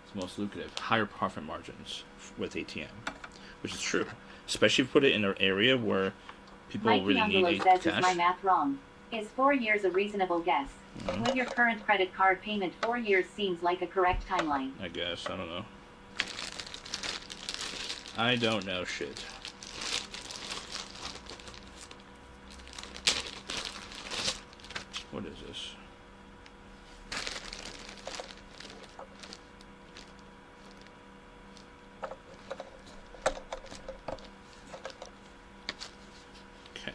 It's the most lucrative, higher profit margins with ATM, which is true, especially if you put it in an area where people Mikey really Angelo need says, cash. is my math wrong? Is 4 years a reasonable guess? With your current credit card payment, 4 years seems like a correct timeline. I guess. I don't know. I don't know shit. What is this? Okay.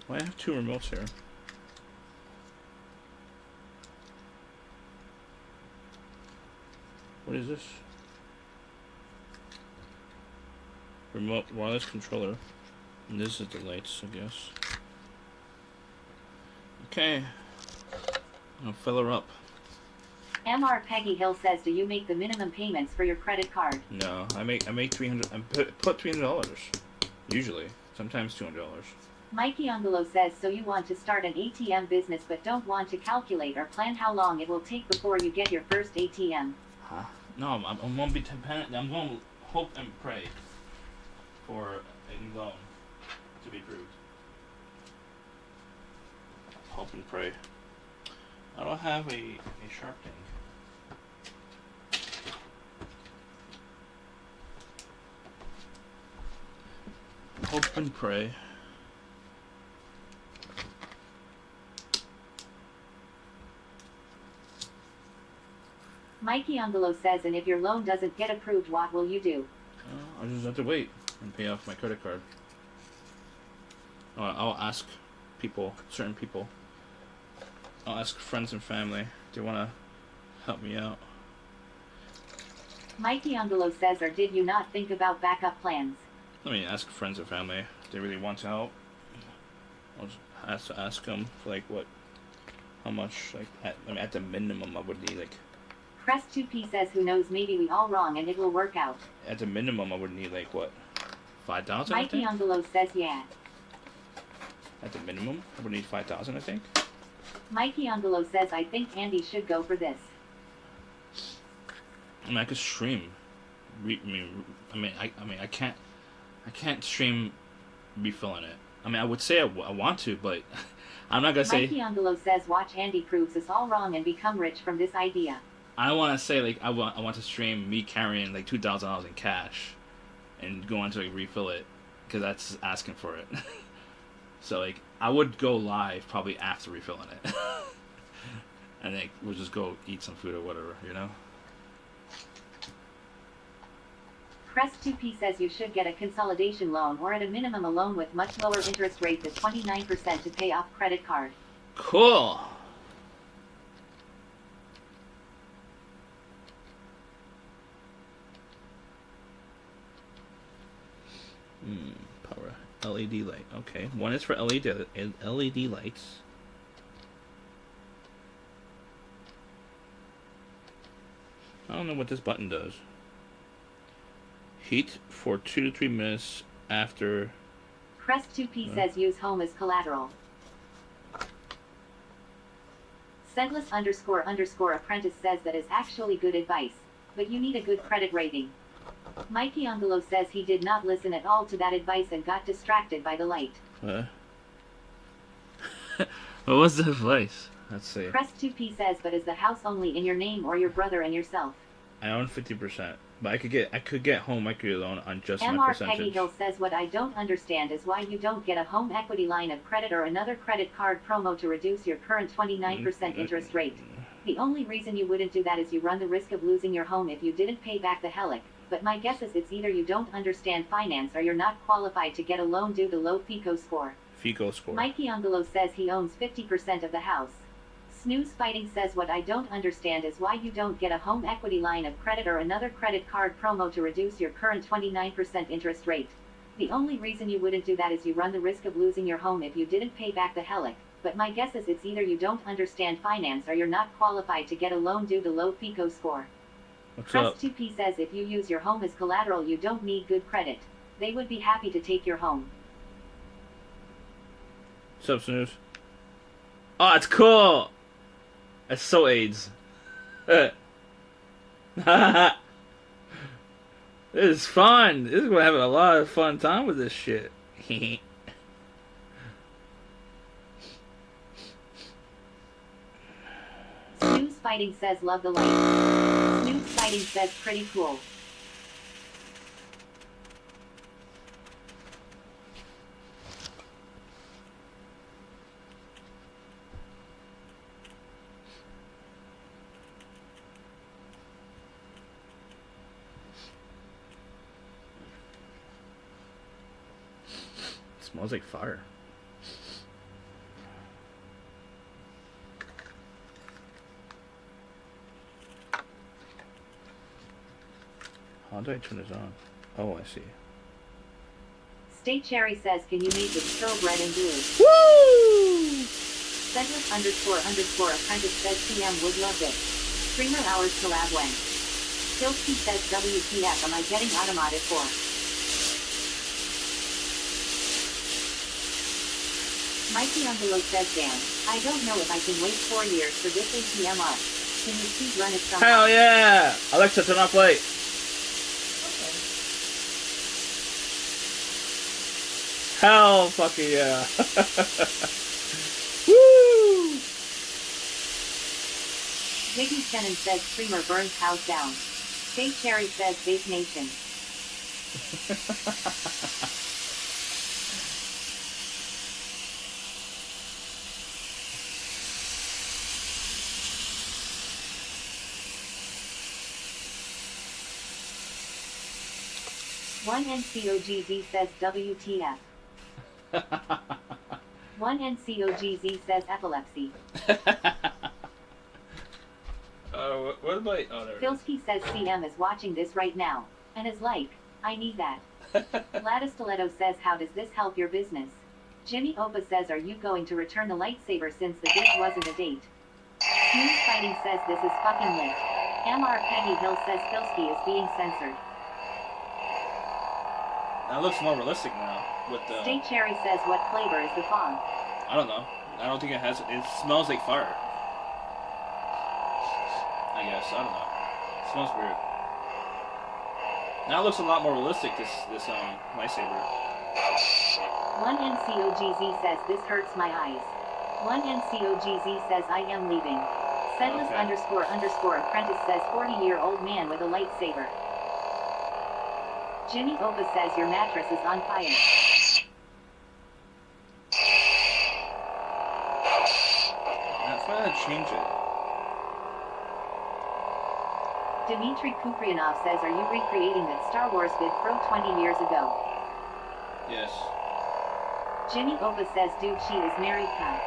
Why I have 2 remotes here? What is this? Remote wireless controller. And this is the lights, I guess. Okay. I'll fill her up. MR Peggy Hill says, do you make the minimum payments for your credit card? No, I make $300. I put $300 usually. Sometimes $200. Mikey Angelo says, so you want to start an ATM business but don't want to calculate or plan how long it will take before you get your first ATM. Huh? No, I'm gonna be dependent. I'm gonna hope and pray for a loan to be approved. Hope and pray. I don't have a sharp thing. Hope and pray. Mikey Angelo says, and if your loan doesn't get approved, what will you do? I'll just have to wait and pay off my credit card. I'll ask people, certain people. I'll ask friends and family. Do you want to help me out? Mikey Angelo says, or did you not think about backup plans? I mean, ask friends and family if they really want to help. I'll just ask them for like how much, like at the minimum I would need, like Crest2P says who knows, maybe we all wrong and it will work out. At the minimum, I would need like what, 5,000? I Mikey think. Angelo says yeah. At the minimum, I would need 5,000. I think. Mikey Angelo says I think Andy should go for this. I mean, I could stream. I can't stream refilling it. I mean, I would say I want to, but I'm not gonna say. Mikey Angelo says watch Andy proves us all wrong and become rich from this idea. I don't want to say like I want to stream me carrying like $2,000 in cash, and going to like refill it, because that's asking for it. So like I would go live probably after refilling it, and like we'll just go eat some food or whatever, you know. Crest2P says you should get a consolidation loan or at a minimum a loan with much lower interest rate than 29% to pay off credit card. Cool. Power LED light. Okay, one is for LED lights. I don't know what this button does. Heat for 2 to 3 minutes after. Crest2P says use home as collateral. Scentless__apprentice says that is actually good advice, but you need a good credit rating. Mikey Angelo says he did not listen at all to that advice and got distracted by the light. What was the advice? Let's see. Crest2P says, but is the house only in your name or your brother and yourself? I own 50%, but I could get home equity loan on just my MR percentage. Peggy Hill says what I don't understand is why you don't get a home equity line of credit or another credit card promo to reduce your current 29% interest rate. The only reason you wouldn't do that is you run the risk of losing your home if you didn't pay back the HELOC. But my guess is it's either you don't understand finance or you're not qualified to get a loan due to low FICO score. FICO score. Mikey Angelo says he owns 50% of the house. Snooze Fighting says what I don't understand is why you don't get a home equity line of credit or another credit card promo to reduce your current 29% interest rate. The only reason you wouldn't do that is you run the risk of losing your home if you didn't pay back the HELOC. But my guess is it's either you don't understand finance or you're not qualified to get a loan due to low FICO score. Crest2P says if you use your home as collateral you don't need good credit. They would be happy to take your home. What's up, Snooze? Oh, it's cool! It's so AIDS. This is fun. This is gonna have a lot of fun time with this shit. Snooze Fighting says love the light. Snooze Fighting says pretty cool. Smells like fire. How do I turn this on? Oh, I see. State Cherry says, can you make it stove red and blue? Woo! Scentless__apprentice says PM would love it. Streamer hours collab when? Silky says WTF am I getting automated for? Mikey Angelo says Dan, I don't know if I can wait 4 years for this ATMR. Can you please run it somehow? Hell yeah! Alexa, turn off light. Hell fucking yeah. Woo! Ziggy Shannon says streamer burns house down. State Cherry says Base Nation. One NCOGZ says WTF. One NCOGZ says epilepsy. What am I? Oh, there it is. Filsky says CM is watching this right now, and is like, I need that. Gladys Stiletto says how does this help your business? Jimmy Opa says are you going to return the lightsaber since the gift wasn't a date? Smooth Fighting says this is fucking lit. MR Peggy Hill says Filsky is being censored. That looks more realistic now. With the. State Cherry says what flavor is the fog? I don't know. I don't think it has. It smells like fire. I guess. I don't know. It smells weird. Now it looks a lot more realistic. This lightsaber. One NCOGZ says this hurts my eyes. One NCOGZ says I am leaving. Senless __ apprentice says 40-year-old man with a lightsaber. Jimmy Opa says your mattress is on fire. That's why I change it. Dmitry Kuprianov says are you recreating that Star Wars vid pro 20 years ago? Yes. Jimmy Opa says dude she is married huh?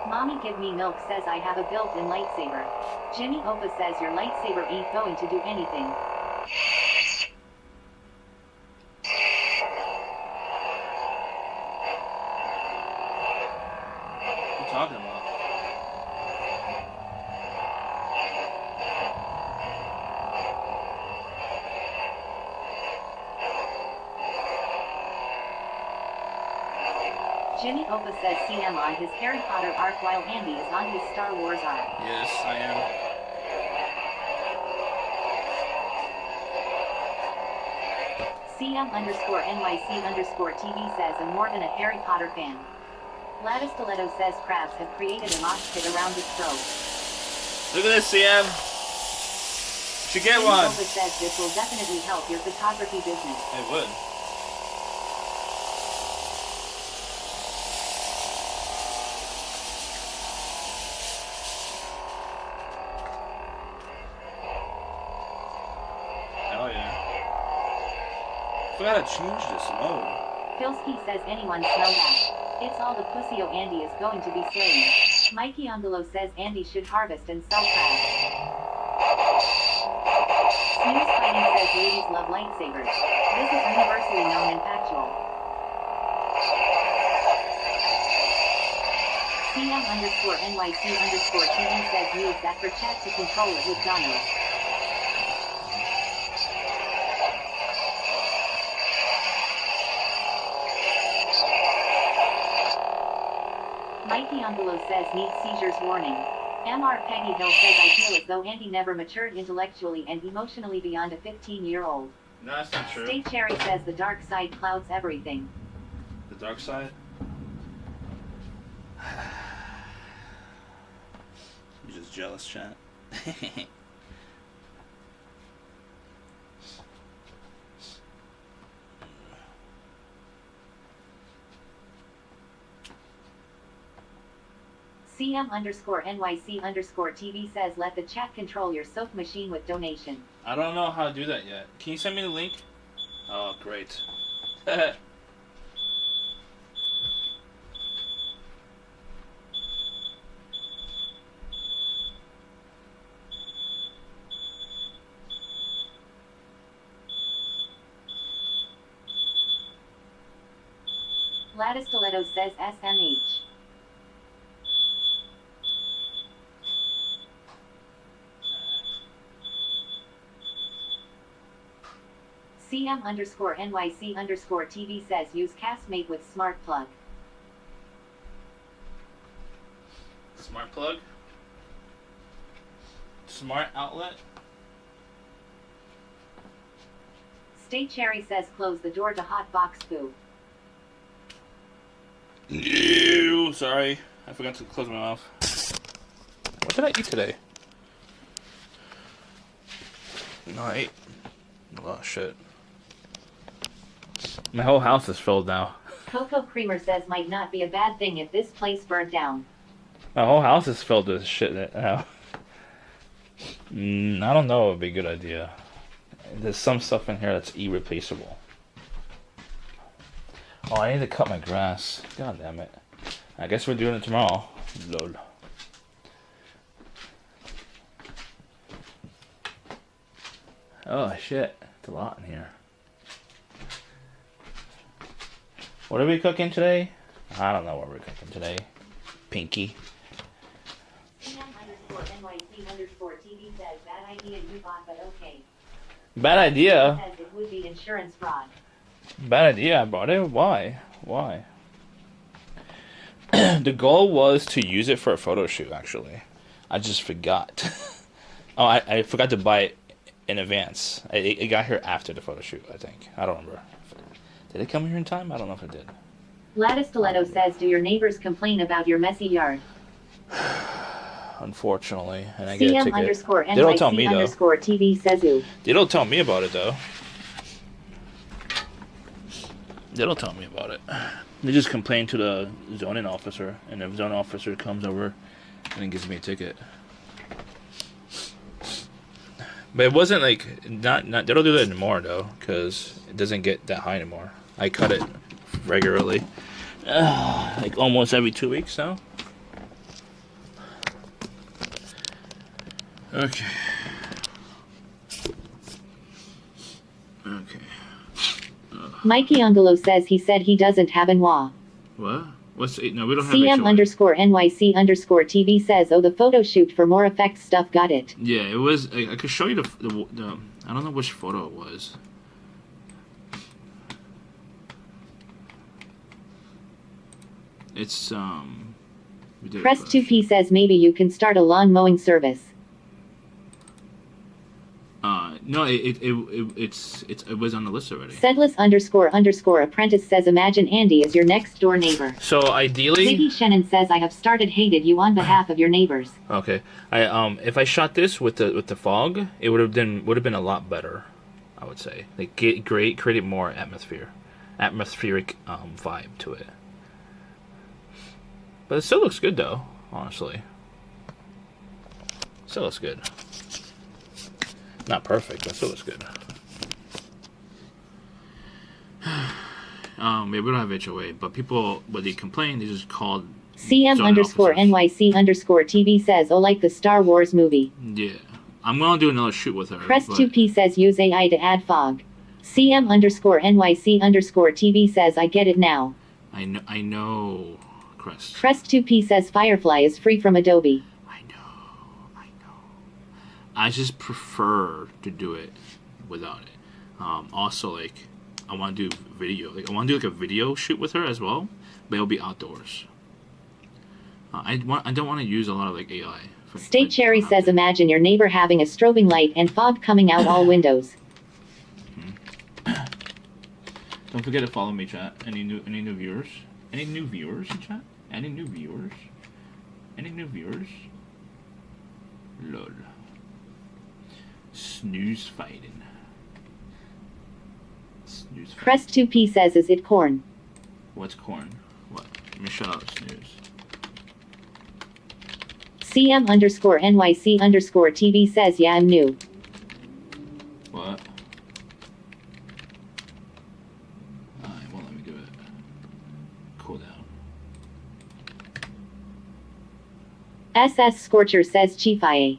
Mommy give me milk says I have a built-in lightsaber. Jimmy Opa says your lightsaber ain't going to do anything. What are you talking about? Jimmy Opa says CM on his Harry Potter arc while Andy is on his Star Wars arc. Yes, I am. CM _NYC _TV says I'm more than a Harry Potter fan. Gladys Stiletto says crabs have created a mosh pit around his throat. Look at this, CM. You should get Jimmy one. Opa says this will definitely help your photography business. It would. Hell yeah. I gotta change this mode. Filsky says anyone smell that? It's all the pussy-o Andy is going to be slain. Mikey Angelo says Andy should harvest and sell crabs. Snooze Fighting says ladies love lightsabers. This is universally known and factual. CM _NYC _TV says use that for chat to control it with Donald. Mikey Angelo says needs seizures warning. MR Peggy Hill says I feel as though Andy never matured intellectually and emotionally beyond a 15-year-old. No, that's not true. State Cherry says the dark side clouds everything. The dark side? You're just jealous, chat. CM _NYC _TV says let the chat control your soap machine with donation. I don't know how to do that yet. Can you send me the link? Oh, great. Gladys Stiletto says SMH. CM _NYC _TV says use Castmate with smart plug. Smart plug? Smart outlet? State Cherry says close the door to hot box poo. Ew, sorry. I forgot to close my mouth. What did I eat today? No, I ate a lot of shit. My whole house is filled now. Cocoa Creamer says might not be a bad thing if this place burnt down. My whole house is filled with shit now. I don't know. It would be a good idea. There's some stuff in here that's irreplaceable. Oh, I need to cut my grass. God damn it. I guess we're doing it tomorrow. Lol. Oh shit. It's a lot in here. What are we cooking today? I don't know what we're cooking today. Pinky. CM _NYC CM_TV says bad idea you bought, but okay. Bad idea. Says it would be insurance fraud. Bad idea. I bought it. Why? Why? The goal was to use it for a photo shoot. Actually, I just forgot. Oh, I forgot to buy it in advance. It got here after the photo shoot. I think. I don't remember. Did it come here in time? I don't know if it did. Gladys Stiletto says, do your neighbors complain about your messy yard? Unfortunately, and I get a ticket. CM_NYC They don't tell me though. _TV says who? They don't tell me about it though. They don't tell me about it. They just complain to the zoning officer, and the zoning officer comes over and then gives me a ticket. But it wasn't like not. They don't do that anymore though, because it doesn't get that high anymore. I cut it regularly, like almost every 2 weeks now. Okay. Okay. Mikey Angelo says he said he doesn't have NWA. What? What's it? No, we don't have CM_NYC_TV says, oh, the photo shoot for more effects stuff, got it. Yeah, it was. I could show you the I don't know which photo it was. It's we did Press 2P says maybe you can start a lawn mowing service. No, it was on the list already. Sedless__apprentice says, imagine Andy is your next door neighbor. So ideally, Ziggy Shannon says, I have started hated you on behalf of your neighbors. okay. If I shot this with the fog, it would have been a lot better. I would say like created more atmospheric vibe to it. But it still looks good though, honestly. Still looks good. Not perfect, but still looks good. Maybe we don't have HOA, but people, when they complain, they just called CM_NYC_TV says, oh, like the Star Wars movie. Yeah. I'm going to do another shoot with her. Press 2P says, use AI to add fog. CM_NYC_TV says, I get it now. I know, Crest. Press 2P says, Firefly is free from Adobe. I just prefer to do it without it. Also, like, I want to do video. Like, I want to do like a video shoot with her as well, but it'll be outdoors. I don't want to use a lot of like AI. State Cherry says, imagine your neighbor having a strobing light and fog coming out all windows. Don't forget to follow me, chat. Any new viewers? Any new viewers in chat? Any new viewers? Any new viewers? Lol. Snooze fighting. Snooze fighting. Press 2P says, is it corn? What's corn? What? Let me shut up, snooze. CM_NYC_TV says, yeah, I'm new. What? It won't let me do it. Cool down. SS Scorcher says, Chief IA.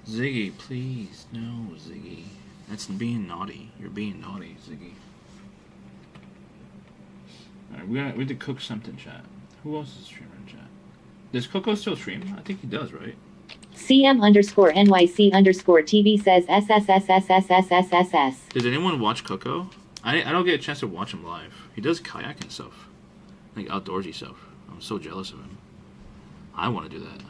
Ziggy, please. No, Ziggy. That's being naughty. You're being naughty, Ziggy. Alright, we have to cook something, chat. Who else is streaming in chat? Does Coco still stream? I think he does, right? CM_NYC_TV says SSSSSSSSS. Does anyone watch Coco? I don't get a chance to watch him live. He does kayak and stuff. Like outdoorsy stuff. I'm so jealous of him. I want to do that.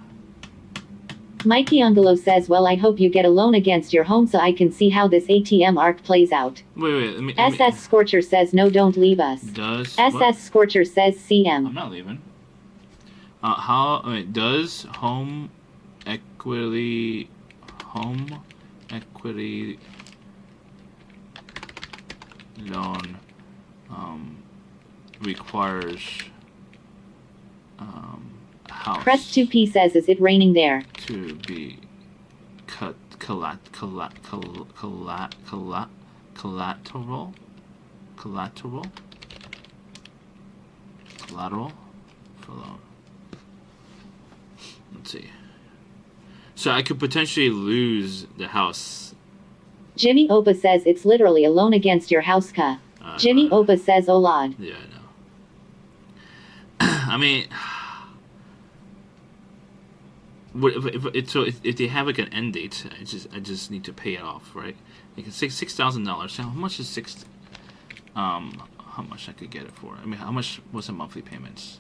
Mikey Angelo says, well, I hope you get a loan against your home so I can see how this ATM arc plays out. Wait. SS Scorcher says, no, don't leave us. Does SS what? Scorcher says, CM. I'm not leaving. Does home equity loan requires house Press 2P says, is it raining there? to be collateral for loan. Let's see. So I could potentially lose the house. Jimmy Opa says, it's literally a loan against your house, ka. Jimmy Opa says, oh lord. Yeah, I know. I mean, if they have like an end date, I just need to pay it off, right? Like $6,000. How much is how much I could get it for? I mean, how much was the monthly payments?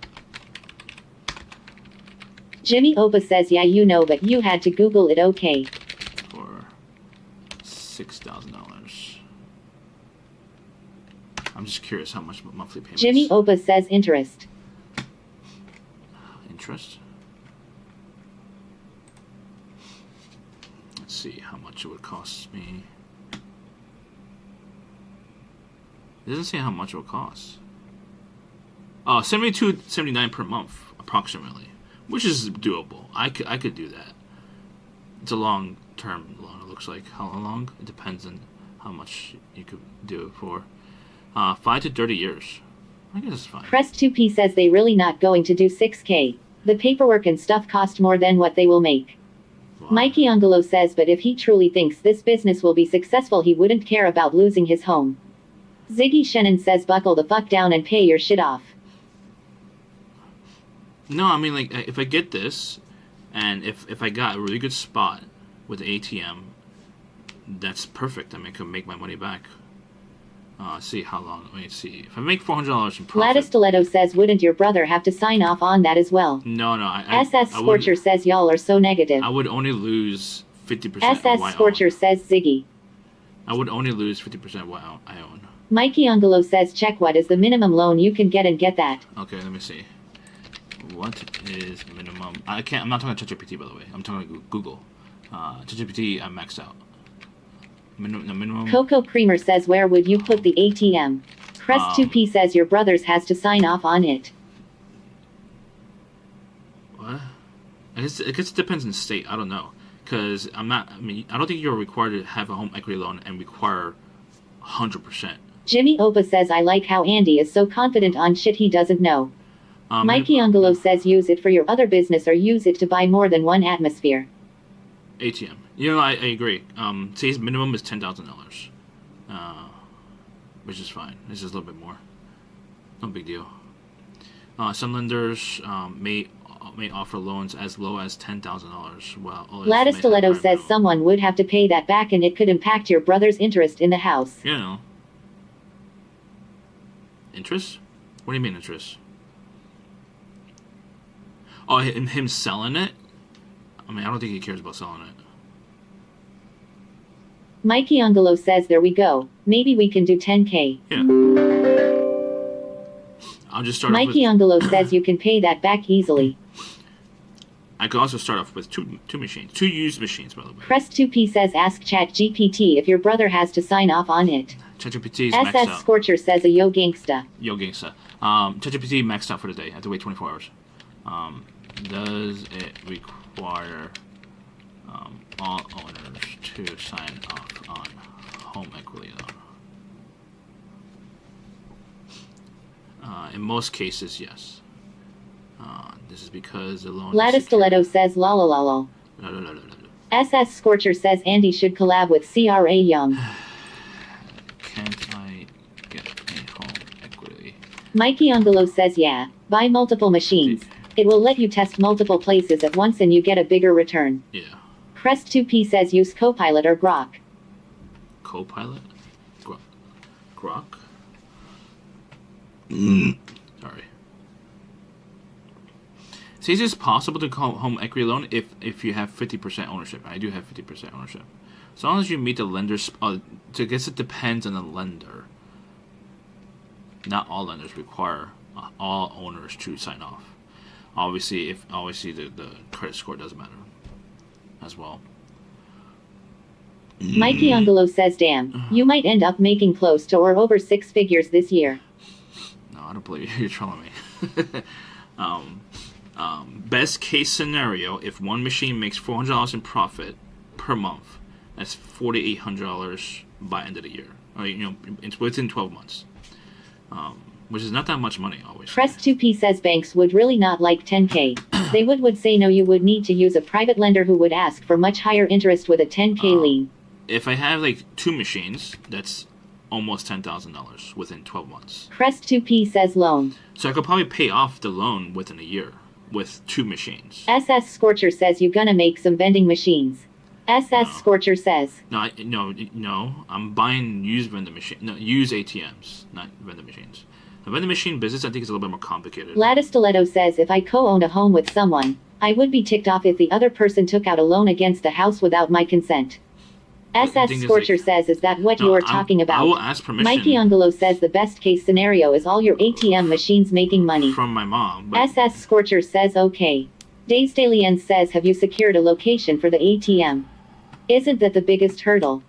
Jimmy Opa says, yeah, you know, but you had to Google it, okay. For $6,000. I'm just curious how much monthly payments. Jimmy Opa says interest. Interest? Let's see how much it would cost me. It doesn't say how much it would cost. Oh, $72.79 per month, approximately, which is doable. I could do that. It's a long-term loan. It looks like. How long? It depends on how much you could do it for. 5 to 30 years. I guess it's fine. Crest2P says they really not going to do 6K. The paperwork and stuff cost more than what they will make. Wow. Mikey Angelo says, but if he truly thinks this business will be successful, he wouldn't care about losing his home. Ziggy Shannon says, buckle the fuck down and pay your shit off. No, I mean, like, if I get this, and if I got a really good spot with the ATM, that's perfect. I mean, I can make my money back. See how long. Let me see. If I make $400 in profit. Gladys Stiletto says, wouldn't your brother have to sign off on that as well? No. SS Scorcher says, y'all are so negative. I would only lose 50%. SS Scorcher says, Ziggy. I would only lose 50% of what I own. Mikey Angelo says, check what is the minimum loan you can get and get that. Okay, let me see. What is minimum? I'm not talking ChatGPT, by the way. I'm talking Google. ChatGPT, I'm maxed out. Minimum. Coco Creamer says, where would you put the ATM? Crest2P says your brothers has to sign off on it. What? I guess it depends on the state. I don't know. Because I don't think you're required to have a home equity loan and require 100%. Jimmy Opa says, I like how Andy is so confident on shit he doesn't know. Mikey Angelo says, use it for your other business or use it to buy more than one atmosphere. ATM. You know, I agree. Say his minimum is $10,000, which is fine. This is a little bit more. No big deal. Some lenders may offer loans as low as $10,000. Well, Gladys Stiletto says someone would have to pay that back, and it could impact your brother's interest in the house. You know. Interest? What do you mean interest? Oh, and him selling it? I mean, I don't think he cares about selling it. Mikey Angelo says, there we go. Maybe we can do 10K. Yeah. I'll just start Mikey Angelo says you can pay that back easily. I could also start off with two machines. 2 used machines, by the way. Crest2P says, ask ChatGPT if your brother has to sign off on it. ChatGPT is maxed out. SS Scorcher says, a yo gangsta. Yo gangsta. ChatGPT maxed out for the day. I have to wait 24 hours. Does it require all owners to sign off on home equity loan? In most cases, yes. This is because the loan. Gladys Stiletto says, la la la la. SS Scorcher says Andy should collab with CRA Young. Can't I get a home equity? Mikey Angelo says, yeah. Buy multiple machines. It will let you test multiple places at once and you get a bigger return. Yeah. Crest2P says use Copilot or Grok. Copilot? Grok? Sorry. So is it possible to call home equity loan if you have 50% ownership? I do have 50% ownership. As long as you meet the lender's... I guess it depends on the lender. Not all lenders require all owners to sign off. Obviously, the credit score doesn't matter as well. Mikey Angelo says, damn, you might end up making close to or over 6 figures this year. No, I don't believe you. You're trolling me. Best case scenario, if one machine makes $400 in profit per month, that's $4,800 by end of the year. Or, it's within 12 months. Which is not that much money, always. Crest2P says banks would really not like 10K. They would say no, you would need to use a private lender who would ask for much higher interest with a 10K lien. If I have like 2 machines, that's almost $10,000 within 12 months. Crest2P says loan. So I could probably pay off the loan within a year with 2 machines. SS Scorcher says you gonna make some vending machines. SS Scorcher says. No. I'm buying used vending machine. No, used ATMs, not vending machines. The vending machine business, I think, is a little bit more complicated. Lattice Stiletto says if I co-owned a home with someone, I would be ticked off if the other person took out a loan against the house without my consent. SS Scorcher says, is that what you're talking about? I will ask permission. Mikey Angelo says the best case scenario is all your ATM machines making money. From my mom. But SS Scorcher says okay. Daystalien says, have you secured a location for the ATM? Isn't that the biggest hurdle?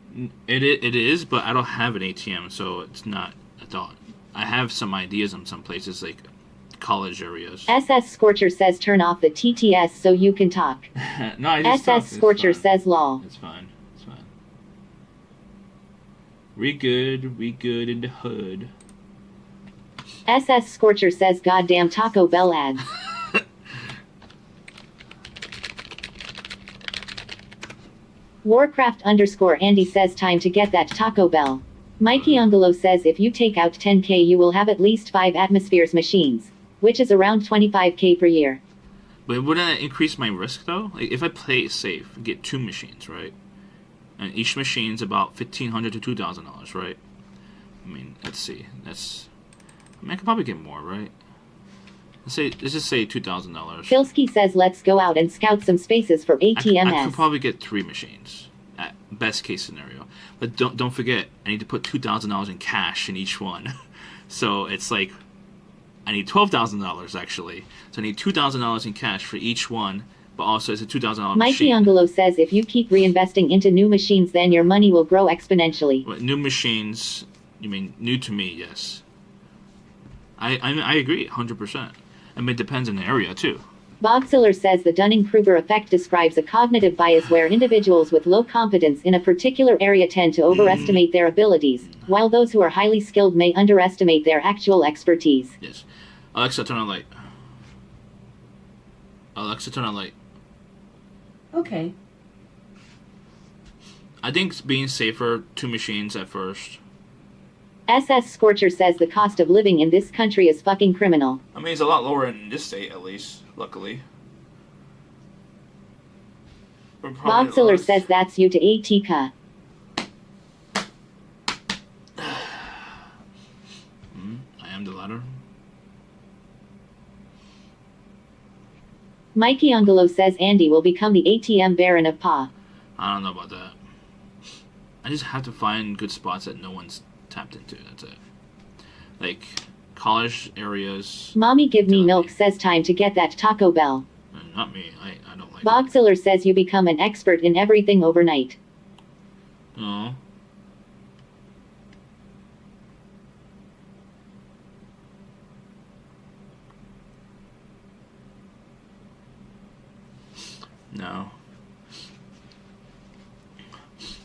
It is, but I don't have an ATM, so it's not a thought. I have some ideas on some places, like college areas. SS Scorcher says turn off the TTS so you can talk. No, I just SS Scorcher says lol. It's fine. It's fine. We good in the hood. SS Scorcher says goddamn Taco Bell ads. Warcraft_Andy says time to get that Taco Bell. Mikey Angelo says if you take out 10k you will have at least 5 atmospheres machines, which is around 25k per year. But wouldn't that increase my risk though? Like if I play it safe, get 2 machines, right? And each machine's about $1,500 to $2,000, right? I mean, let's see. I could probably get more, right? Let's just say $2,000. Filsky says let's go out and scout some spaces for ATMs. I could probably get 3 machines at best case scenario. But don't forget, I need to put $2,000 in cash in each one. So it's like I need $12,000 actually. So I need $2,000 in cash for each one. But also it's a $2,000 machine. Mikey Angelo says if you keep reinvesting into new machines, then your money will grow exponentially. What, new machines? You mean new to me? Yes. I agree 100%. I mean, it depends on the area too. Boxiller says the Dunning-Kruger effect describes a cognitive bias where individuals with low competence in a particular area tend to overestimate their abilities, while those who are highly skilled may underestimate their actual expertise. Yes. Alexa, turn on light. Alexa, turn on light. Okay. I think being safer, 2 machines at first. SS Scorcher says the cost of living in this country is fucking criminal. I mean, it's a lot lower in this state, at least, luckily. Boxiller says that's you to ATK. I am the latter. Mikey Angelo says Andy will become the ATM Baron of Pa. I don't know about that. I just have to find good spots that no one's tapped into. That's it. Like college areas. Mommy Give Me Milk says time to get that Taco Bell. Not me. I don't like Boxiller says you become an expert in everything overnight. No. No.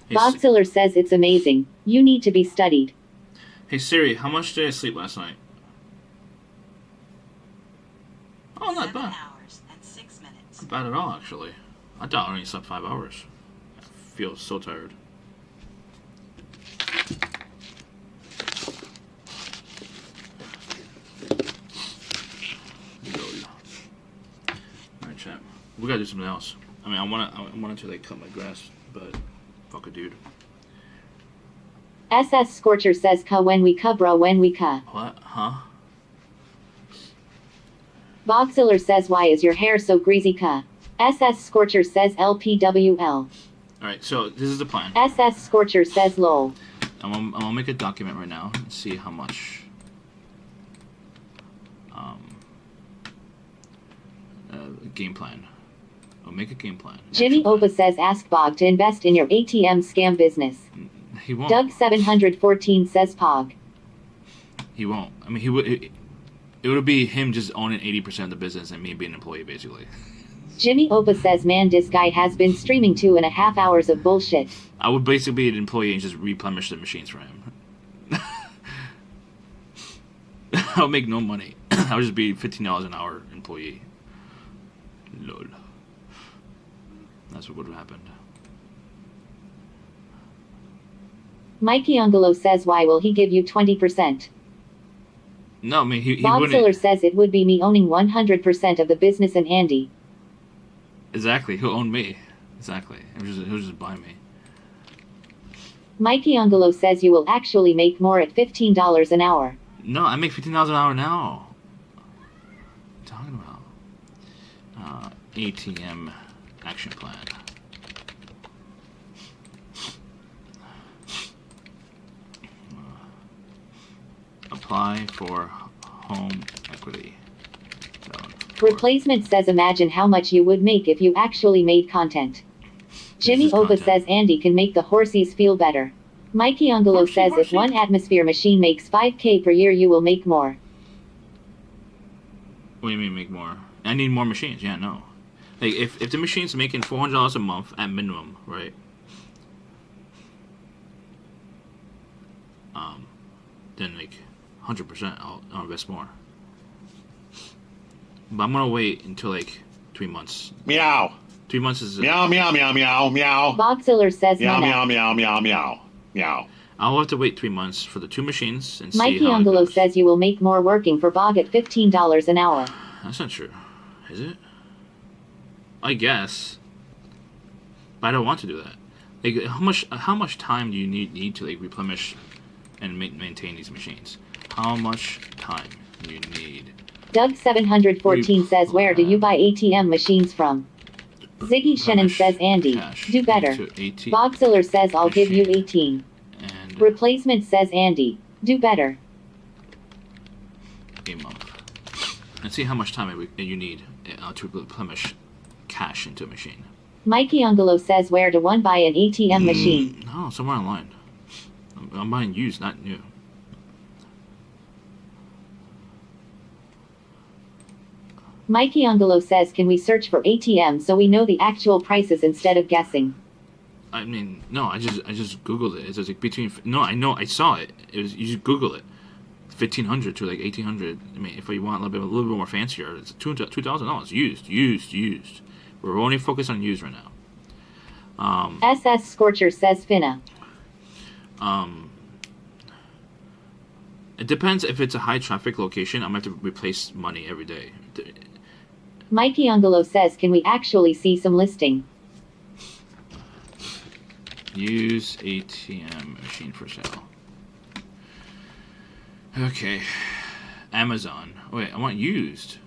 Hey, Boxiller says it's amazing. You need to be studied. Hey Siri, how much did I sleep last night? Oh, not bad. 7 hours and 6 minutes. Not bad at all, actually. I thought I only slept 5 hours. I feel so tired. Alright, chat. We gotta do something else. I mean, I wanted to like cut my grass, but fuck a dude. SS Scorcher says ka when we ka bro when we ka. What? Huh? Boxiller says why is your hair so greasy ka? SS Scorcher says LPWL. Alright, so this is the plan. SS Scorcher says lol. I'm gonna make a document right now and see how much game plan. I'll make a game plan. Jimmy Opa says ask Bog to invest in your ATM scam business. He won't. Doug 714 says Pog. He won't. I mean, he would. It would be him just owning 80% of the business and me being an employee, basically. Jimmy Opa says man this guy has been streaming 2.5 hours of bullshit. I would basically be an employee and just replenish the machines for him. I would make no money. I would just be $15 an hour employee. Lol. That's what would have happened. Mikey Angelo says why will he give you 20%? No, I mean he Boxiller wouldn't. says it would be me owning 100% of the business and Andy. Exactly, he'll own me. Exactly, he'll just buy me. Mikey Angelo says you will actually make more at $15 an hour. No, I make $15 an hour now. What are you talking about? ATM action plan. Apply for home equity loan. Replacement says imagine how much you would make if you actually made content. Jimmy is Ova content. says Andy can make the horsies feel better. Mikey Angelo says if one atmosphere machine makes $5K per year you will make more. What do you mean make more? I need more machines. Yeah, no. Like if the machine's making $400 a month at minimum, right? Then like 100% I'll invest more. But I'm gonna wait until like 3 months. Meow. 3 months is Meow, meow, meow, meow, meow. Boxiller says Meow, no. meow, meow, meow, meow. Meow. I'll have to wait 3 months for the 2 machines and see Mikey how it Angelo goes. says you will make more working for Bog at $15 an hour. That's not true, is it? I guess, but I don't want to do that. Like, how much time do you need to like replenish and maintain these machines? How much time do you need? Doug 714 says where do you buy ATM machines from? Ziggy Shannon says Andy, Cash do better. into ATM Boxiller says I'll give you 18. and Replacement says Andy, do better. a month. Let's see how much time you need to replenish cash into a machine. Mikey Angelo says where do one buy an ATM machine? No, somewhere online. I'm buying used, not new. Mikey Angelo says can we search for ATM so we know the actual prices instead of guessing? I mean, no, I just Googled it. It's like between. No, I know, I saw it. It was, you just Google it. 1,500 to like 1,800. I mean, if you want a little bit more fancier, it's $2,000 used. We're only focused on used right now. SS Scorcher says Finna. It depends if it's a high traffic location. I'm gonna have to replace money every day. Mikey Angelo says can we actually see some listing? Use ATM machine for sale. Okay. Amazon. Wait, I want used.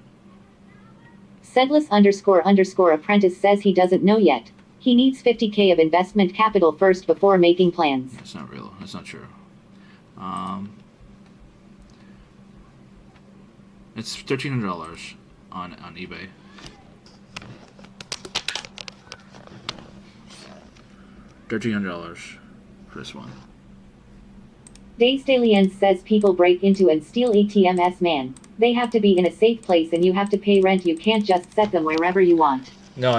Sedless _ apprentice says he doesn't know yet. He needs 50K of investment capital first before making plans. That's not real. That's not true. It's $1,300 on eBay. $1,300 for this one. Daystalien says people break into and steal ATMs man. They have to be in a safe place and you have to pay rent. You can't just set them wherever you want. No.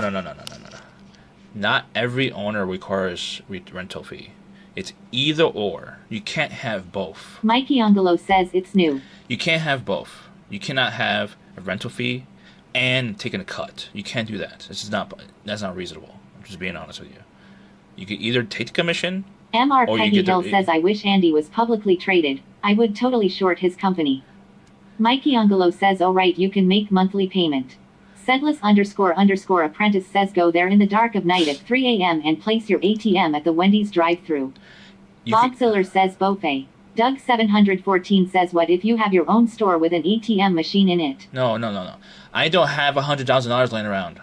Not every owner requires rental fee. It's either or. You can't have both. Mikey Angelo says it's new. You can't have both. You cannot have a rental fee and taking a cut. You can't do that. That's not reasonable. I'm just being honest with you. You can either take the commission MR or you Peggy get Hill the. says I wish Andy was publicly traded. I would totally short his company. Mikey Angelo says oh right you can make monthly payment. Sedless _ apprentice says go there in the dark of night at 3 a.m. and place your ATM at the Wendy's drive-thru. Boxiller says Buffet. Doug 714 says what if you have your own store with an ATM machine in it? No. I don't have $100,000 laying around.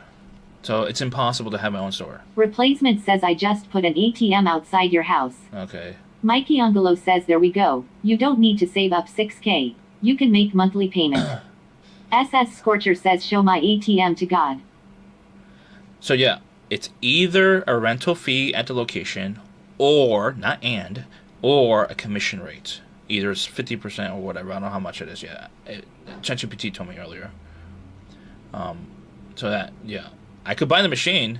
So it's impossible to have my own store. Replacement says I just put an ATM outside your house. Okay. Mikey Angelo says there we go. You don't need to save up 6K. You can make monthly payment. SS Scorcher says show my ATM to God. So yeah, it's either a rental fee at the location or, not and, or a commission rate. Either it's 50% or whatever. I don't know how much it is yet. ChatGPT told me earlier. So that, yeah. I could buy the machine,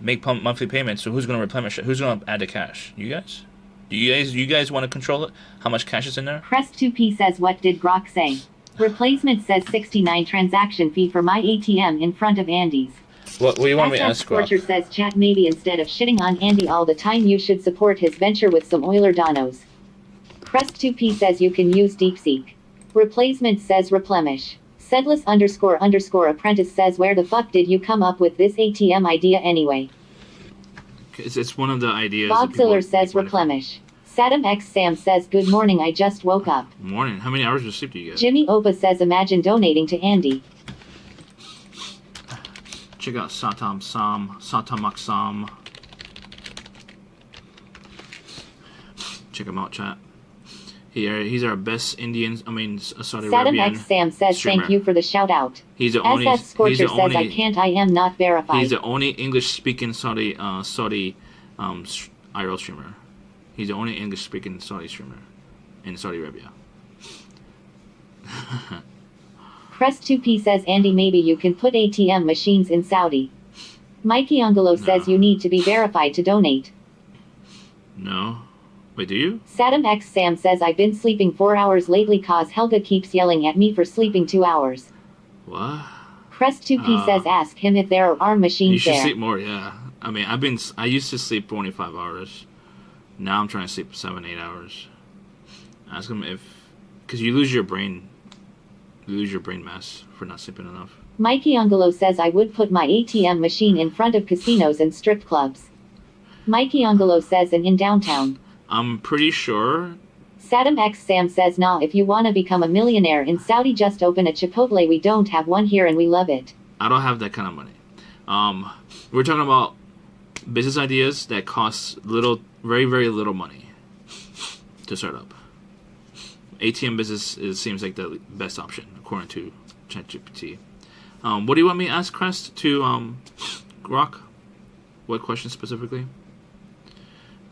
make monthly payments, so who's going to replenish it? Who's going to add the cash? You guys? Do you guys want to control it? How much cash is in there? Crest 2P says what did Grok say? Replacement says 69 transaction fee for my ATM in front of Andy's. What do you want me to ask, Scorcher Grok? says chat maybe instead of shitting on Andy all the time you should support his venture with some Euler donos. Crest 2P says you can use DeepSeek. Replacement says replenish. Sedless _ apprentice says where the fuck did you come up with this ATM idea anyway? It's one of the ideas. that people Bogziller says make money from. replenish. Saddam X Sam says good morning, I just woke up. Morning. How many hours of sleep do you get? Jimmy Opa says imagine donating to Andy. Check out Satam Maksam. Check him out, chat. He's our best Saudi Saddam Arabian X Sam says streamer. thank you for the shout out. He's the only. SS Scorcher he's the says only, I can't, I am not verified. He's the only English-speaking Saudi IRL streamer. He's the only English-speaking Saudi streamer in Saudi Arabia. Press 2P says Andy maybe you can put ATM machines in Saudi. Mikey Angelo says you need to be verified to donate. No. Wait, do you? Saddam X Sam says I've been sleeping 4 hours lately cause Helga keeps yelling at me for sleeping 2 hours. What? Press 2P says ask him if there are arm machines You should there. sleep more, yeah. I mean, I used to sleep 25 hours. Now I'm trying to sleep 7-8 hours. Ask him because you lose your brain mass for not sleeping enough. Mikey Angelo says I would put my ATM machine in front of casinos and strip clubs. Mikey Angelo says and in downtown. I'm pretty sure. Saddam X Sam says nah, if you wanna become a millionaire in Saudi just open a Chipotle, we don't have one here and we love it. I don't have that kind of money. We're talking about business ideas that cost very, very little money to start up. ATM business seems like the best option according to ChatGPT. What do you want me to ask Crest to Grok? What question specifically?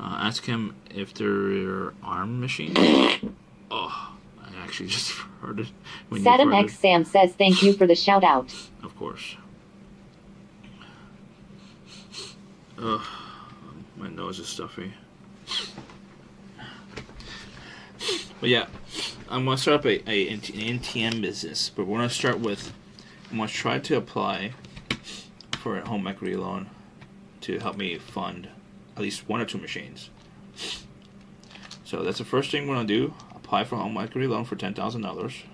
Ask him if there are arm machines. Oh, I actually just heard it. When Saddam X Sam says thank you for the shout out. Of course. Ugh, my nose is stuffy. But yeah, I'm gonna start up an ATM business. But we're gonna start with, I'm gonna try to apply for a home equity loan to help me fund at least 1 or 2 machines. So that's the first thing we're gonna do. Apply for home equity loan for $10,000.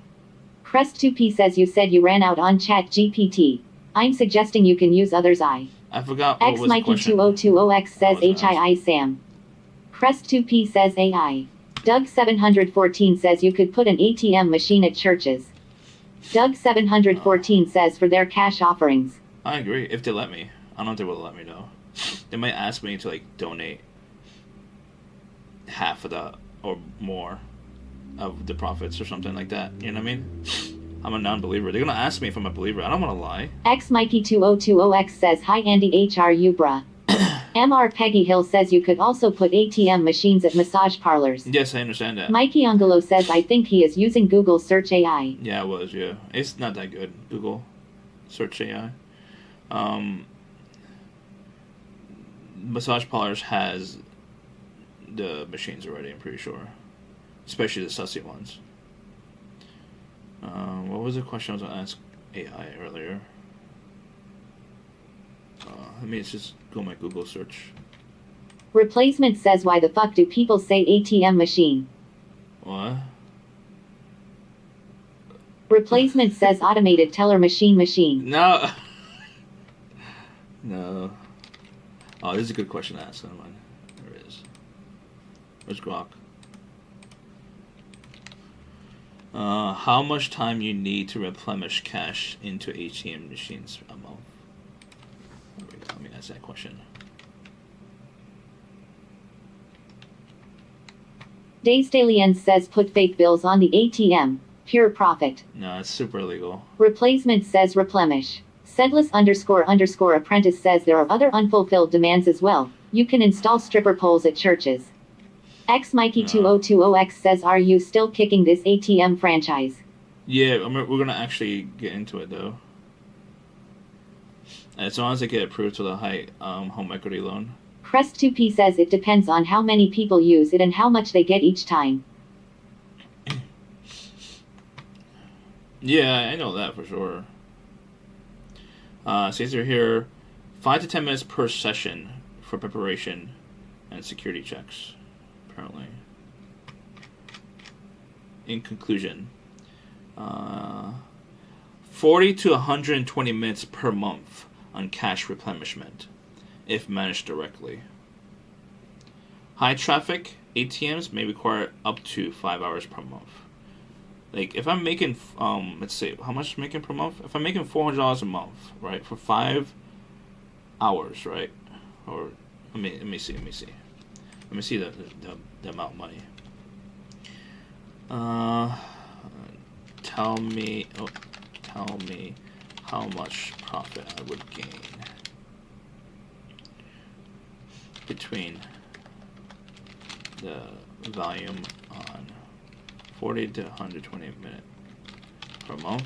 Press 2P says you said you ran out on ChatGPT. I'm suggesting you can use others. I forgot what X was the Mikey question. 2020X says HII Sam. Press 2P says AI. Doug 714 says you could put an ATM machine at churches. Doug 714 says for their cash offerings. I agree, if they let me. I don't know if they will let me though. They might ask me to donate half of that or more of the profits or something like that. You know what I mean? I'm a non-believer. They're gonna ask me if I'm a believer. I don't want to lie. X Mikey 2020X says hi Andy HRU bruh. MR Peggy Hill says you could also put ATM machines at massage parlors. Yes, I understand that. Mikey Angelo says I think he is using Google Search AI. Yeah, it was. Yeah, it's not that good. Google Search AI. Massage parlors has the machines already. I'm pretty sure, especially the sussy ones. What was the question I was gonna ask AI earlier? Let me just go my Google search. Replacement says why the fuck do people say ATM machine? What? Replacement says automated teller machine. No. No. Oh, this is a good question to ask. Never mind. There it is. Where's Grok? How much time you need to replenish cash into ATM machines a month? There we go. Let me ask that question. Days Dalian says put fake bills on the ATM. Pure profit. No, it's super illegal. Replacement says replenish. Sedless _ apprentice says there are other unfulfilled demands as well. You can install stripper poles at churches. X Mikey 2020X says are you still kicking this ATM franchise? Yeah, we're gonna actually get into it though. As long as I get approved to the high home equity loan. Press 2P says it depends on how many people use it and how much they get each time. Yeah, I know that for sure. Says they're here 5 to 10 minutes per session for preparation and security checks, apparently. In conclusion, 40 to 120 minutes per month on cash replenishment, if managed directly. High traffic ATMs may require up to 5 hours per month. Like if I'm making, let's see, how much I'm making per month? If I'm making $400 a month, right, for 5 hours, right? Or let me see the amount of money. Tell me how much profit I would gain between the volume on 40 to 120 minutes per month.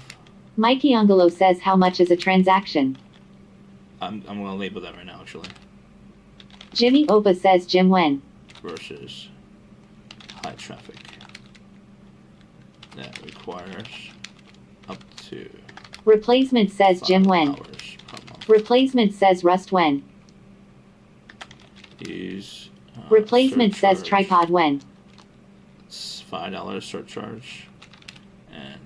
Mikey Angelo says how much is a transaction? I'm gonna label that right now actually. Jimmy Opa says Jim when? Versus high traffic. That requires up to Replacement says Jim when? hours per month. Replacement says Rust when? Use Replacement says surcharge. tripod when? It's $5 surcharge and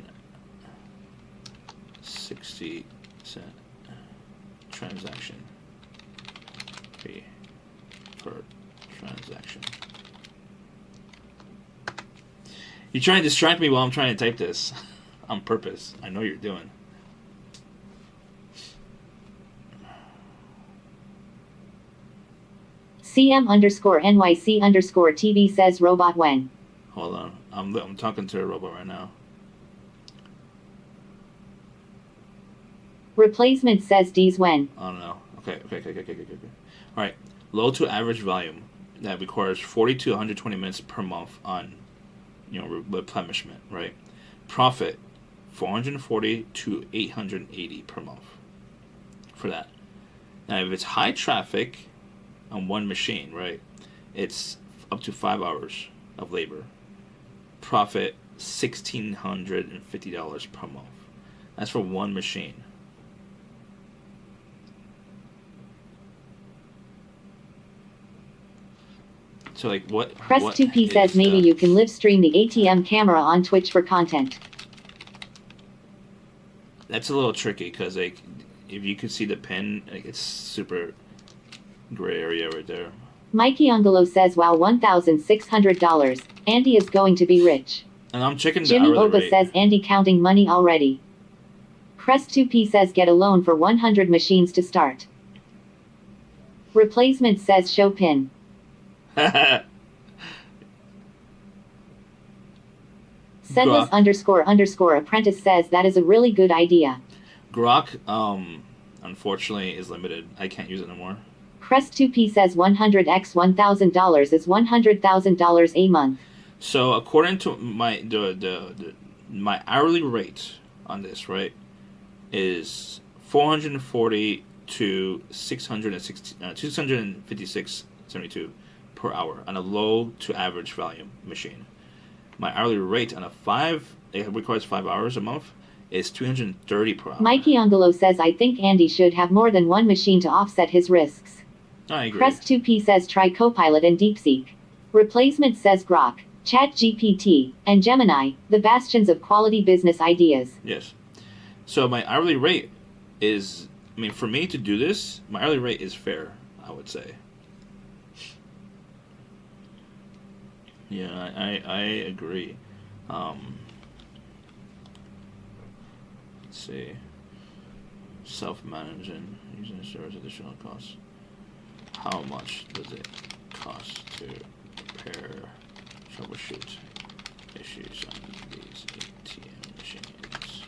60-cent transaction fee per transaction. You trying to distract me while I'm trying to type this on purpose. I know you're doing. CM_NYC_TV says robot when? Hold on. I'm talking to a robot right now. Replacement says D's when? I don't know. Okay. All right. Low to average volume that requires 40 to 120 minutes per month on, replenishment, right? Profit, 440 to 880 per month for that. Now, if it's high traffic on one machine, right, it's up to 5 hours of labor. Profit, $1,650 per month. That's for one machine. So like what? Crest2P says maybe you can live stream the ATM camera on Twitch for content. That's a little tricky because like if you could see the pin, like, it's super gray area right there. Mikey Angelo says wow $1,600. Andy is going to be rich. And I'm checking the Jimmy hourly Oba rate. says Andy counting money already. Crest2P says get a loan for 100 machines to start. Replacement says show pin. Sendless _ apprentice says that is a really good idea. Grok, unfortunately, is limited. I can't use it anymore. Crest2P says 100x $1,000 is $100,000 a month. So according to my my hourly rate on this, right, is 440 to 656.72 per hour on a low to average volume machine. My hourly rate on it requires 5 hours a month, is $230 per hour. Mikey Angelo says I think Andy should have more than one machine to offset his risks. I agree. Crest2P says try Copilot and DeepSeek. Replacement says Grok, ChatGPT, and Gemini, the bastions of quality business ideas. Yes. So my hourly rate is, for me to do this, my hourly rate is fair, I would say. Yeah, I agree. Let's see. Self-managing, using the service additional costs. How much does it cost to repair, troubleshoot issues on these ATM machines?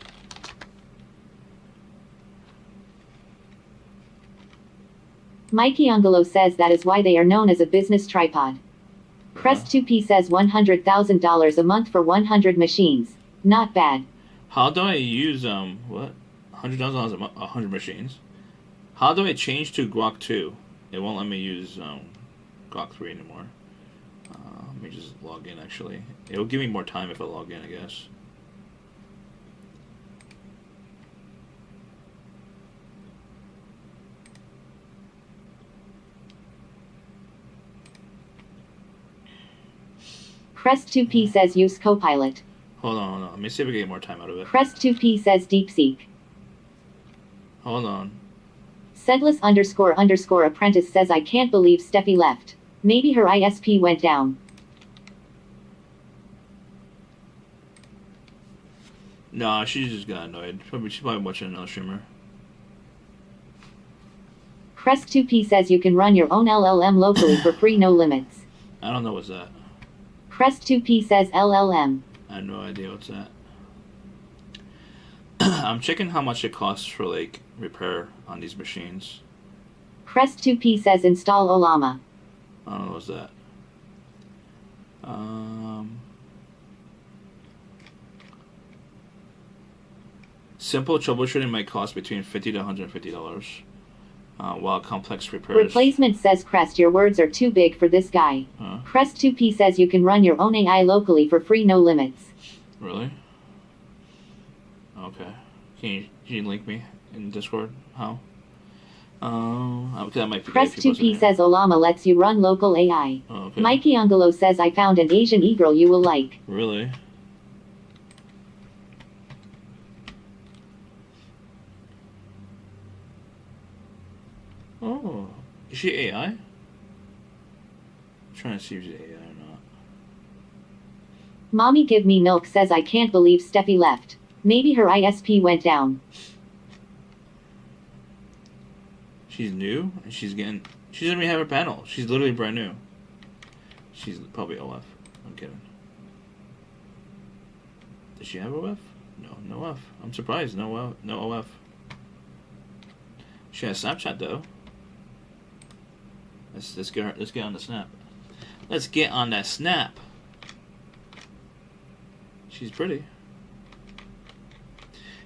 Mikey Angelo says that is why they are known as a business tripod. Crest2P says $100,000 a month for 100 machines. Not bad. How do I use what? $100,000 a month, 100 machines? How do I change to Grok 2? It won't let me use Grok 3 anymore. Let me just log in actually. It'll give me more time if I log in, I guess. Crest2P says use Copilot. Hold on. Let me see if we get more time out of it. Crest2P says DeepSeek. Hold on. Sedless __ apprentice says I can't believe Steffi left. Maybe her ISP went down. Nah, she just got annoyed. She's probably watching another streamer. Crest2P says you can run your own LLM locally for free, no limits. I don't know what's that. Crest2P says LLM. I have no idea what's that. I'm checking how much it costs for like repair on these machines. Crest2P says install Olama. I don't know what's that. Simple troubleshooting might cost between $50 to $150, while complex repairs. Replacement says Crest, your words are too big for this guy. Huh? Crest2P says you can run your own AI locally for free, no limits. Really? Okay. Can you link me in Discord? How? That might be Crest2P says Olama lets you run local AI. Oh, okay. Mikey Angelo says I found an Asian e-girl you will like. Really? Oh, is she AI? I'm trying to see if she's AI or not. Mommy Give Me Milk says I can't believe Steffi left. Maybe her ISP went down. She's new, and she doesn't even have a panel. She's literally brand new. She's probably OF. I'm kidding. Does she have OF? No OF. I'm surprised. No OF. She has Snapchat though. Let's get on the snap. Let's get on that snap. She's pretty.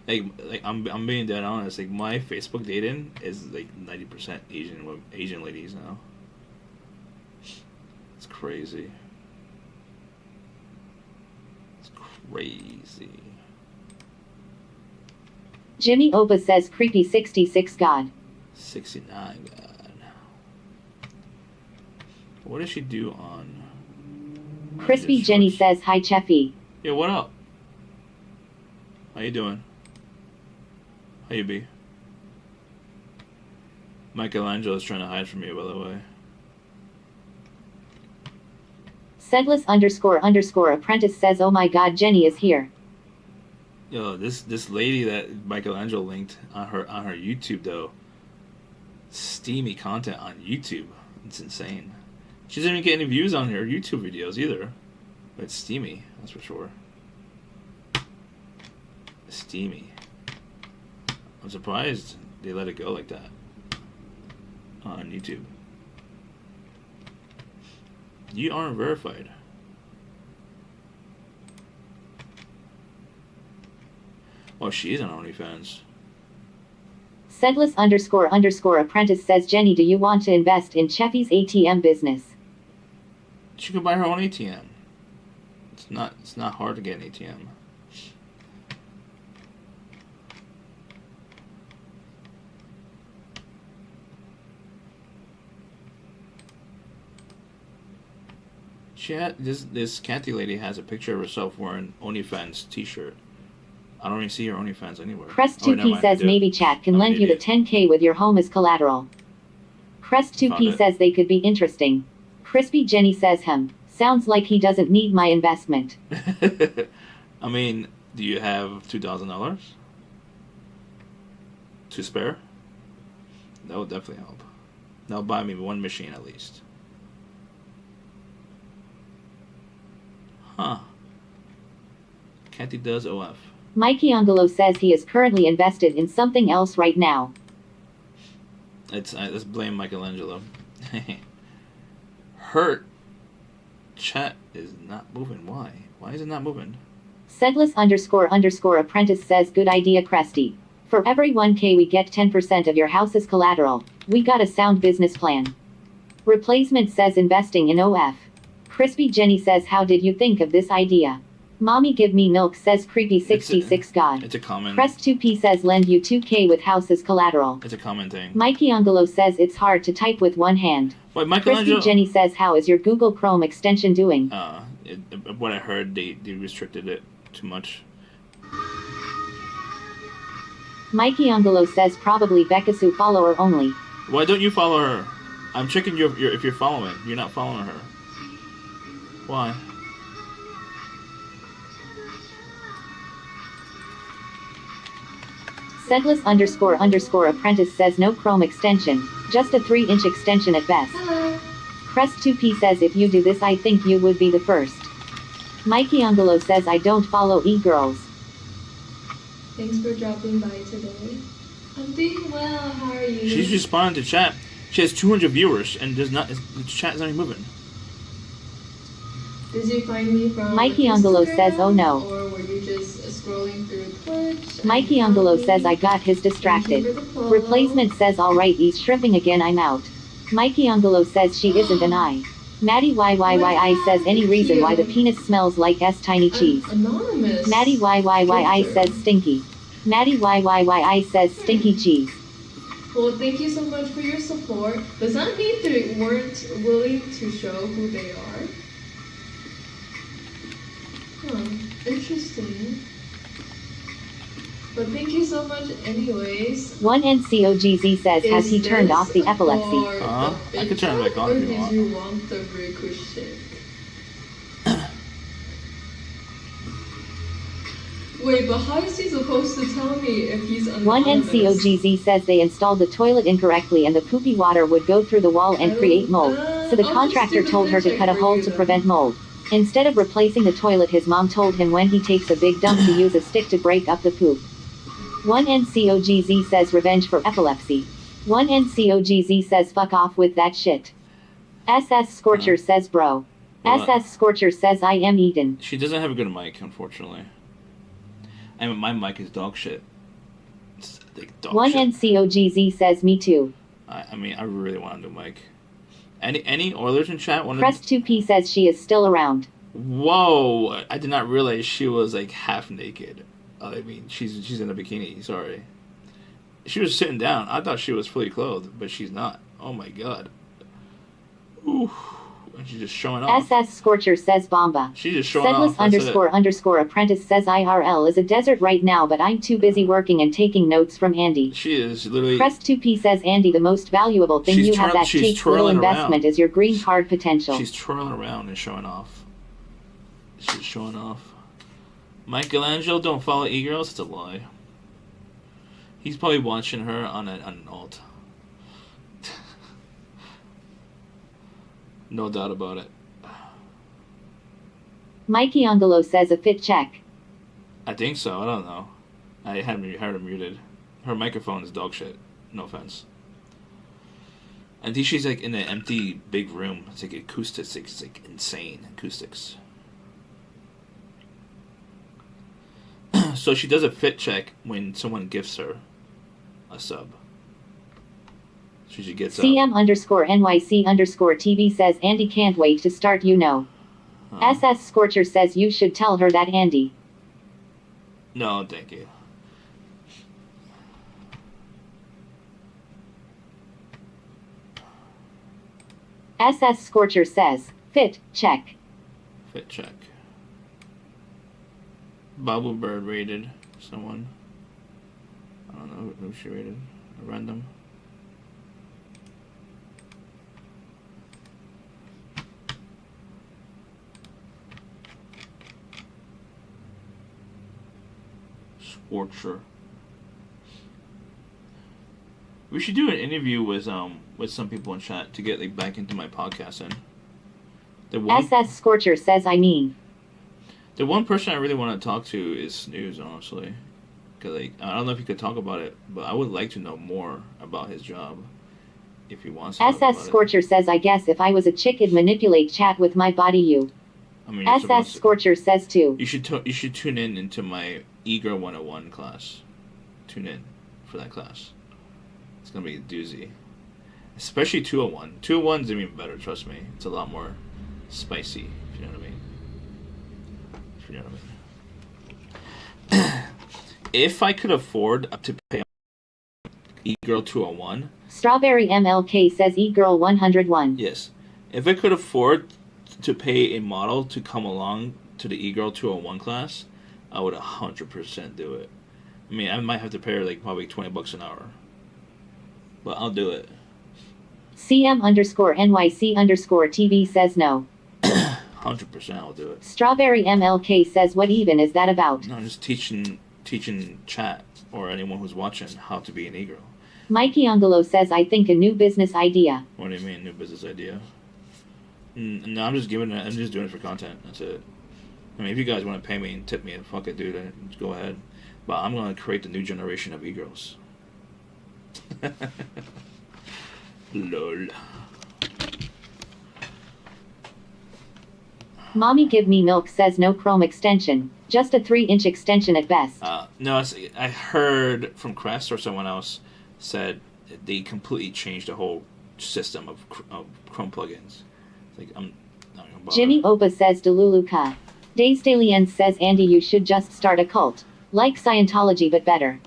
Like I'm being dead honest. Like my Facebook dating is like 90% Asian ladies now. It's crazy. It's crazy. Jimmy Oba says creepy 66 God. 69 God. What does she do on? Crispy Jenny says hi Cheffy. Yeah, what up? How you doing? How you be? Michelangelo's trying to hide from you, by the way. Sedless __ apprentice says oh my god Jenny is here. Yo, this lady that Michelangelo linked on her YouTube though. Steamy content on YouTube. It's insane. She doesn't even get any views on her YouTube videos either. But it's steamy, that's for sure. It's steamy. I'm surprised they let it go like that on YouTube. You aren't verified. Oh, she's on OnlyFans. Sedless __ apprentice says Jenny, do you want to invest in Cheffy's ATM business? She could buy her own ATM. It's not hard to get an ATM. This Kathy lady has a picture of herself wearing OnlyFans t-shirt. I don't even see her OnlyFans anywhere. Crest2P says maybe chat can lend you the 10K with your home as collateral. Crest2P says they could be interesting. Crispy Jenny says sounds like he doesn't need my investment. I mean, do you have $2,000 to spare? That would definitely help. That'll buy me one machine at least. Huh. Kathy does OF. Mikey Angelo says he is currently invested in something else right now. Let's blame Michelangelo. Hurt. Chat is not moving. Why? Why is it not moving? Sedless __ apprentice says good idea Cresty. For every 1K we get 10% of your house's collateral. We got a sound business plan. Replacement says investing in OF. Crispy Jenny says how did you think of this idea? Mommy Give Me Milk says creepy 66 God. It's a common. Crest2P says lend you 2K with house's collateral. It's a common thing. Mikey Angelo says it's hard to type with one hand. Wait, Michelangelo. Crispy Jenny says how is your Google Chrome extension doing? What I heard, they restricted it too much. Mikey Angelo says probably Bekasu follower only. Why don't you follow her? I'm checking if you're following. You're not following her. Why? Sedless __ apprentice says no Chrome extension, just a 3-inch extension at best. Crest 2P says if you do this I think you would be the first. Mikey Angelo says I don't follow e-girls. Thanks for dropping by today. I'm doing well, how are you? She's responding to chat. She has 200 viewers and the chat is not even moving. Did you find me from Mikey Angelo Instagram, says oh no. or were you just scrolling through Twitch? Mikey Angelo says I got his distracted. Replacement says alright he's shrimping again I'm out. Mikey Angelo says she isn't an I. Maddie YYYI says any reason why the penis smells like S tiny cheese. Anonymous. Maddie YYYI says stinky. Maddie YYYI says stinky cheese. Well, thank you so much for your support. Does that mean they weren't willing to show who they are? Interesting. But thank you so much anyways. One NCOGZ says has he turned off the epilepsy? I could turn it back on or if you did want. you want the ricochet? Wait, but how is he supposed to tell me if he's anonymous? One NCOGZ says they installed the toilet incorrectly and the poopy water would go through the wall and create mold. So the contractor told her to cut a hole to prevent mold. Instead of replacing the toilet, his mom told him when he takes a big dump to use a stick to break up the poop. One NCOGZ says revenge for epilepsy. One NCOGZ says fuck off with that shit. SS Scorcher says bro. Well, SS Scorcher says I am Eden. She doesn't have a good mic, unfortunately. I mean, my mic is dog shit. It's like dog One shit. NCOGZ says me too. I mean, I really want a new mic. Any Oilers in chat? Crest 2P says she is still around. Whoa! I did not realize she was like half naked. I mean, she's in a bikini. Sorry. She was sitting down. I thought she was fully clothed, but she's not. Oh my god. Ooh. And she's just showing off. SS Scorcher says Bomba. She's just showing Sedless off. That's it. __ apprentice says IRL is a desert right now, but I'm too busy working and taking notes from Andy. She is literally. Crest 2P says Andy, the most valuable thing you have that she's takes little twirling investment around. is your green card potential. She's twirling around and showing off. She's showing off. Michelangelo, don't follow e-girls. It's a lie. He's probably watching her on an alt. No doubt about it. Mikey Angelo says a fit check. I think so. I don't know. I had her muted. Her microphone is dog shit. No offense. I think she's like in an empty big room. It's like acoustics. It's like insane acoustics. So she does a fit check when someone gifts her a sub. So she gets CM _NYC _TV says Andy can't wait to start you know. SS Scorcher says you should tell her that Andy. No, thank you. SS Scorcher says, fit, check. Fit check. Bubble Bird rated someone. I don't know who she rated. A random. Scorcher. We should do an interview with some people in chat to get like back into my podcasting. SS Scorcher says I mean. The one person I really want to talk to is Snooze, honestly. Cause like I don't know if he could talk about it, but I would like to know more about his job. If he wants to. SS Scorcher says I guess if I was a chick I'd manipulate chat with my body you. I mean, SS Scorcher says too. You should tune in into my Eager 101 class. Tune in for that class. It's gonna be a doozy. Especially 201. 201's even better, trust me. It's a lot more spicy, if you know what I mean. If you know what I mean. If I could afford up to pay E-Girl 201. Strawberry MLK says E-Girl 101. Yes. If I could afford to pay a model to come along to the E-Girl 201 class, I would 100% do it. I mean, I might have to pay her like probably $20 an hour, but I'll do it. CM_NYC_TV says no. 100% I'll do it. Strawberry MLK says what even is that about? No, I'm just teaching chat or anyone who's watching how to be an e-girl. Mikey Angelo says I think a new business idea. What do you mean, new business idea? No, I'm just doing it for content. That's it. I mean, if you guys want to pay me and tip me and fuck it, dude, then go ahead. But I'm gonna create the new generation of e-girls. Lol. Mommy Give Me Milk says no Chrome extension, just a 3-inch extension at best. No, I heard from Crest or someone else said they completely changed the whole system of Chrome plugins. It's like, I'm not gonna bother. Jimmy Opa says Deluluka. Days Dalian says Andy you should just start a cult. Like Scientology but better.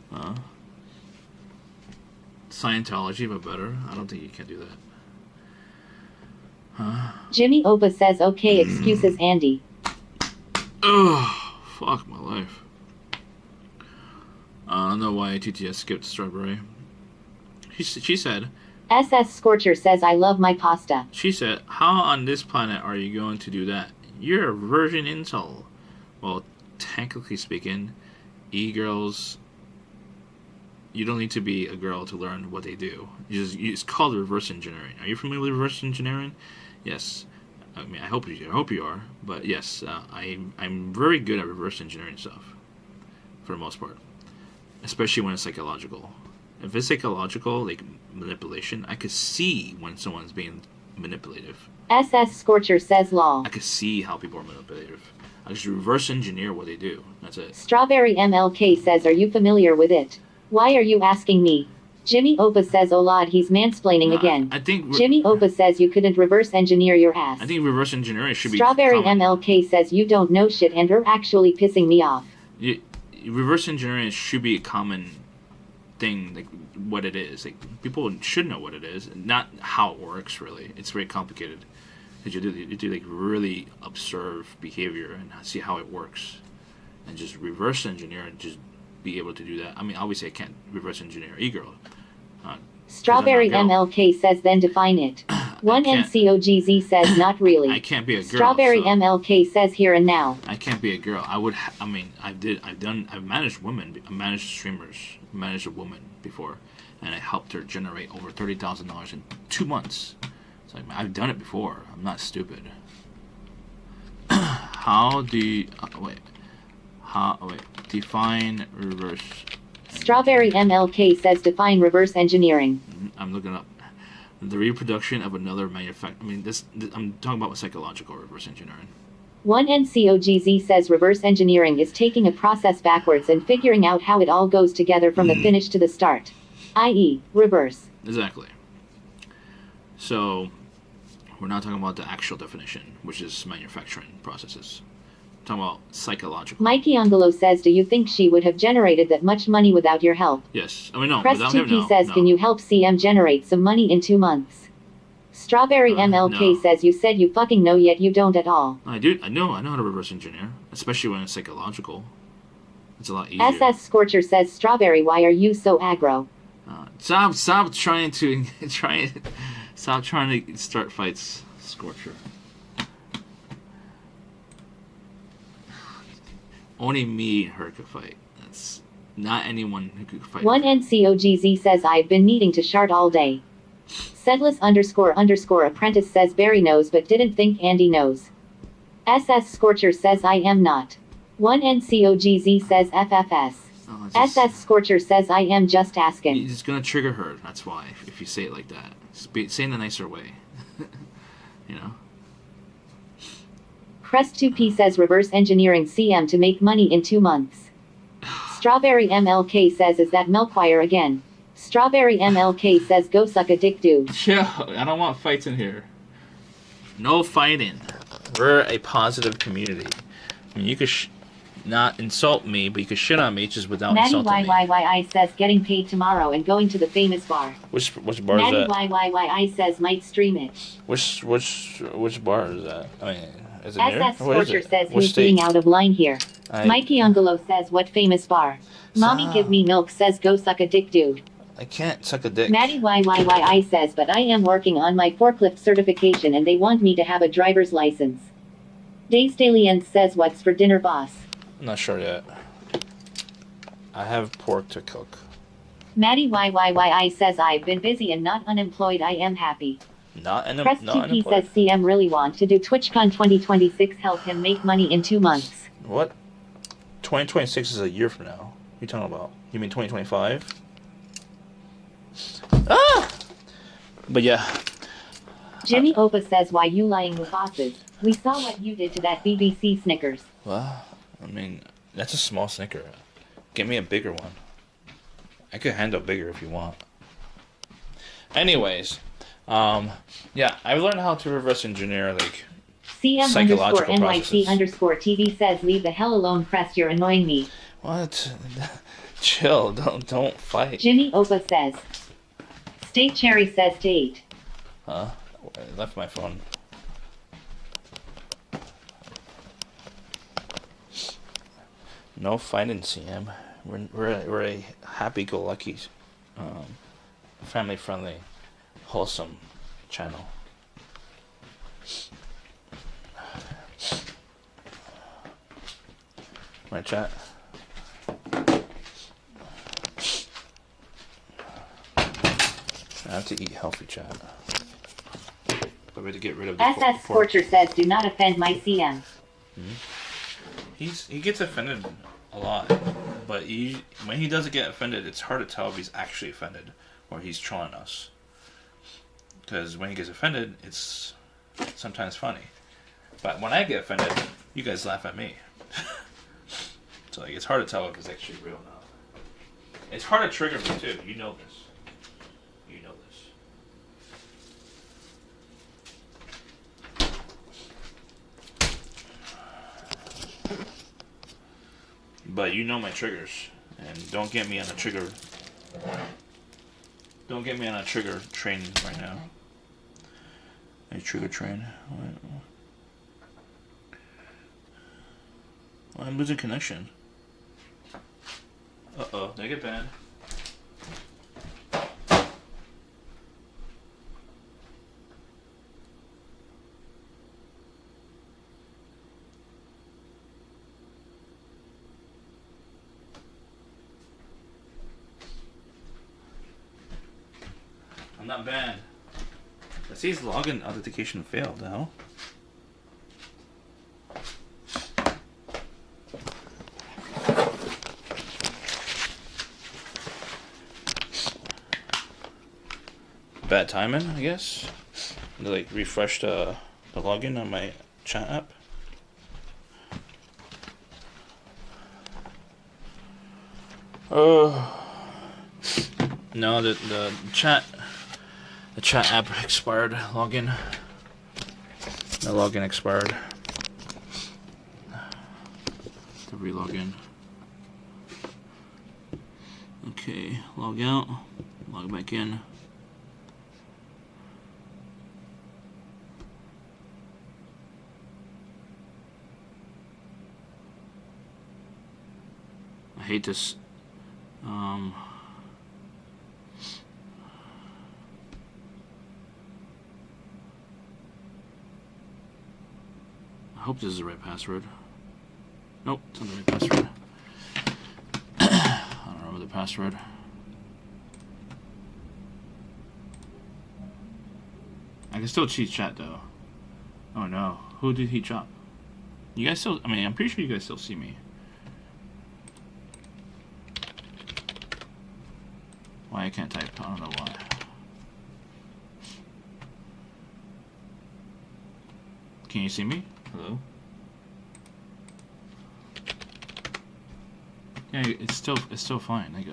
Scientology but better? I don't think you can do that. Jimmy Opa says okay excuses Andy. Ugh, fuck my life. I don't know why TTS skipped Strawberry. She said... SS Scorcher says I love my pasta. She said, how on this planet are you going to do that? You're a virgin incel. Well, technically speaking, e-girls... You don't need to be a girl to learn what they do. It's called reverse engineering. Are you familiar with reverse engineering? Yes. I mean, I hope you are. But yes, I'm very good at reverse engineering stuff, for the most part, especially when it's psychological. If it's psychological, like manipulation, I could see when someone's being manipulative. SS Scorcher says lol. I could see how people are manipulative. I just reverse engineer what they do. That's it. Strawberry MLK says are you familiar with it? Why are you asking me? Jimmy Opa says oh lord he's mansplaining again. I think Jimmy Opa says you couldn't reverse engineer your ass. I think reverse engineering should Strawberry be common. MLK says you don't know shit and are actually pissing me off. Reverse engineering should be a common thing, like what it is. Like people should know what it is, not how it works. Really, it's very complicated. Because you do like really observe behavior and see how it works, and just reverse engineer and just be able to do that. I mean, obviously I can't reverse engineer e-girl. Strawberry MLK says then define it. One NCOGZ says not really. I can't be a girl. Strawberry MLK says here and now. I can't be a girl. I've managed women. I managed streamers. I managed a woman before, and I helped her generate over $30,000 in 2 months. It's like I've done it before. I'm not stupid. How do you define reverse? Strawberry MLK says define reverse engineering. I'm looking up the reproduction of another manufacturer. I mean, I'm talking about psychological reverse engineering. One NCOGZ says reverse engineering is taking a process backwards and figuring out how it all goes together from the finish to the start, i.e., reverse. Exactly. So, we're not talking about the actual definition, which is manufacturing processes. We're talking about psychological. Mikey Angelo says, do you think she would have generated that much money without your help? Yes. I mean, no. Press2P says, can you help CM generate some money in 2 months? Strawberry MLK says, you said you fucking know yet you don't at all. I do. I know how to reverse engineer, especially when it's psychological. It's a lot easier. SS Scorcher says, Strawberry, why are you so aggro? Stop trying to start fights, Scorcher. Only me and her could fight. That's not anyone who could fight. One NCOGZ says, I've been needing to shart all day. Sedless__apprentice says Barry knows but didn't think Andy knows. SS Scorcher says I am not. One NCOGZ says FFS. SS Scorcher says I am just asking. It's gonna trigger her, that's why, if you say it like that. Say it in a nicer way. You know? Press2P says reverse engineering CM to make money in 2 months. Strawberry MLK says is that Melkwire again. Strawberry MLK says go suck a dick dude. Yeah, I don't want fights in here. No fighting. We're a positive community. I mean, you could not insult me, but you could shit on me just without insulting me. Maddie YYYI says getting paid tomorrow and going to the famous bar. Which bar is that? Maddie YYYI says might stream it. Which bar is that? I mean, is it near? SS Scorcher says he's being out of line here. Mikey Ungalo says, what famous bar? Mommy give me milk says, go suck a dick, dude. I can't suck a dick. Maddie YYYI says, but I am working on my forklift certification and they want me to have a driver's license. Dave Stallion says, what's for dinner, boss? I'm not sure yet. I have pork to cook. Maddie YYYI says, I've been busy and not unemployed. I am happy. Press TP says, CM really want to do TwitchCon 2026. Help him make money in 2 months. What? 2026 is a year from now. What are you talking about? You mean 2025? Ah! But yeah. Jimmy Opa says, why you lying with bosses? We saw what you did to that BBC Snickers. Well, I mean, that's a small Snicker. Get me a bigger one. I could handle bigger if you want. Anyways, yeah, I learned how to reverse engineer, like, psychological CM_NYC processes. _TV says, leave the hell alone, Crest, you're annoying me. What? Chill, don't fight. Jimmy Opa says. State Cherry says Tate. Huh? I left my phone. No fighting, CM. We're a happy-go-lucky, family-friendly, wholesome channel. My chat. I have to eat healthy, chat. But we have to get rid of the SS Scorcher says, do not offend my CM. He gets offended a lot, but when he doesn't get offended, it's hard to tell if he's actually offended or he's trolling us. Because when he gets offended, it's sometimes funny. But when I get offended, you guys laugh at me. So like, it's hard to tell if it's actually real or not. It's hard to trigger me too. You know this. You know this. But you know my triggers, and don't get me on a trigger. Don't get me on a trigger train right now. A trigger train. Well, I'm losing connection. Uh-oh, did I get banned? I'm not banned. It says login authentication failed now. Bad timing, I guess. To like refresh the login on my chat app. No, the chat app expired. Login. The login expired. To relog in. Okay, log out. Log back in. I hate this. I hope this is the right password. Nope, it's not the right password. I don't remember the password. I can still cheat chat though. Oh no, who did he drop? You guys still, I mean, I'm pretty sure you guys still see me. Why I can't type, I don't know why. Can you see me? Hello? Yeah, it's still fine. Like,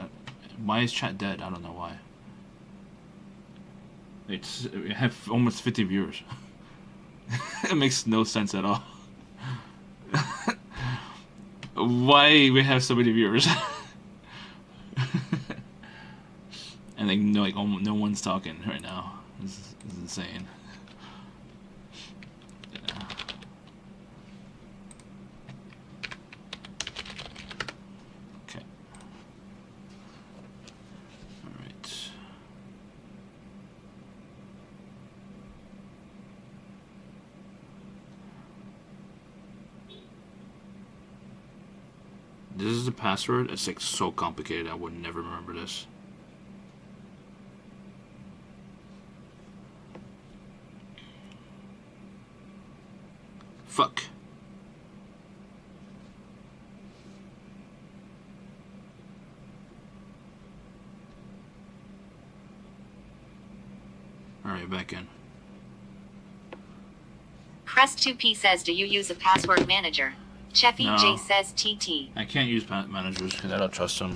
why is chat dead? I don't know why. We have almost 50 viewers. It makes no sense at all. Why we have so many viewers? And like no one's talking right now. This is insane. this is the password. It's like so complicated. I would never remember this. Fuck. Alright, back in. Crest2P says, do you use a password manager? Cheffy No. J says TT. I can't use managers because I don't trust them.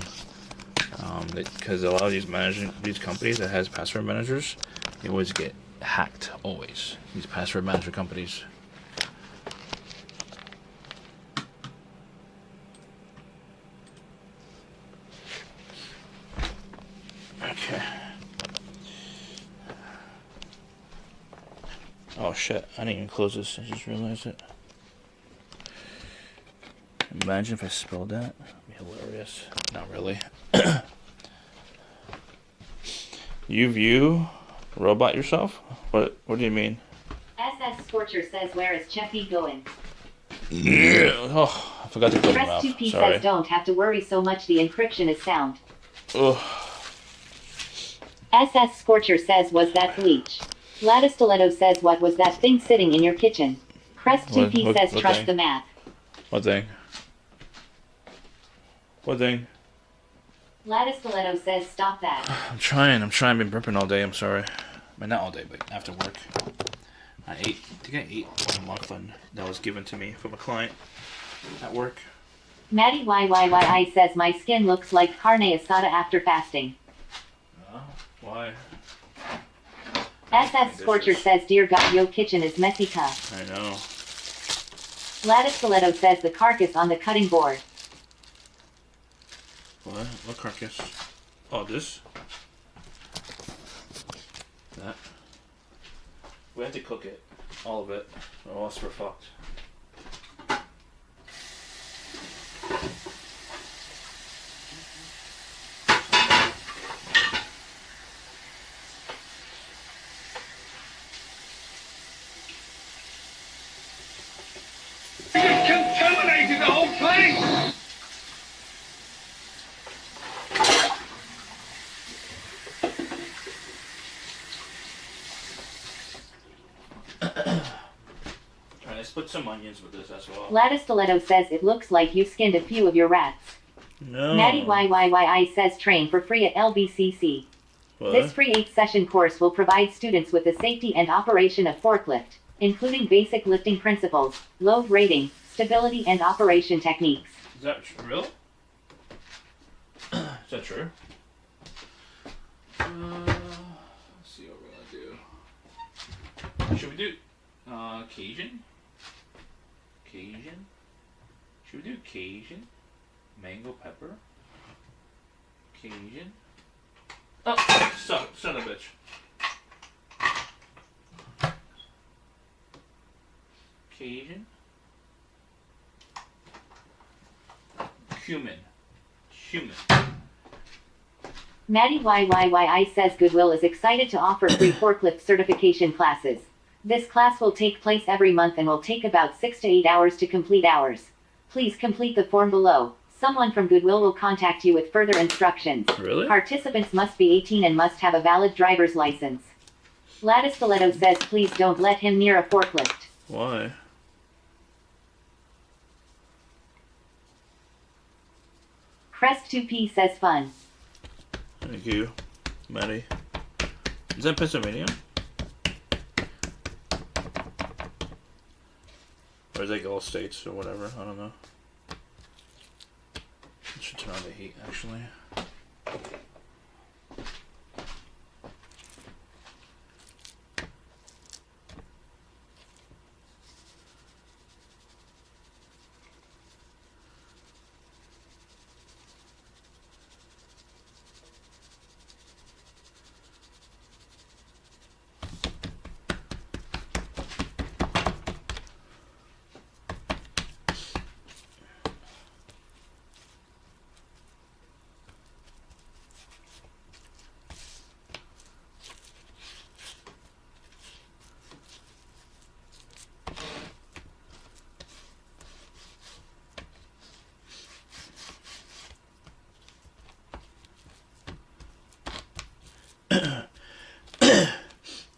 Because a lot of these companies that has password managers, they always get hacked. Always these password manager companies. Okay. Oh shit! I didn't even close this. I just realized it. Imagine if I spelled that. That'd be hilarious. Not really. You view robot yourself? What do you mean? SS Scorcher says, where is Cheffy going? Yeah. Oh, I forgot to close my mouth. Crest2P Sorry. says, don't have to worry so much, the encryption is sound. Ugh. SS Scorcher says, was that bleach? Lattice Stiletto says, what was that thing sitting in your kitchen? Crest2P What says, trust thing? the math. What thing? What thing? Lattice Stiletto says, stop that. I'm trying. I've been burping all day. I'm sorry. I mean, not all day, but after work. I think I ate one muffin that was given to me from a client at work. Maddie YYYI says, my skin looks like carne asada after fasting. Why? SS Scorcher says, dear God, your kitchen is messy cuh. I know. Lattice Stiletto says, the carcass on the cutting board. What? What carcass? Oh, this? That? We have to cook it. All of it. Or else we're fucked. Contaminated the whole place! Alright, let's put some onions with this as well. Lattice Stiletto says, it looks like you skinned a few of your rats. No. Maddie YYYI says, train for free at LBCC. What? This free 8-session course will provide students with the safety and operation of forklift, including basic lifting principles, load rating, stability and operation techniques. Is that real? Is that true? Let's see what we're gonna do. Should we do Cajun? Cajun? Should we do Cajun? Mango pepper? Cajun? Oh, son of a bitch. Cajun? Cumin. Maddie YYYI says Goodwill is excited to offer free forklift certification classes. This class will take place every month and will take about 6 to 8 hours to complete hours. Please complete the form below. Someone from Goodwill will contact you with further instructions. Really? Participants must be 18 and must have a valid driver's license. Lattice Stiletto says, please don't let him near a forklift. Why? Crest2P says fun. Thank you, Maddie. Is that Pennsylvania? Or is it like all states or whatever? I don't know. I should turn on the heat actually.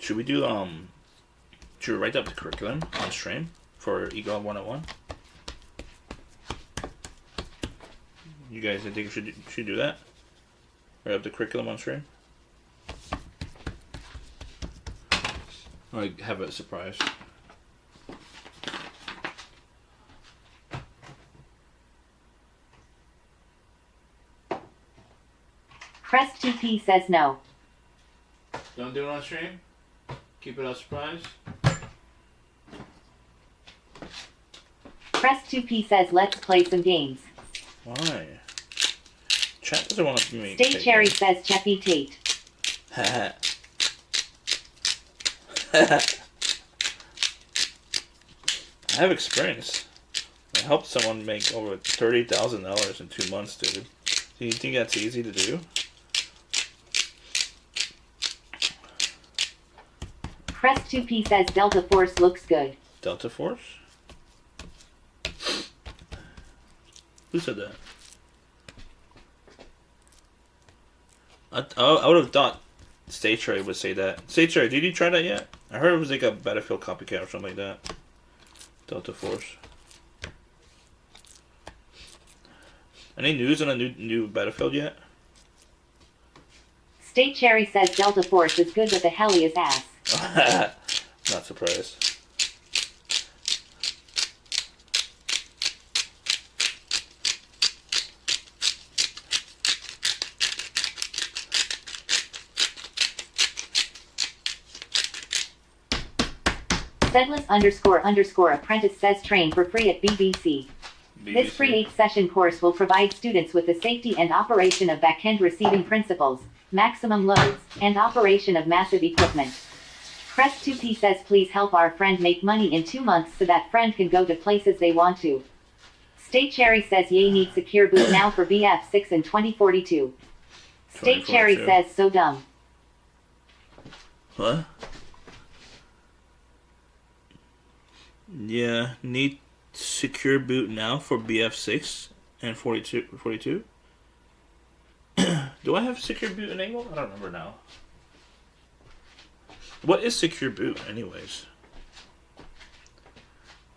Should we do should we write up the curriculum on stream for Eagle 101? You guys think we should do that? Write up the curriculum on stream? Or like have a surprise? Crest2P says no. Don't do it on stream? Keep it a surprise? Crest2P says let's play some games. Why? Chat doesn't want to make Stay Cherry says Cheppy Tate. I have experience. I helped someone make over $30,000 in 2 months, dude. Do you think that's easy to do? Crest2P says Delta Force looks good. Delta Force? Who said that? I would have thought Stay Cherry would say that. Stay Cherry, did you try that yet? I heard it was like a Battlefield copycat or something like that. Delta Force. Any news on a new Battlefield yet? Stay Cherry says Delta Force is good but the heli is ass. Not surprised. Sedless__apprentice says train for free at BBC. This free 8-session course will provide students with the safety and operation of back-end receiving principles, maximum loads, and operation of massive equipment. Crest2P says please help our friend make money in 2 months so that friend can go to places they want to. Stay Cherry says yay need secure boot now for BF6 in 2042. Stay Cherry says so dumb. What? Yeah, need secure boot now for BF6 and 42. Do I have secure boot enabled? I don't remember now. What is secure boot anyways?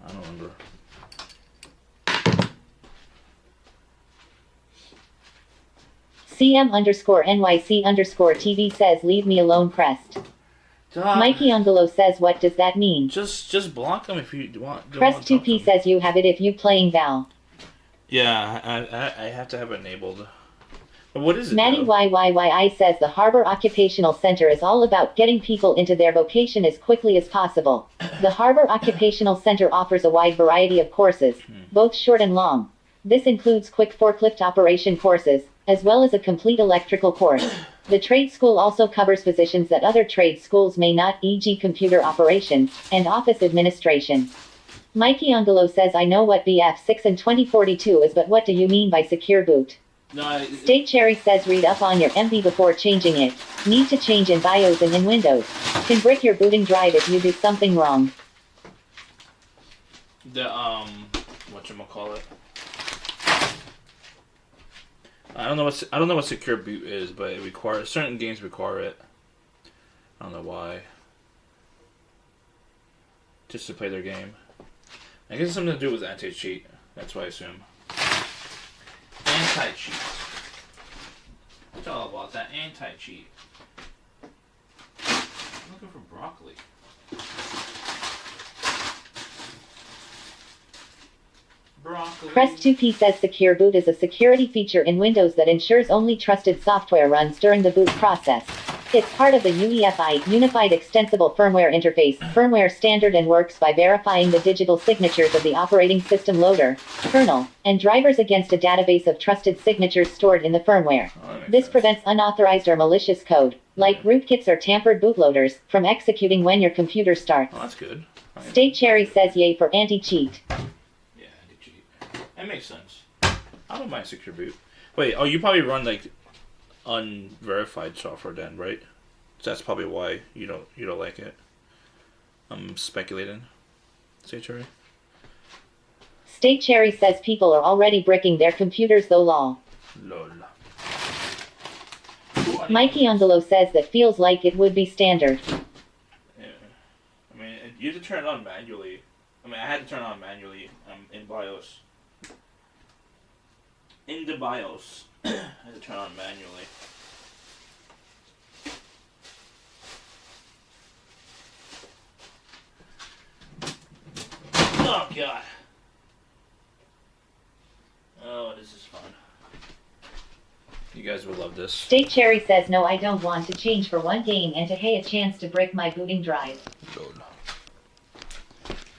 I don't remember. CM_NYC_TV says leave me alone Crest. Mikey Angelo says what does that mean? Just block them if you want. Crest2P says you have it if you playing Val. Yeah, I have to have it enabled. But what is it? Maddie YYYI says the Harbor Occupational Center is all about getting people into their vocation as quickly as possible. The Harbor Occupational Center offers a wide variety of courses, both short and long. This includes quick forklift operation courses, as well as a complete electrical course. The trade school also covers positions that other trade schools may not, e.g. computer operations, and office administration. Mikey Angelo says I know what BF6 and 2042 is but what do you mean by secure boot? No, Stay Cherry says read up on your MV before changing it. Need to change in BIOS and in Windows. Can brick your booting drive if you do something wrong. The whatchamacallit? I don't know what secure boot is, but it requires certain games require it. I don't know why. Just to play their game. I guess it's something to do with anti-cheat. That's what I assume. Anti-cheat. It's all about that anti-cheat. I'm looking for broccoli. Crest2P says Secure Boot is a security feature in Windows that ensures only trusted software runs during the boot process. It's part of the UEFI, Unified Extensible Firmware Interface, firmware standard and works by verifying the digital signatures of the operating system loader, kernel, and drivers against a database of trusted signatures stored in the firmware. This prevents unauthorized or malicious code, like rootkits or tampered bootloaders, from executing when your computer starts. Oh, that's good. Stay Cherry says yay for anti-cheat. That makes sense. I don't mind secure boot. Wait, oh, you probably run like unverified software then, right? So that's probably why you don't like it. I'm speculating. Say Cherry. Stay Cherry says people are already bricking their computers though lol. Lol. Mikey Angelo says that feels like it would be standard. You had to turn it on manually. I mean, I had to turn it on manually in BIOS. In the BIOS. I had to turn it on manually. Oh, God. Oh, this is fun. You guys will love this. State Cherry says no, I don't want to change for one game and to hay a chance to break my booting drive. Good.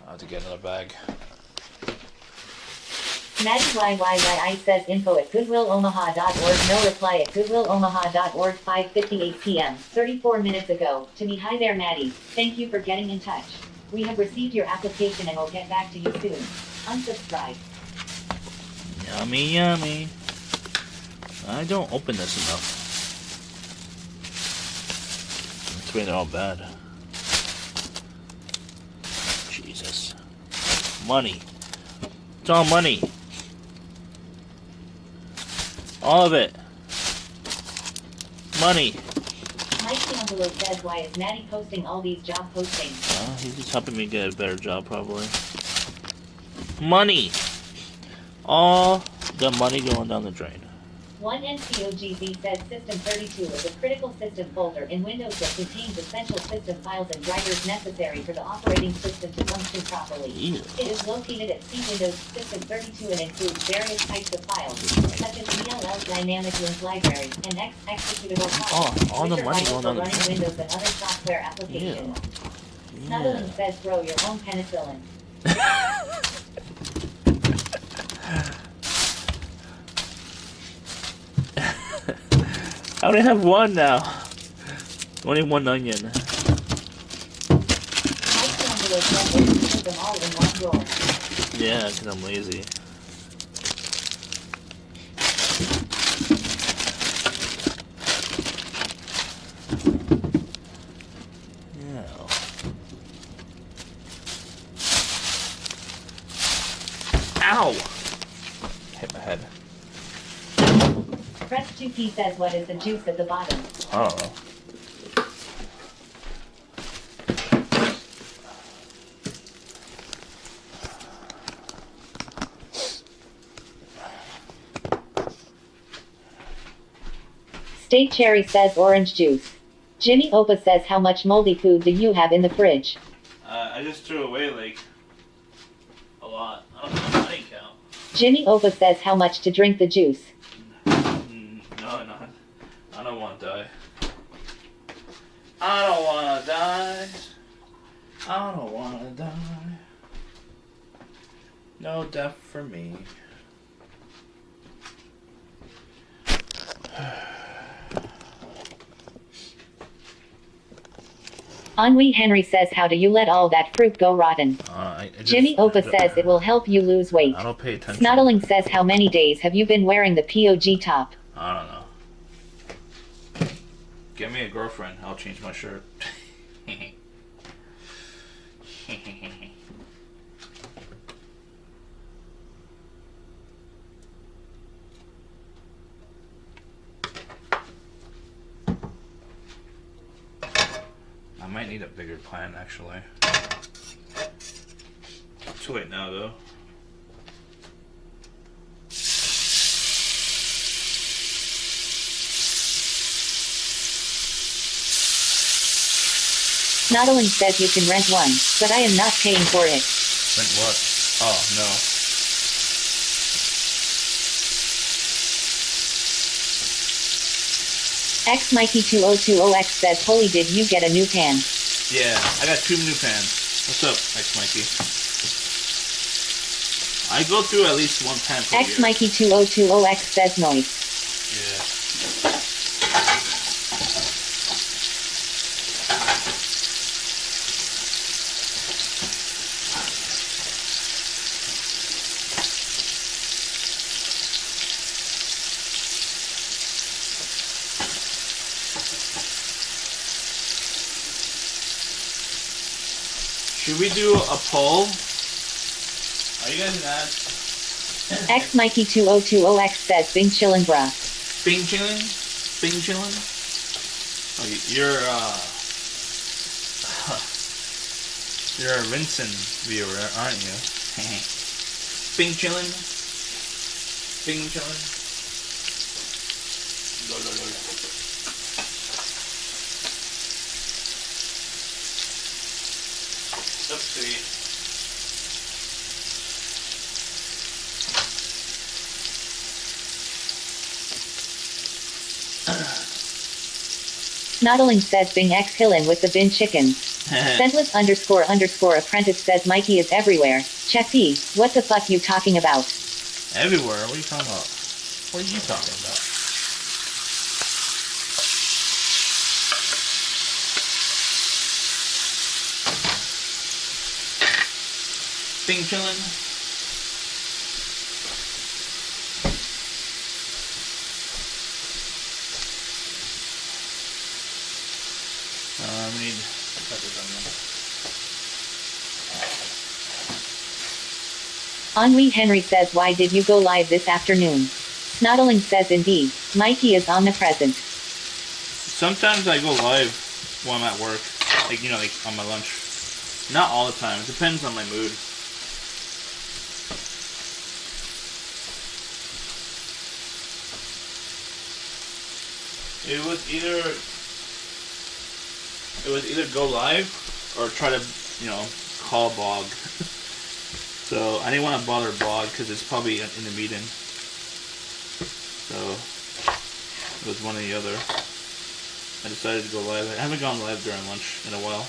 I have to get another bag. Maddie YYYI says info at goodwillomaha.org. No reply at goodwillomaha.org. 5:58 p.m. 34 minutes ago. To me, hi there, Maddie. Thank you for getting in touch. We have received your application and will get back to you soon. Unsubscribe. Yummy, yummy. I don't open this enough. That's why they're all bad. Jesus. Money. It's all money. All of it. Money. Mikey Envelope says, why is Maddie posting all these job postings? He's just helping me get a better job, probably. Money. All the money going down the drain. One NCOGZ says System 32 is a critical system folder in Windows that contains essential system files and drivers necessary for the operating system to function properly. Ew. It is located at C Windows System 32 and includes various types of files, such as ELL Dynamic Link Library and X executable files, all the which are money vital going for down the running drain. Windows and other software applications. Yeah. Snuggling says grow your own penicillin. I only have one now. Only one onion. Mikey Envelope says that you put them all in one drawer. Yeah, because I'm lazy. Yeah. Ow! Hit my head. Press 2P says what is the juice at the bottom? I don't know. State Cherry says orange juice. Jimmy Opa says how much moldy food do you have in the fridge? I just threw away like a lot. I don't know. I didn't count. Jimmy Opa says how much to drink the juice. No, not. I don't want to die. I don't want to die. I don't want to die. No death for me. Ennui Henry says how do you let all that fruit go rotten? Jimmy Opa says it will help you lose weight. I don't pay attention. Snuddling says how many days have you been wearing the POG top? I don't know. Get me a girlfriend. I'll change my shirt. I might need a bigger plan, actually. Too late now, though. Snuddling says you can rent one, but I am not paying for it. Rent what? Oh, no. X Mikey2020X says holy did you get a new pan? Yeah, I got 2 new pans. What's up, X Mikey? I go through at least 1 pan per X year. Mikey2020X says noise. Yeah. Should we do a poll? Are you guys mad? X Mikey2020X says Bing chillin' bruh. Bing chillin'? Bing chillin'? Oh, you're You're a Vincent viewer, aren't you? Bing chillin'. Bing chillin'. Oopsie. Snottling says Bing X Hillin with the bin chickens. Scentless _ apprentice says Mikey is everywhere. Check P. What the fuck you talking about? Everywhere? What are you talking about? What are you talking about? Bing chillin'. We need peppers on them. Ennui Henry says why did you go live this afternoon? Snottling says indeed. Mikey is omnipresent. Sometimes I go live while I'm at work. Like, you know, like on my lunch. Not all the time. It depends on my mood. It was either go live or try to, you know, call Bog. So I didn't want to bother Bog because it's probably in the meeting. So it was one or the other. I decided to go live. I haven't gone live during lunch in a while.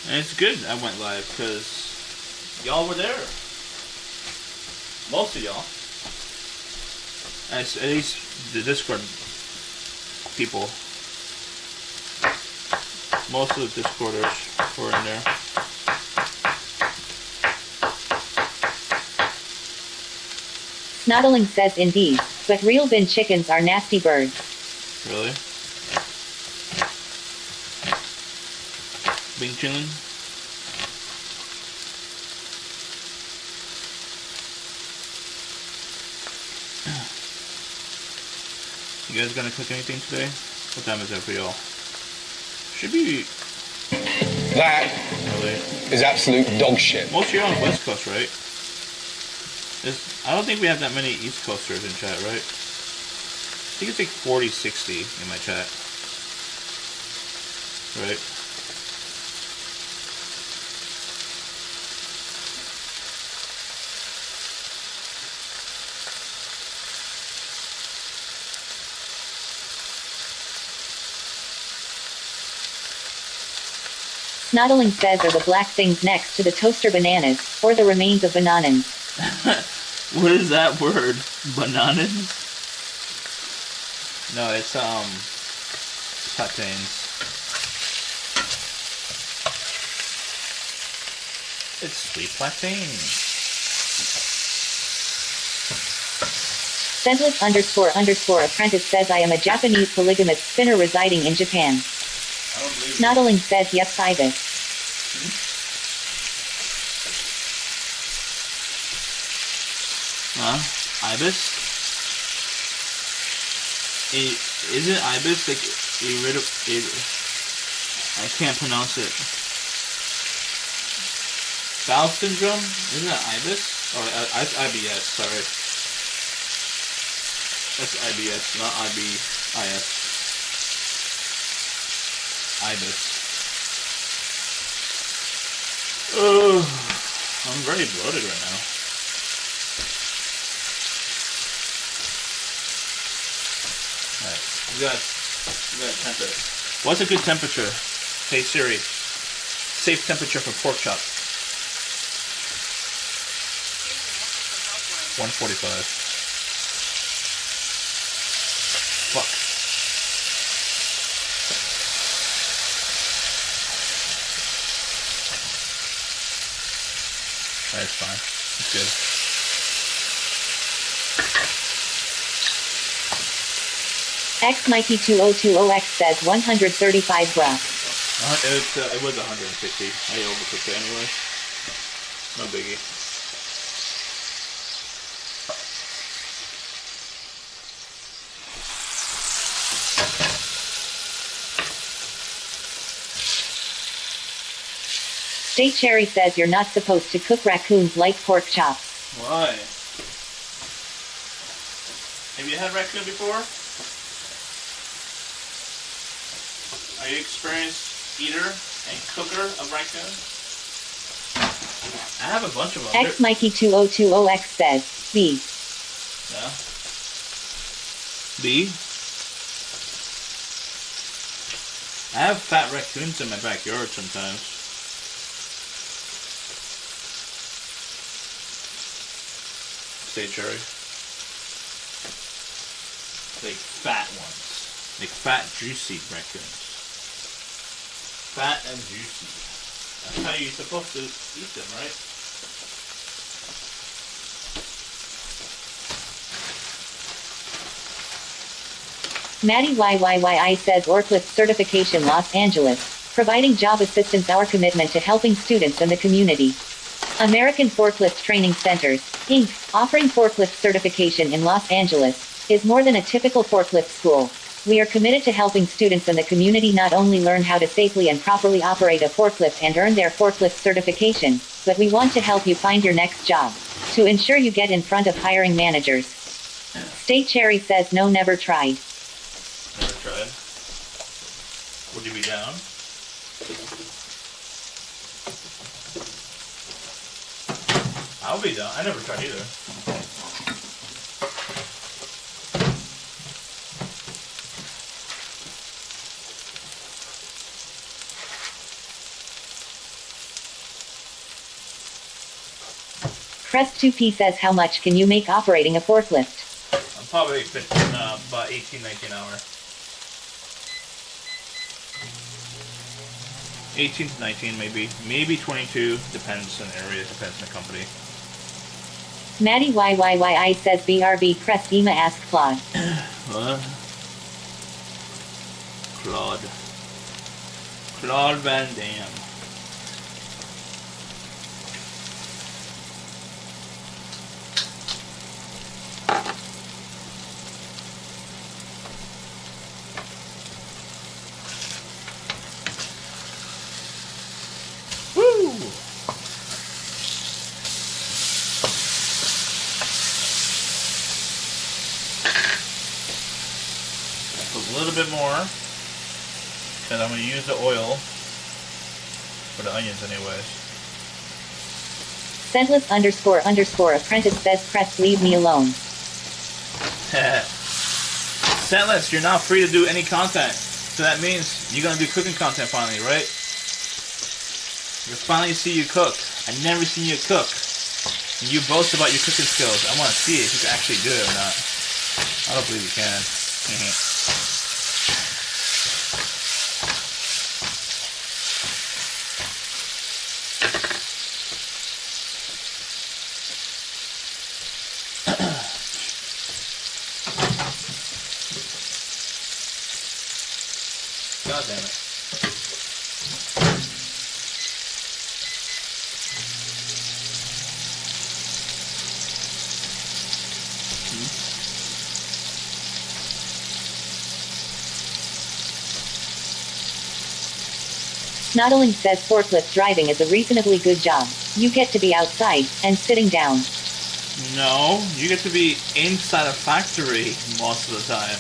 And it's good I went live because y'all were there. Most of y'all. At least the Discord people. Most of the Discorders were in there. Snottling says indeed, but real bin chickens are nasty birds. Really? Bing chillin'? You guys gonna cook anything today? What time is that for y'all? Should be... That really is absolute dog shit. Most of you are on the West Coast, right? I don't think we have that many East Coasters in chat, right? I think it's like 40, 60 in my chat. Right? Snottling says are the black things next to the toaster bananas, or the remains of bananas. What is that word? Bananas? No, it's plantains. It's sweet plantains. Scentless _ apprentice says I am a Japanese polygamous spinner residing in Japan. Snottling says yes, Ibis. Ibis? Isn't Ibis like I can't pronounce it. Bowel syndrome? Isn't that Ibis? Or that's IBS, sorry. That's IBS, not IBIS. Ibis. Oh, I'm very bloated right now. Alright, we got temperature. What's a good temperature? Hey Siri, safe temperature for pork chop. 145. Fuck. That's fine. That's good. X Mikey 2020X says 135 bruh. It was 160. I overcooked it anyway. No biggie. State Cherry says you're not supposed to cook raccoons like pork chops. Why? Have you had raccoon before? Are you experienced eater and cooker of raccoon? I have a bunch of them. X Mikey 2020X says, B. Yeah. B. I have fat raccoons in my backyard sometimes. Say cherry. Like fat ones. Like fat, juicy raccoons. Fat and juicy. That's how you're supposed to eat them, right? Maddie YYYI says Forklift Certification Los Angeles, providing job assistance. Our commitment to helping students and the community. American Forklift Training Centers, Inc., offering forklift certification in Los Angeles, is more than a typical forklift school. We are committed to helping students and the community not only learn how to safely and properly operate a forklift and earn their forklift certification, but we want to help you find your next job, to ensure you get in front of hiring managers. State Cherry says no, never tried. Never tried. Would you be down? I'll be down. I never tried either. Crest 2P says how much can you make operating a forklift? I'm probably about 18, 19 hour. 18 to 19 maybe. Maybe 22. Depends on the area. Depends on the company. Maddie YYYI says BRB Crest Ema ask Claude. What? Claude Van Damme. A little bit more, because I'm going to use the oil for the onions anyways. Scentless __ apprentice says Crest leave me alone. Scentless, you're not free to do any content. So that means you're going to do cooking content finally, right? You'll finally see you cook. I've never seen you cook. And you boast about your cooking skills. I want to see if you can actually do it or not. I don't believe you can. God damn it. Snottling says forklift driving is a reasonably good job. You get to be outside and sitting down. No, you get to be inside a factory most of the time.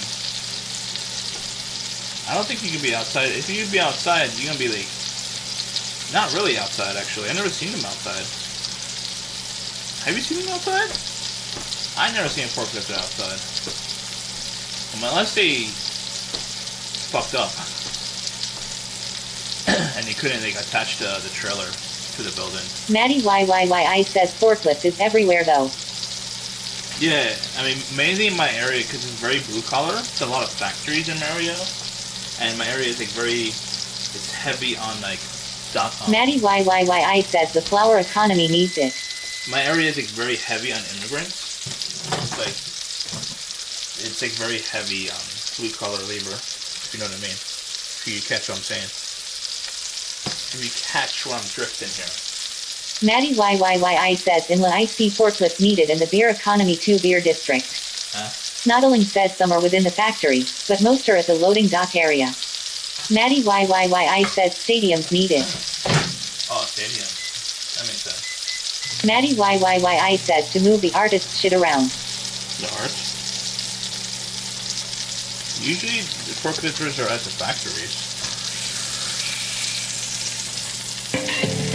I don't think you can be outside. If you can be outside, you're gonna be like, not really outside actually. I've never seen them outside. Have you seen them outside? I never seen a forklift outside. Unless they fucked up and they couldn't like attach the trailer to the building. Maddie YYYI says forklift is everywhere though. Yeah, I mean mainly in my area because it's very blue collar. There's a lot of factories in my area, and my area is like it's heavy on like Maddie YYYI says the flower economy needs it. My area is like very heavy on immigrants. It's like very heavy blue collar labor. If you know what I mean. If you catch what I'm saying. If you catch what I'm drifting here. Maddie YYYI says in La IC forklift needed in the beer economy 2 beer district. Snottling says some are within the factory, but most are at the loading dock area. Maddie YYYI says stadiums needed. Oh, stadium. That makes sense. Maddie YYYI says to move the artist shit around. The art? Usually the forklifters are at the factories.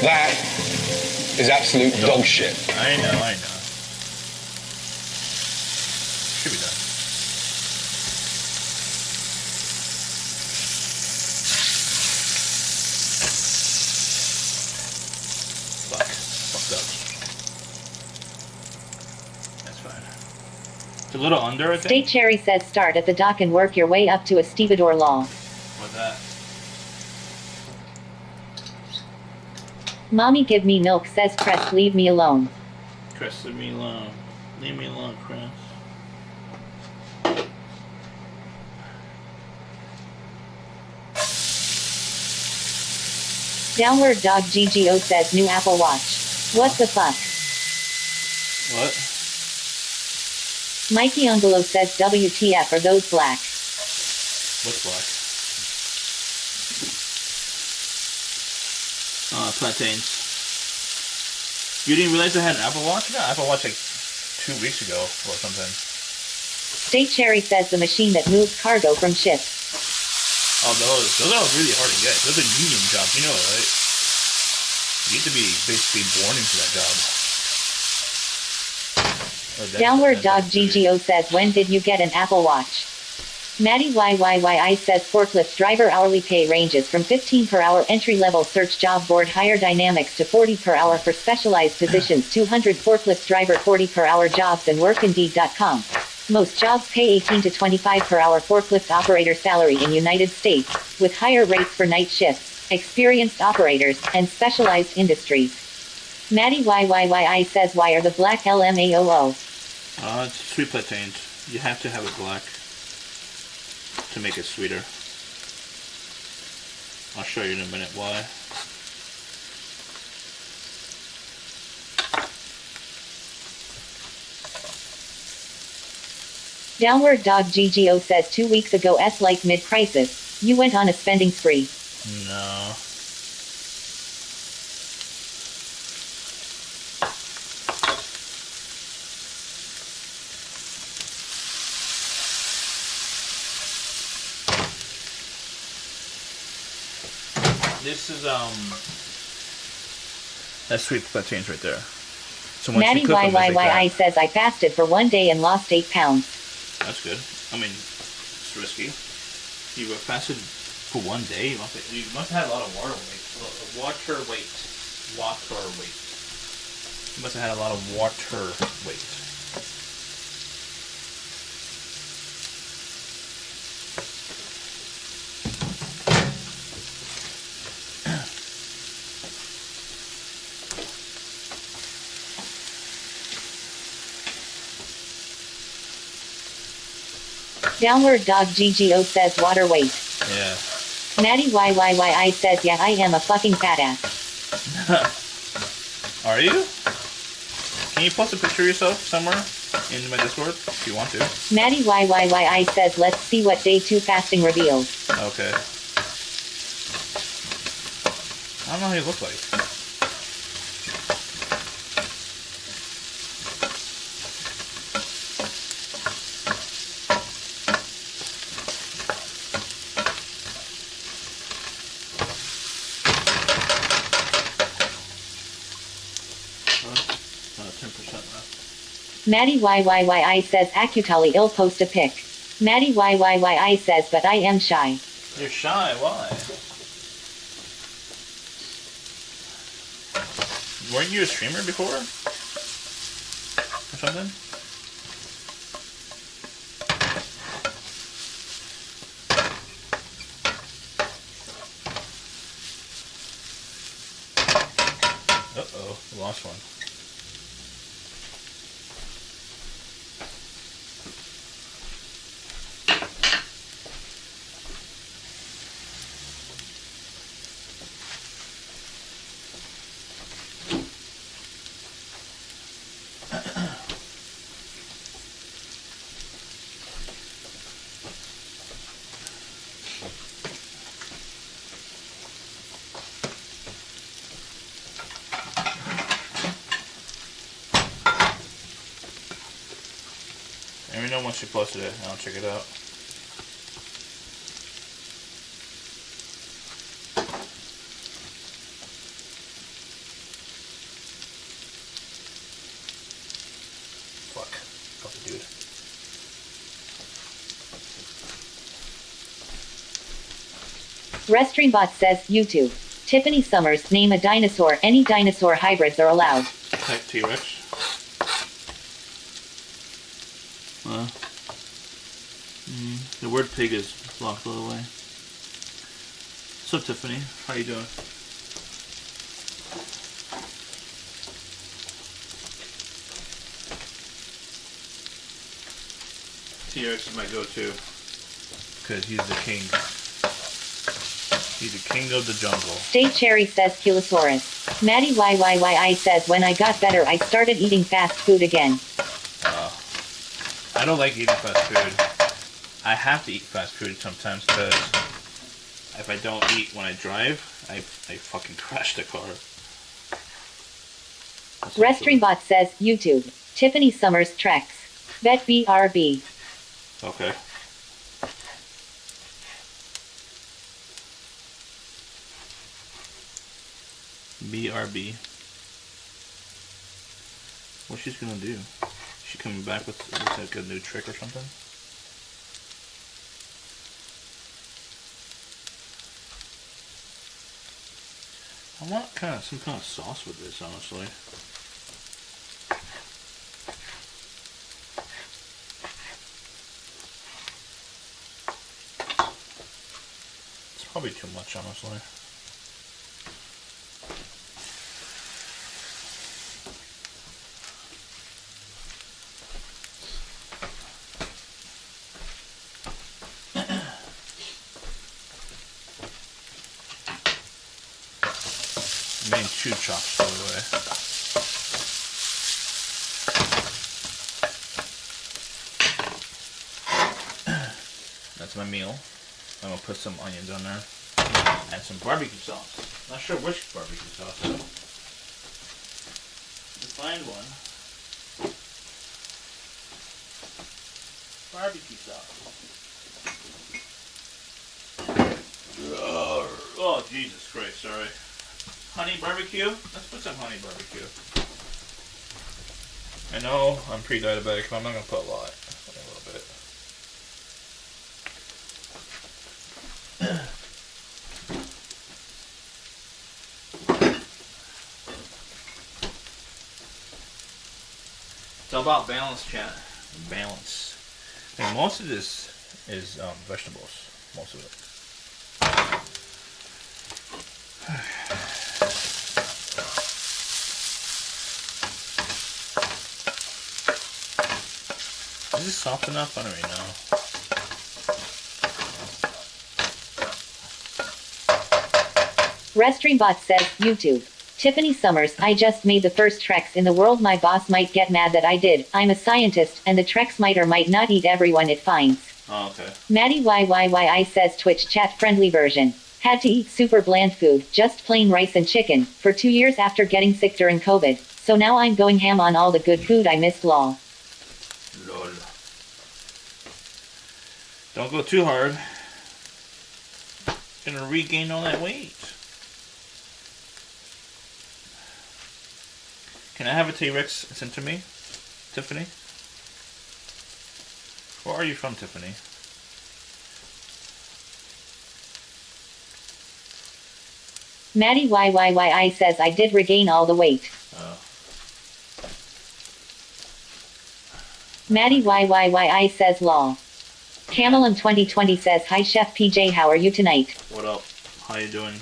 That is absolute dog shit. I know. Should be done. Fucked up. That's fine. It's a little under, I think. State Cherry says start at the dock and work your way up to a stevedore law. What's that? Mommy give me milk says Crest leave me alone. Chris, leave me alone. Leave me alone, Chris. Downward Dog GGO says new Apple Watch. What the fuck? What? Mikey Ungolo says WTF are those black? What's black? Plantains. You didn't realize I had an Apple Watch? Yeah, Apple Watch like 2 weeks ago or something. State Cherry says the machine that moves cargo from ships. Oh, those are really hard to get. Those are union jobs, you know that, right? You have to be basically born into that job. Downward Dog GGO says when did you get an Apple Watch? Maddie YYYI says forklift driver hourly pay ranges from 15 per hour entry-level search job board hire dynamics to 40 per hour for specialized positions 200 forklift driver 40 per hour jobs and workindeed.com. Most jobs pay 18 to 25 per hour forklift operator salary in United States, with higher rates for night shifts, experienced operators, and specialized industries. Maddie YYYI says why are the black LMAOO? It's sweet plantains. You have to have it black to make it sweeter. I'll show you in a minute why. Downward Dog GGO says 2 weeks ago like mid-crisis, you went on a spending spree. No. This is that's sweet plantains right there. So once Maddie you cook them, it's like YYYI that. says I fasted for 1 day and lost 8 pounds. That's good. I mean, it's risky. You fasted for 1 day. You must have had a lot of water weight. Water weight. You must have had a lot of water weight. Downward Dog GGO says water weight. Yeah. Maddie YYYI says yeah I am a fucking fat ass. Are you? Can you post a picture of yourself somewhere in my Discord if you want to? Maddie YYYI says let's see what day 2 fasting reveals. Okay. I don't know how you look like. Maddie YYYI says Acutali ill post a pic. Maddie YYYI says but I am shy. You're shy, why? Weren't you a streamer before? Or something? Uh-oh, lost one. know when she posted it. I'll check it out. Fuck. Fuck, dude. Restreambot says YouTube. Tiffany Summers, name a dinosaur. Any dinosaur hybrids are allowed. Type T-Rex. The word pig is blocked all the way. So Tiffany, how you doing? T-Rex is my go-to because he's the king. He's the king of the jungle. State Cherry says Kilosaurus. Maddie YYYI says when I got better I started eating fast food again. I don't like eating fast food. I have to eat fast food sometimes because if I don't eat when I drive, I fucking crash the car. Restreambot says YouTube. Tiffany Summers treks. Bet BRB. Okay. BRB. What's she's gonna do? She coming back with like a new trick or something? I want some kind of sauce with this, honestly. It's probably too much, honestly. I mean, 2 chops, by the way. That's my meal. I'm gonna put some onions on there and some barbecue sauce. Not sure which barbecue sauce though. To find one. Barbecue sauce. Oh, Jesus Christ, sorry. Honey barbecue? Let's put some honey barbecue. I know I'm pre-diabetic, but I'm not gonna put a lot. Only a little bit. It's all about balance, chat. Balance. And most of this is vegetables. Most of it. Is this soft enough? I don't really know. Restreambot says YouTube. Tiffany Summers, I just made the first treks in the world. My boss might get mad that I did. I'm a scientist, and the treks might or might not eat everyone it finds. Oh, okay. Maddie YYYI says Twitch chat friendly version. Had to eat super bland food, just plain rice and chicken, for 2 years after getting sick during COVID. So now I'm going ham on all the good food I missed. Lol. Lol. Don't go too hard. Gonna regain all that weight. Can I have a T-Rex sent to me? Tiffany? Where are you from, Tiffany? Maddie YYYI says I did regain all the weight. Oh. Maddie YYYI says lol. Camelin 2020 says hi Chef PJ, how are you tonight? What up? How you doing,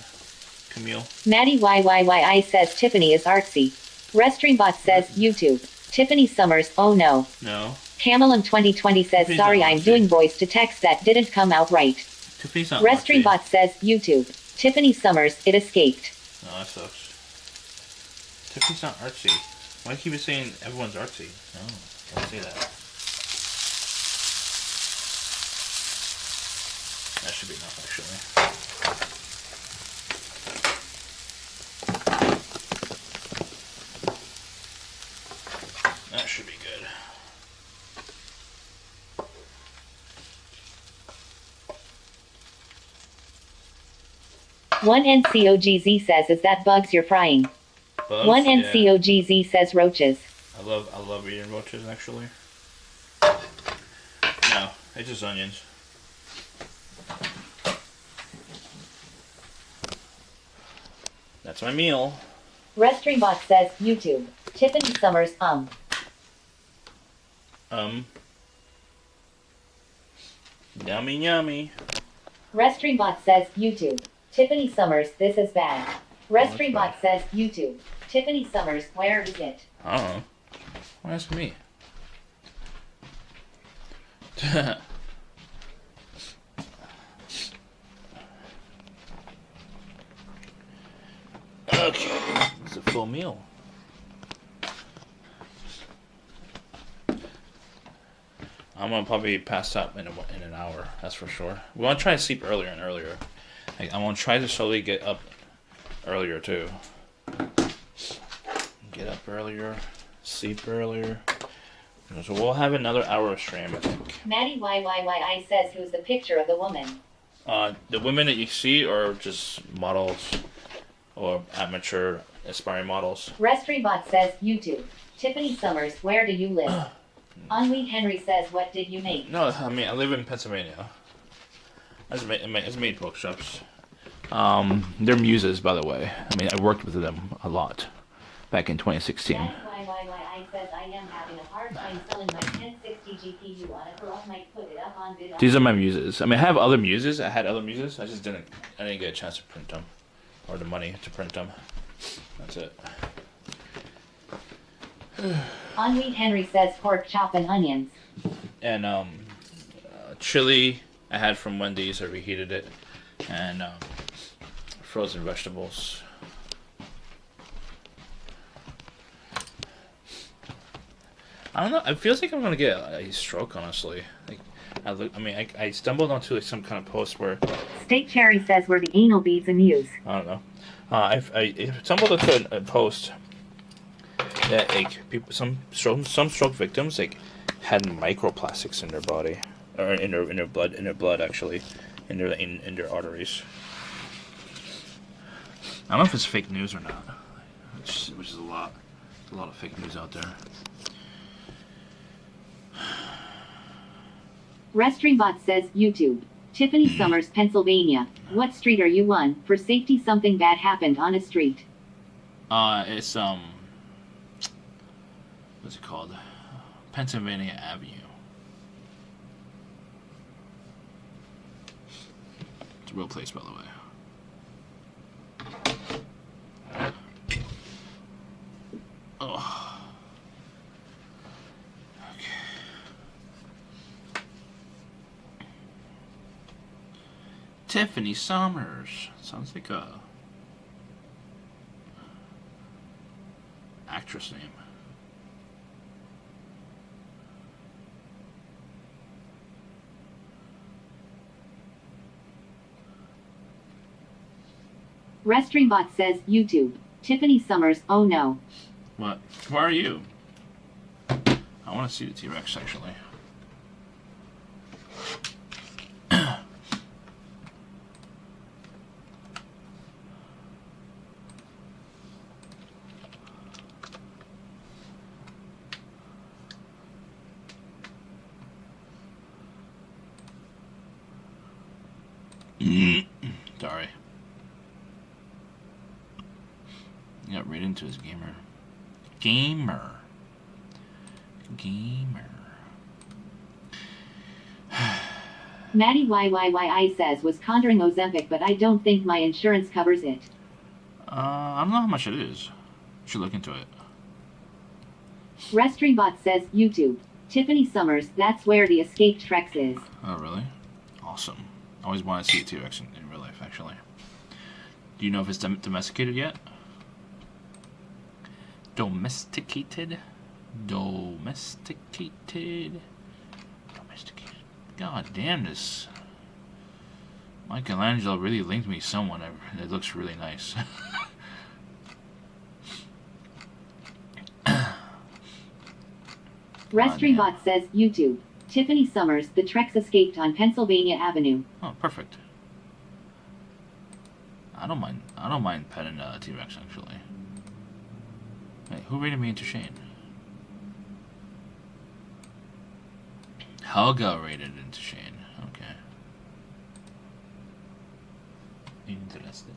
Camille? Maddie YYYI says Tiffany is artsy. Restreambot says YouTube. Tiffany Summers, oh no. No. Camelin 2020 says Tiffany's sorry not I'm artsy. doing voice to text that didn't come out right. Tiffany's not Restreambot says YouTube. Tiffany Summers, it escaped. No, that sucks. Tiffany's not artsy. Why do you keep saying everyone's artsy? No, don't say that. That should be enough, actually. That should be good. One NCOGZ says, is that bugs you're frying? Bugs? One Yeah. NCOGZ says roaches. I love eating roaches actually. No, it's just onions. That's my meal. Restreambot says, YouTube. Tiffany Summers, Yummy, yummy. Restreambot says, YouTube. Tiffany Summers, this is bad. Restreambot says, YouTube. Tiffany Summers, where is it? I don't know. Why ask me? Okay, it's a full meal. I'm gonna probably pass out in an hour. That's for sure. We want to try to sleep earlier and earlier. Like, I want to try to slowly get up earlier too. Get up earlier, sleep earlier. So we'll have another hour of stream, I think. Maddie YYYI says, who's the picture of the woman? The women that you see are just models or amateur aspiring models. Restreambot says, YouTube. Tiffany Summers, where do you live? Henri Henry says, what did you make? No, I mean, I live in Pennsylvania. I just made bookshops. They're muses, by the way. I mean, I worked with them a lot back in 2016. YYYI says, I am having a hard time selling my 1060 GPU on a girl might put it up on bid. These are my muses. I mean, I have other muses. I had other muses. I didn't get a chance to print them. Or the money to print them. That's it. Henri Henry says, pork chop and onions. And, chili I had from Wendy's. I reheated it. And, frozen vegetables. I don't know. It feels like I'm gonna get a stroke, honestly. Like, I stumbled onto like some kind of post where State Cherry says, where the anal beads and use. I don't know. I stumbled into a post that like people, some stroke victims like had microplastics in their body or in their blood actually, in their arteries. I don't know if it's fake news or not, which is a lot of fake news out there. Restreambot says, YouTube. Tiffany Summers, Pennsylvania. What street are you on? For safety, something bad happened on a street. It's what's it called? Pennsylvania Avenue. It's a real place, by the way. Oh. Okay. Tiffany Summers. Sounds like a actress name. Restreambot says, YouTube. Tiffany Summers, oh no. What? Where are you? I want to see the T-Rex, actually. Sorry. I got right into his gamer. Maddie YYYI says, was conjuring Ozempic, but I don't think my insurance covers it. I don't know how much it is. Should look into it. Restreambot says, YouTube. Tiffany Summers, that's where the escaped Trex is. Oh, really? Awesome. I always wanted to see a T-Rex in real life, actually. Do you know if it's domesticated yet? Domesticated. God damn this. Michelangelo really linked me someone. It looks really nice. Restreambot says, YouTube. Tiffany Summers, the Trex escaped on Pennsylvania Avenue. Oh, perfect. I don't mind. I don't mind petting T-Rex actually. Wait, who rated me into Shane? Helga rated into Shane. Okay. Interesting.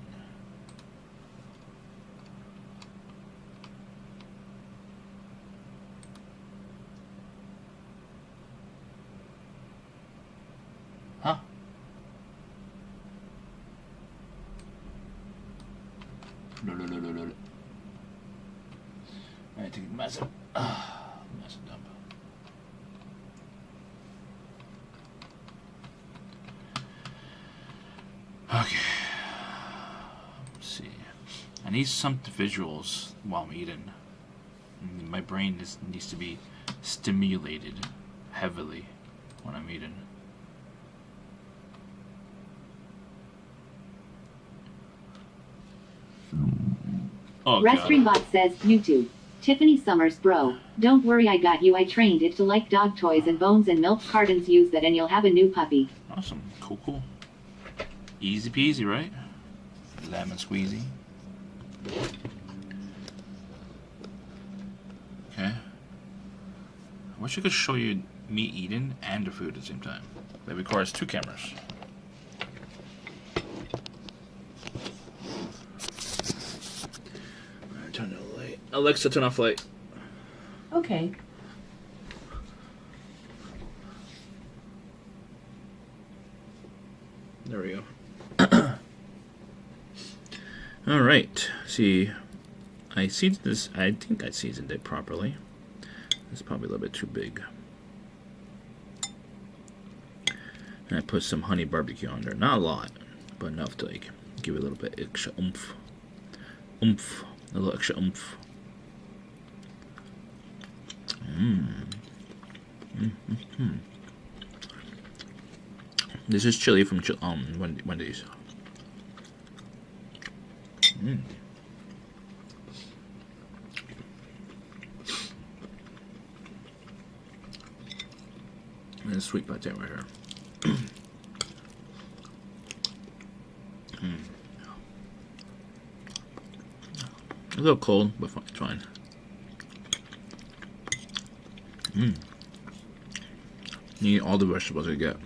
Huh? I think massive. Massive dump. Okay. Let's see. I need some visuals while I'm eating. My brain needs to be stimulated heavily when I'm eating. Oh, Restreambot says, YouTube. Tiffany Summers, bro. Don't worry, I got you. I trained it to like dog toys and bones and milk cartons. Use that and you'll have a new puppy. Awesome. Cool, cool. Easy peasy, right? Lemon squeezy. Okay. I wish I could show you me eating and the food at the same time. That requires 2 cameras. Alright, turn the light. Alexa, turn off light. Okay. There we go. All right. See, I seasoned this. I think I seasoned it properly. It's probably a little bit too big. And I put some honey barbecue on there. Not a lot, but enough to like give it a little bit extra oomph. Oomph. A little extra oomph. This is chili from Wendy's. And a sweet potato right here. A little cold, but it's fine. Need all the vegetables I get.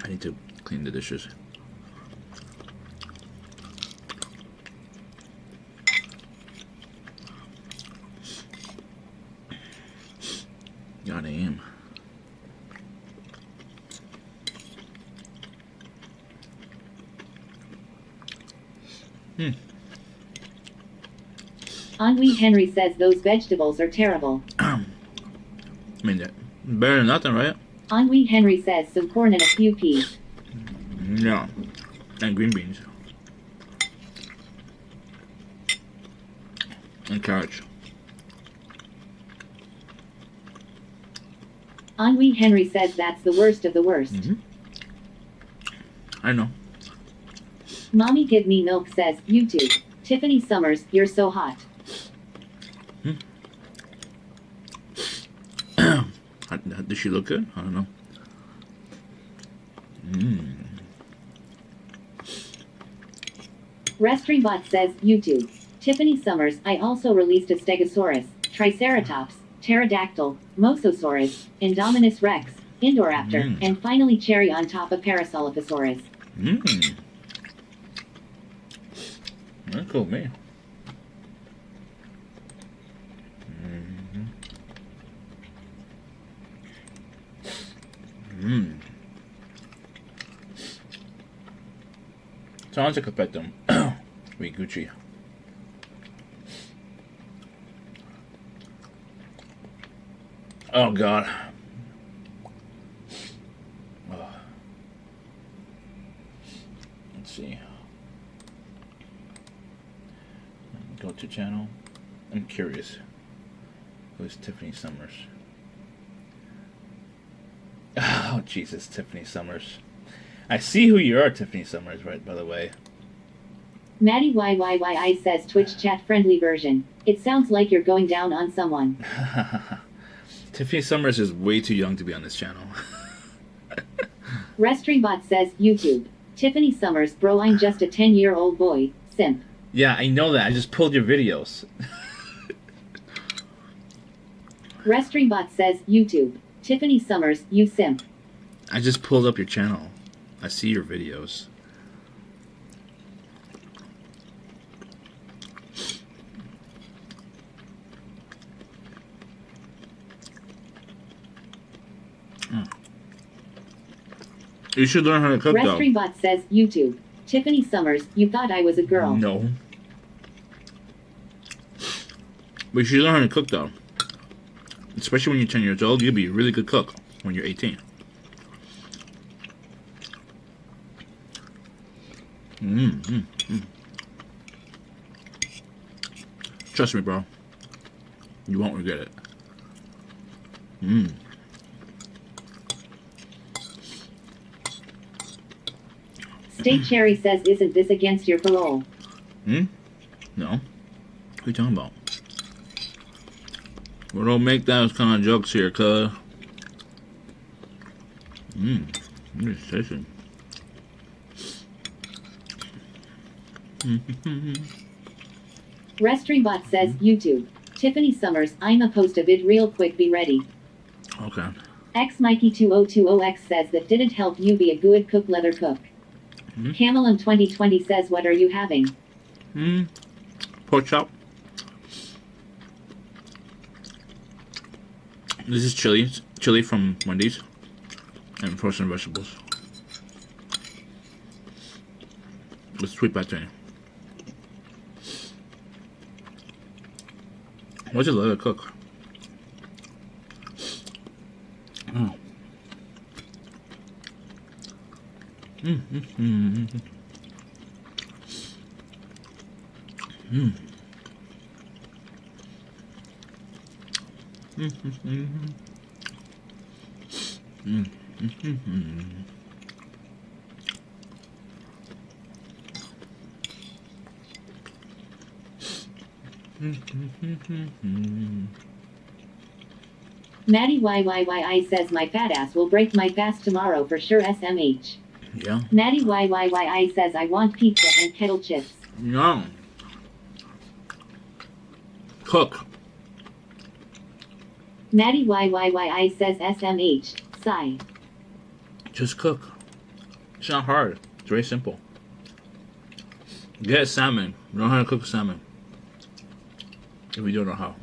I need to clean the dishes. God, I am. Henry Henry says those vegetables are terrible. I mean, that better than nothing, right? Henry Henry says some corn and a few peas. No. And green beans. And carrots. Henry Henry says that's the worst of the worst. I know. Mommy Give Me Milk says, YouTube. Tiffany Summers, you're so hot. Does she look good? I don't know. Restreambot says, YouTube. Tiffany Summers, I also released a Stegosaurus, Triceratops, Pterodactyl, Mosasaurus, Indominus Rex, Indoraptor, and finally cherry on top of Parasaurolophus. That's cool, man. Sounds like a pet them. Wait, Gucci. Oh God. Oh. Let's see. Go to channel. I'm curious. Who's Tiffany Summers? Oh Jesus, Tiffany Summers. I see who you are, Tiffany Summers, right, by the way. Maddie YYYI says Twitch chat friendly version. It sounds like you're going down on someone. Tiffany Summers is way too young to be on this channel. Restreambot says, YouTube. Tiffany Summers, bro, I'm just a 10-year-old boy. Simp. Yeah, I know that. I just pulled your videos. Restreambot says, YouTube. Tiffany Summers, you simp. I just pulled up your channel. I see your videos. You should learn how to cook, though. Restreambot says, YouTube. Tiffany Summers, you thought I was a girl. No. But you should learn how to cook, though. Especially when you're 10 years old, you'll be a really good cook when you're 18. Trust me, bro. You won't regret it. State Cherry says, isn't this against your parole? No. What are you talking about? We don't make those kind of jokes here, cuz. Tasty. Restreambot says, YouTube. Tiffany Summers, I'ma post a vid real quick, be ready. Okay. X Mikey2020X says that didn't help you be a good cook, leather cook. Camelum 2020 says, what are you having? Pork chop. This is chili from Wendy's, and frozen vegetables with sweet pate. What's it let it cook? Oh. Maddie YYYI says, my fat ass will break my fast tomorrow for sure, SMH. Yeah. Maddie YYYI says, I want pizza and kettle chips. No. Cook. Maddie YYYI says, SMH. Sigh. Just cook. It's not hard. It's very simple. Get salmon. Learn how to cook salmon. If you don't know how.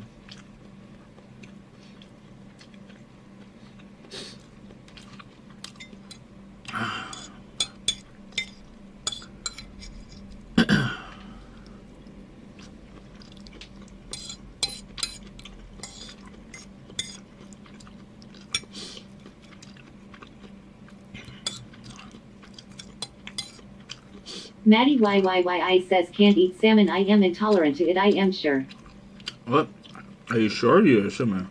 Maddie YYYI says, can't eat salmon, I am intolerant to it, I am sure. What? Are you sure you're assuming?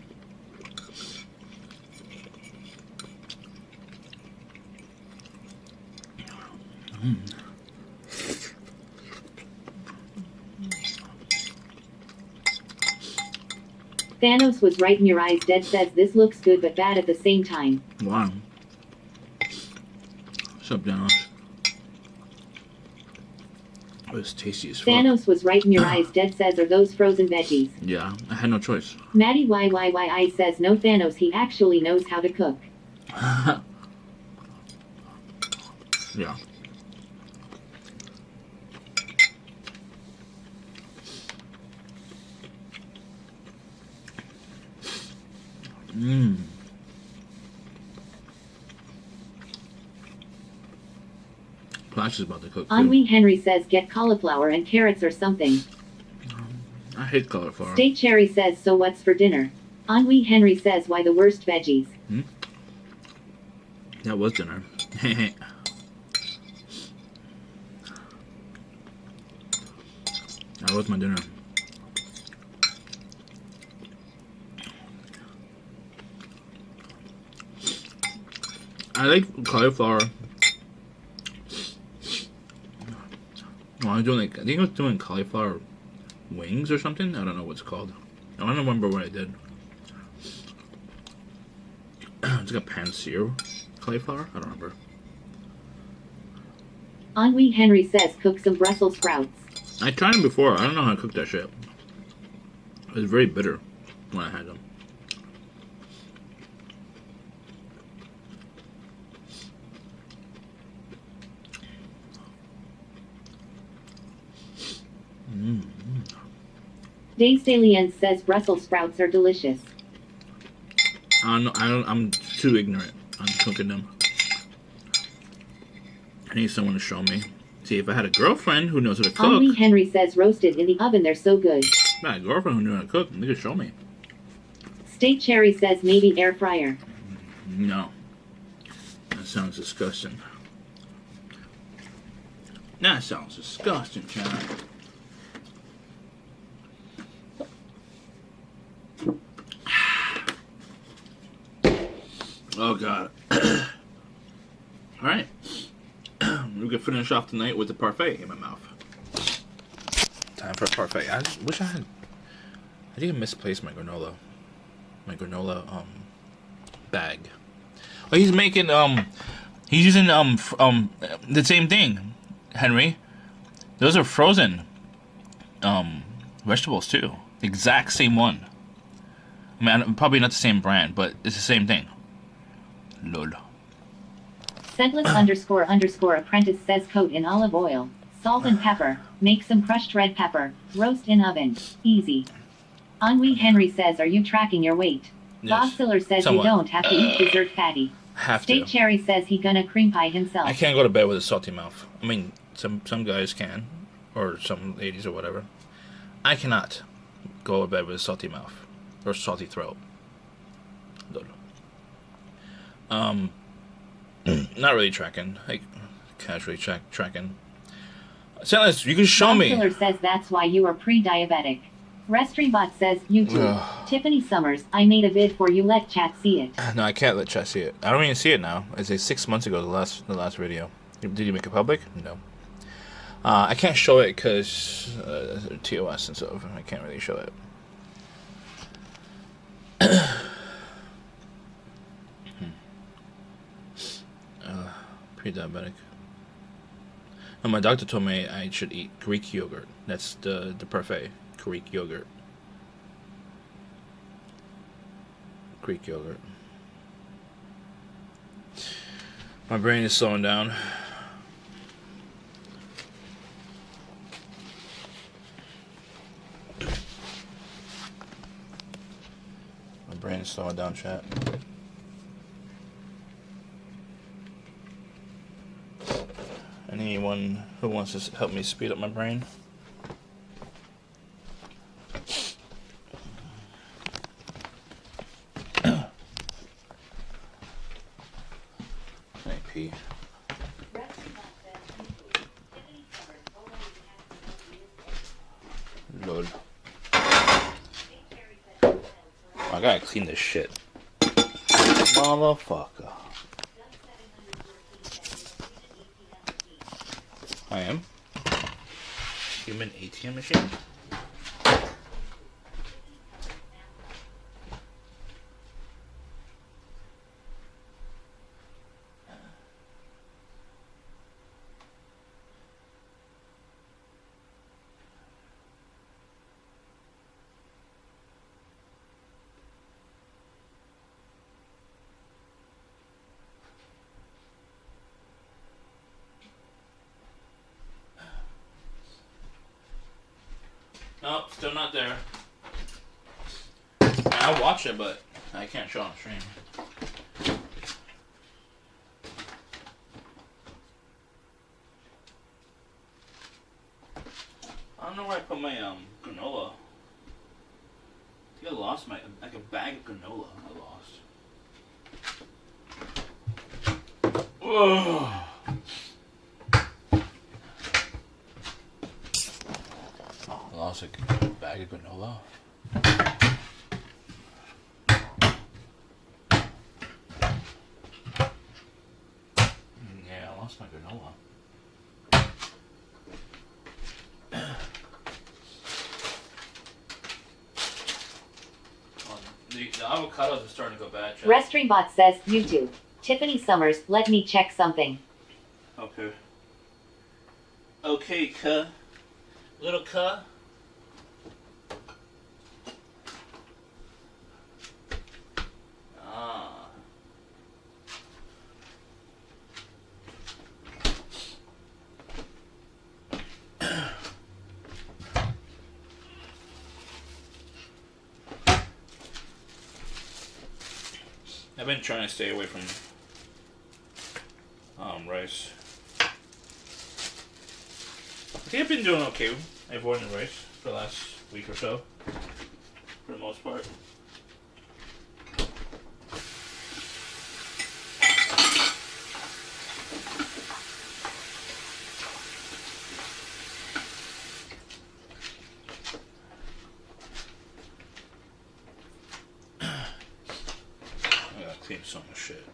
Thanos was right in your eyes, Dead says, this looks good but bad at the same time. Wow. What's up, Thanos? Oh, it's tasty as fuck. Thanos was right in your eyes, Dead says, are those frozen veggies? Yeah, I had no choice. Maddie YYYI says, no, Thanos, he actually knows how to cook. Yeah. Plash is about to cook too. Henri Henry says, get cauliflower and carrots or something. I hate cauliflower. State Cherry says, so what's for dinner? Henri Henry says, why the worst veggies? That was dinner. That was my dinner. I like cauliflower. Well, I think I was doing cauliflower wings or something. I don't know what's called. I don't remember what I did. It's like a pan-sear cauliflower. I don't remember. Henri Henry says cook some Brussels sprouts. I tried them before. I don't know how to cook that shit. It was very bitter when I had them. Dave Stallion says Brussels sprouts are delicious. I'm too ignorant on cooking them. I need someone to show me. See, if I had a girlfriend who knows how to cook. Henri Henry says roasted in the oven, they're so good. If I had a girlfriend who knew how to cook, they could show me. State Cherry says maybe air fryer. No. That sounds disgusting. That sounds disgusting, Chad. Oh, God. Alright. We can finish off tonight with the parfait in my mouth. Time for a parfait. I wish I had... I think I misplaced my granola. My granola, bag. Oh, he's making, he's using, the same thing, Henry. Those are frozen, vegetables, too. Exact same one. I mean, probably not the same brand, but it's the same thing. Lol. Sedless__apprentice says coat in olive oil, salt and pepper, make some crushed red pepper, roast in oven, easy. Henri Henry says, are you tracking your weight? Yes. Bob Siller says Somewhat. you don't have to eat dessert fatty. Have State to. Cherry says he gonna cream pie himself. I can't go to bed with a salty mouth. I mean, some guys can, or some ladies or whatever. I cannot go to bed with a salty mouth or salty throat. Lol. Not really tracking. Like casually tracking. Silas, you can show Bob me. Siller says that's why you are pre-diabetic. Restreambot says you too. Tiffany Summers, I made a vid for you. Let chat see it. No, I can't let chat see it. I don't even see it now. It's like 6 months ago. The last video. Did you make it public? No. I can't show it because TOS and stuff. I can't really show it. Pre-diabetic. No, my doctor told me I should eat Greek yogurt. That's the parfait. Greek yogurt. Greek yogurt. My brain is slowing down. My brain is slowing down, chat. Anyone who wants to help me speed up my brain? AP. Lord. I gotta clean this shit. Motherfucker. I am. Human ATM machine? Nope, still not there. I'll watch it, but I can't show on stream. I don't know where I put my granola. I think I lost my like a bag of granola. I lost. Whoa. I lost a bag of granola. Yeah, I lost my granola. avocados are starting to go bad, Chad. Restreambot says, YouTube. Tiffany Summers, let me check something. Okay. Okay, cuh. Little cuh. Ah. I've been trying to stay away from rice. I think I've been doing okay avoiding rice for the last week or so, for the most part. I gotta clean so much shit.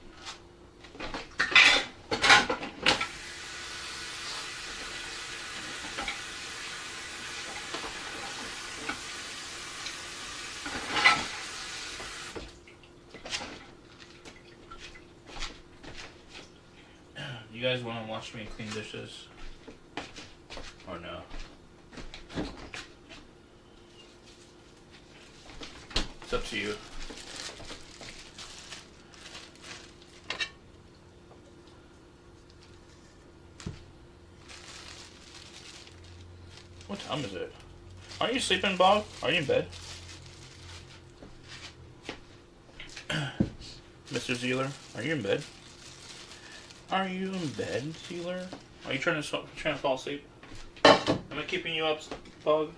You guys want to watch me clean dishes? Or no? It's up to you. What time is it? Aren't you sleeping, Bob? Are you in bed? Mr. Zeeler, are you in bed? Are you in bed, Zeeler? Are you trying to fall asleep? Am I keeping you up, Bog?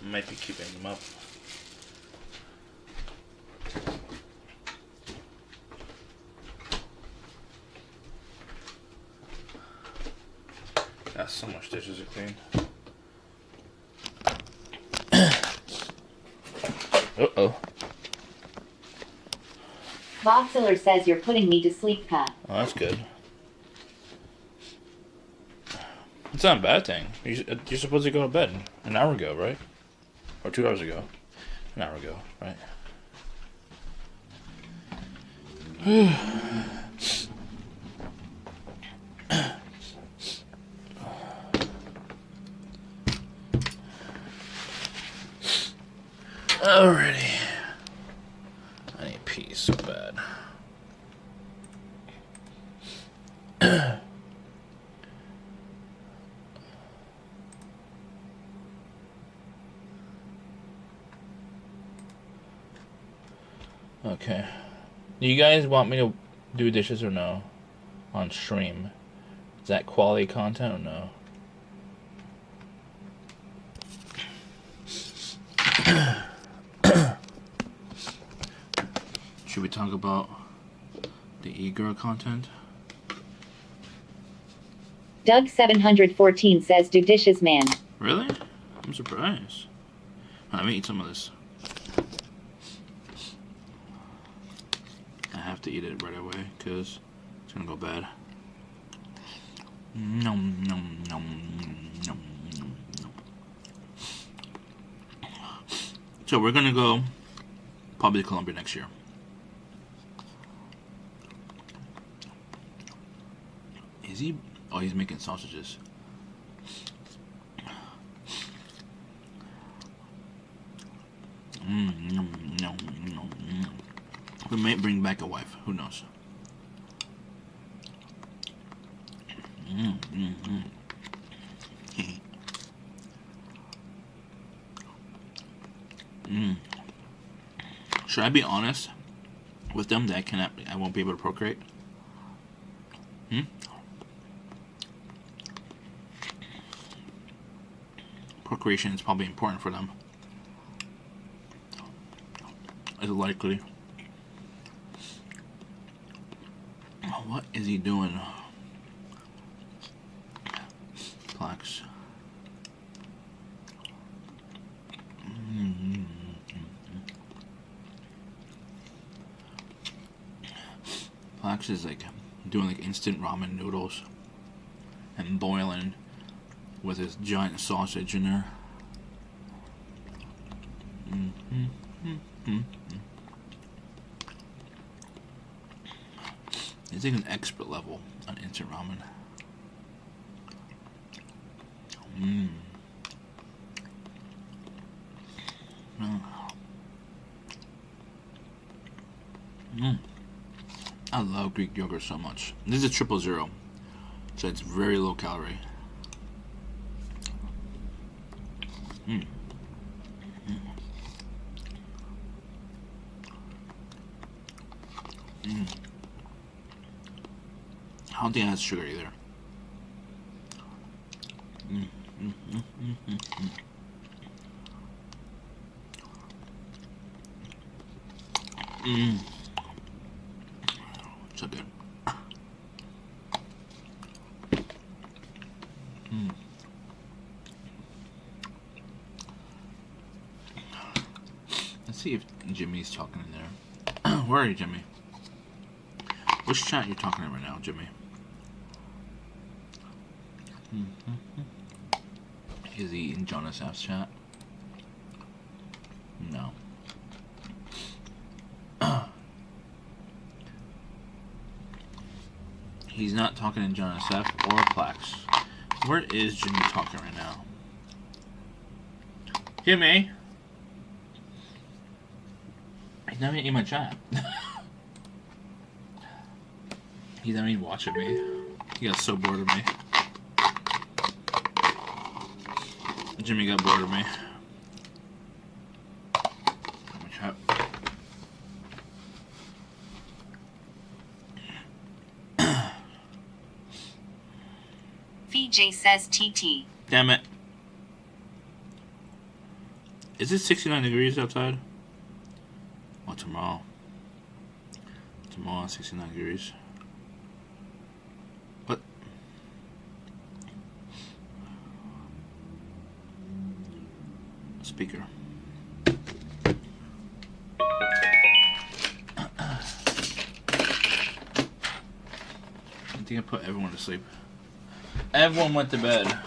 I might be keeping him up. Got so much dishes to clean. Uh-oh. Boxiller says you're putting me to sleep, Pat. Oh, that's good. It's not a bad thing. You're supposed to go to bed an hour ago, right? Or 2 hours ago. An hour ago, right? Alrighty. I need peace so bad. Okay. Do you guys want me to do dishes or no? On stream? Is that quality content or no? Should we talk about the e-girl content? Doug714 says, do dishes, man. Really? I'm surprised. Let me eat some of this. I have to eat it right away because it's gonna go bad. Nom nom nom nom nom nom. So we're gonna go probably to Colombia next year. Is he? Oh, he's making sausages. We might bring back a wife. Who knows? Should I be honest with them that I won't be able to procreate? Procreation is probably important for them. Is it likely? What is he doing? Plaques. Plaques is like doing like instant ramen noodles. and boiling with his giant sausage in there. He's like an expert level on instant ramen. I love Greek yogurt so much. This is a 000, so it's very low calorie. I don't think it has sugar either. So good. Let's see if Jimmy's talking in there. Where are you, Jimmy? Which chat you talking in right now, Jimmy? Is he in Jonas F's chat? No. He's not talking in Jonas F or Plax. Where is Jimmy talking right now? Jimmy! He's not even in my chat. He's not even watching me. He got so bored of me. Jimmy got bored of me. VJ says TT. Damn it. Is it 69 degrees outside? Oh, tomorrow. Tomorrow, 69 degrees. What? Speaker. I think I put everyone to sleep. Everyone went to bed.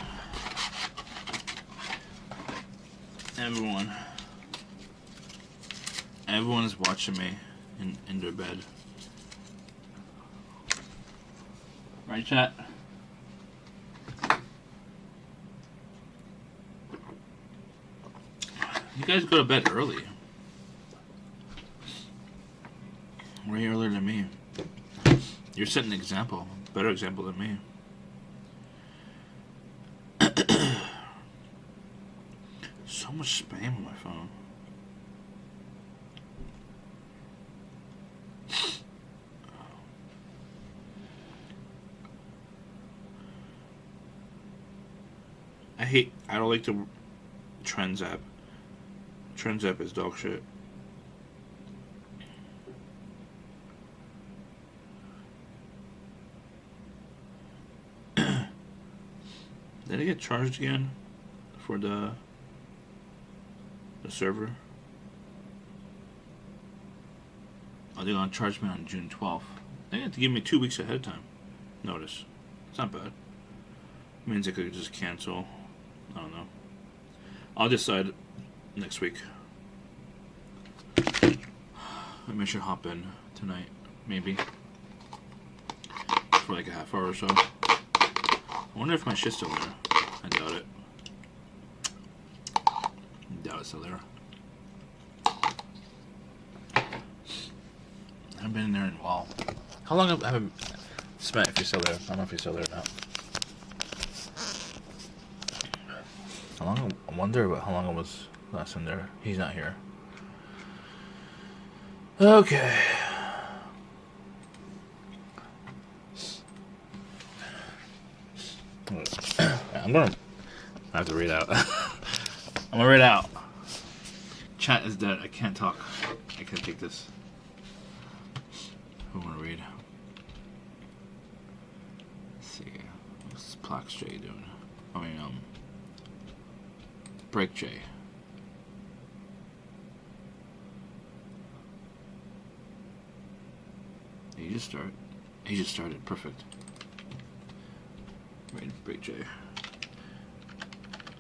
Everyone. Everyone is watching me in their bed. Right, chat? You guys go to bed early. Way earlier than me. You're setting an example. Better example than me. So much spam on my phone. I don't like the Trends app. Trends app is dog shit. Did I get charged again for the server? Oh, they're gonna charge me on June 12th. They have to give me 2 weeks ahead of time notice. It's not bad. It means I could just cancel. I don't know. I'll decide next week. Maybe I should hop in tonight, maybe for like a half hour or so. I wonder if my shit's still there. I doubt it. Doubt it's still there. I haven't been in there in a while. How long have I haven't spent if you're still there? I don't know if you're still there now. How long? I wonder about how long I was last in there. He's not here. Okay. I have to read out. I'm gonna read out. Chat is dead. I can't talk. I can't take this. Who wanna read? Let's see. What's Plax J doing? I mean, Break J. He just started. Perfect. Raid Break J.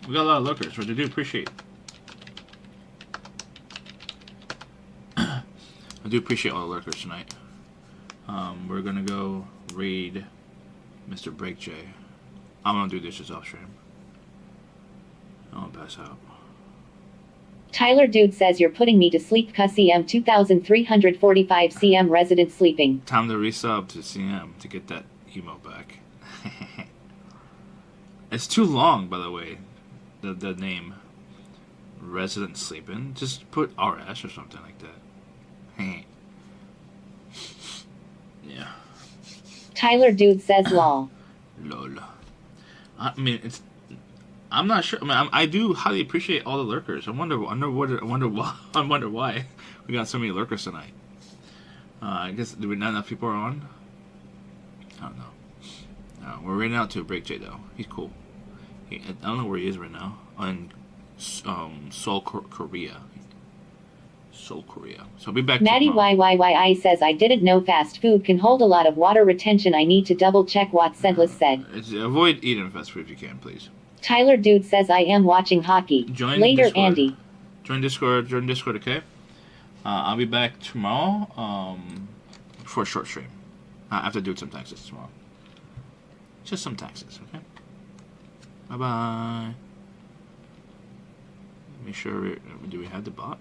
We got a lot of lurkers, which I do appreciate. I do appreciate all the lurkers tonight. We're gonna go raid Mr. Break J. I'm gonna do dishes off stream. I'll pass out. Tyler Dude says you're putting me to sleep. CM 2345 CM resident sleeping. Time to resub to CM to get that emo back. It's too long, by the way. The name. Resident sleeping. Just put RS or something like that. Yeah. Tyler Dude says lol. Lol. I mean, it's. I'm not sure. I mean, I do highly appreciate all the lurkers. I wonder why we got so many lurkers tonight. I guess not enough people are on. I don't know. We're raiding out to a Break J though. He's cool. I don't know where he is right now. In Seoul, Korea. Seoul, Korea. So I'll be back. Natty YYYI says I didn't know fast food can hold a lot of water retention. I need to double check what Scentless said. Avoid eating fast food if you can, please. Tyler Dude says I am watching hockey. Join Later, Discord. Andy. Join Discord, okay? I'll be back tomorrow for a short stream. I have to do some taxes tomorrow. Just some taxes, okay? Bye-bye. Make sure, do we have the bot?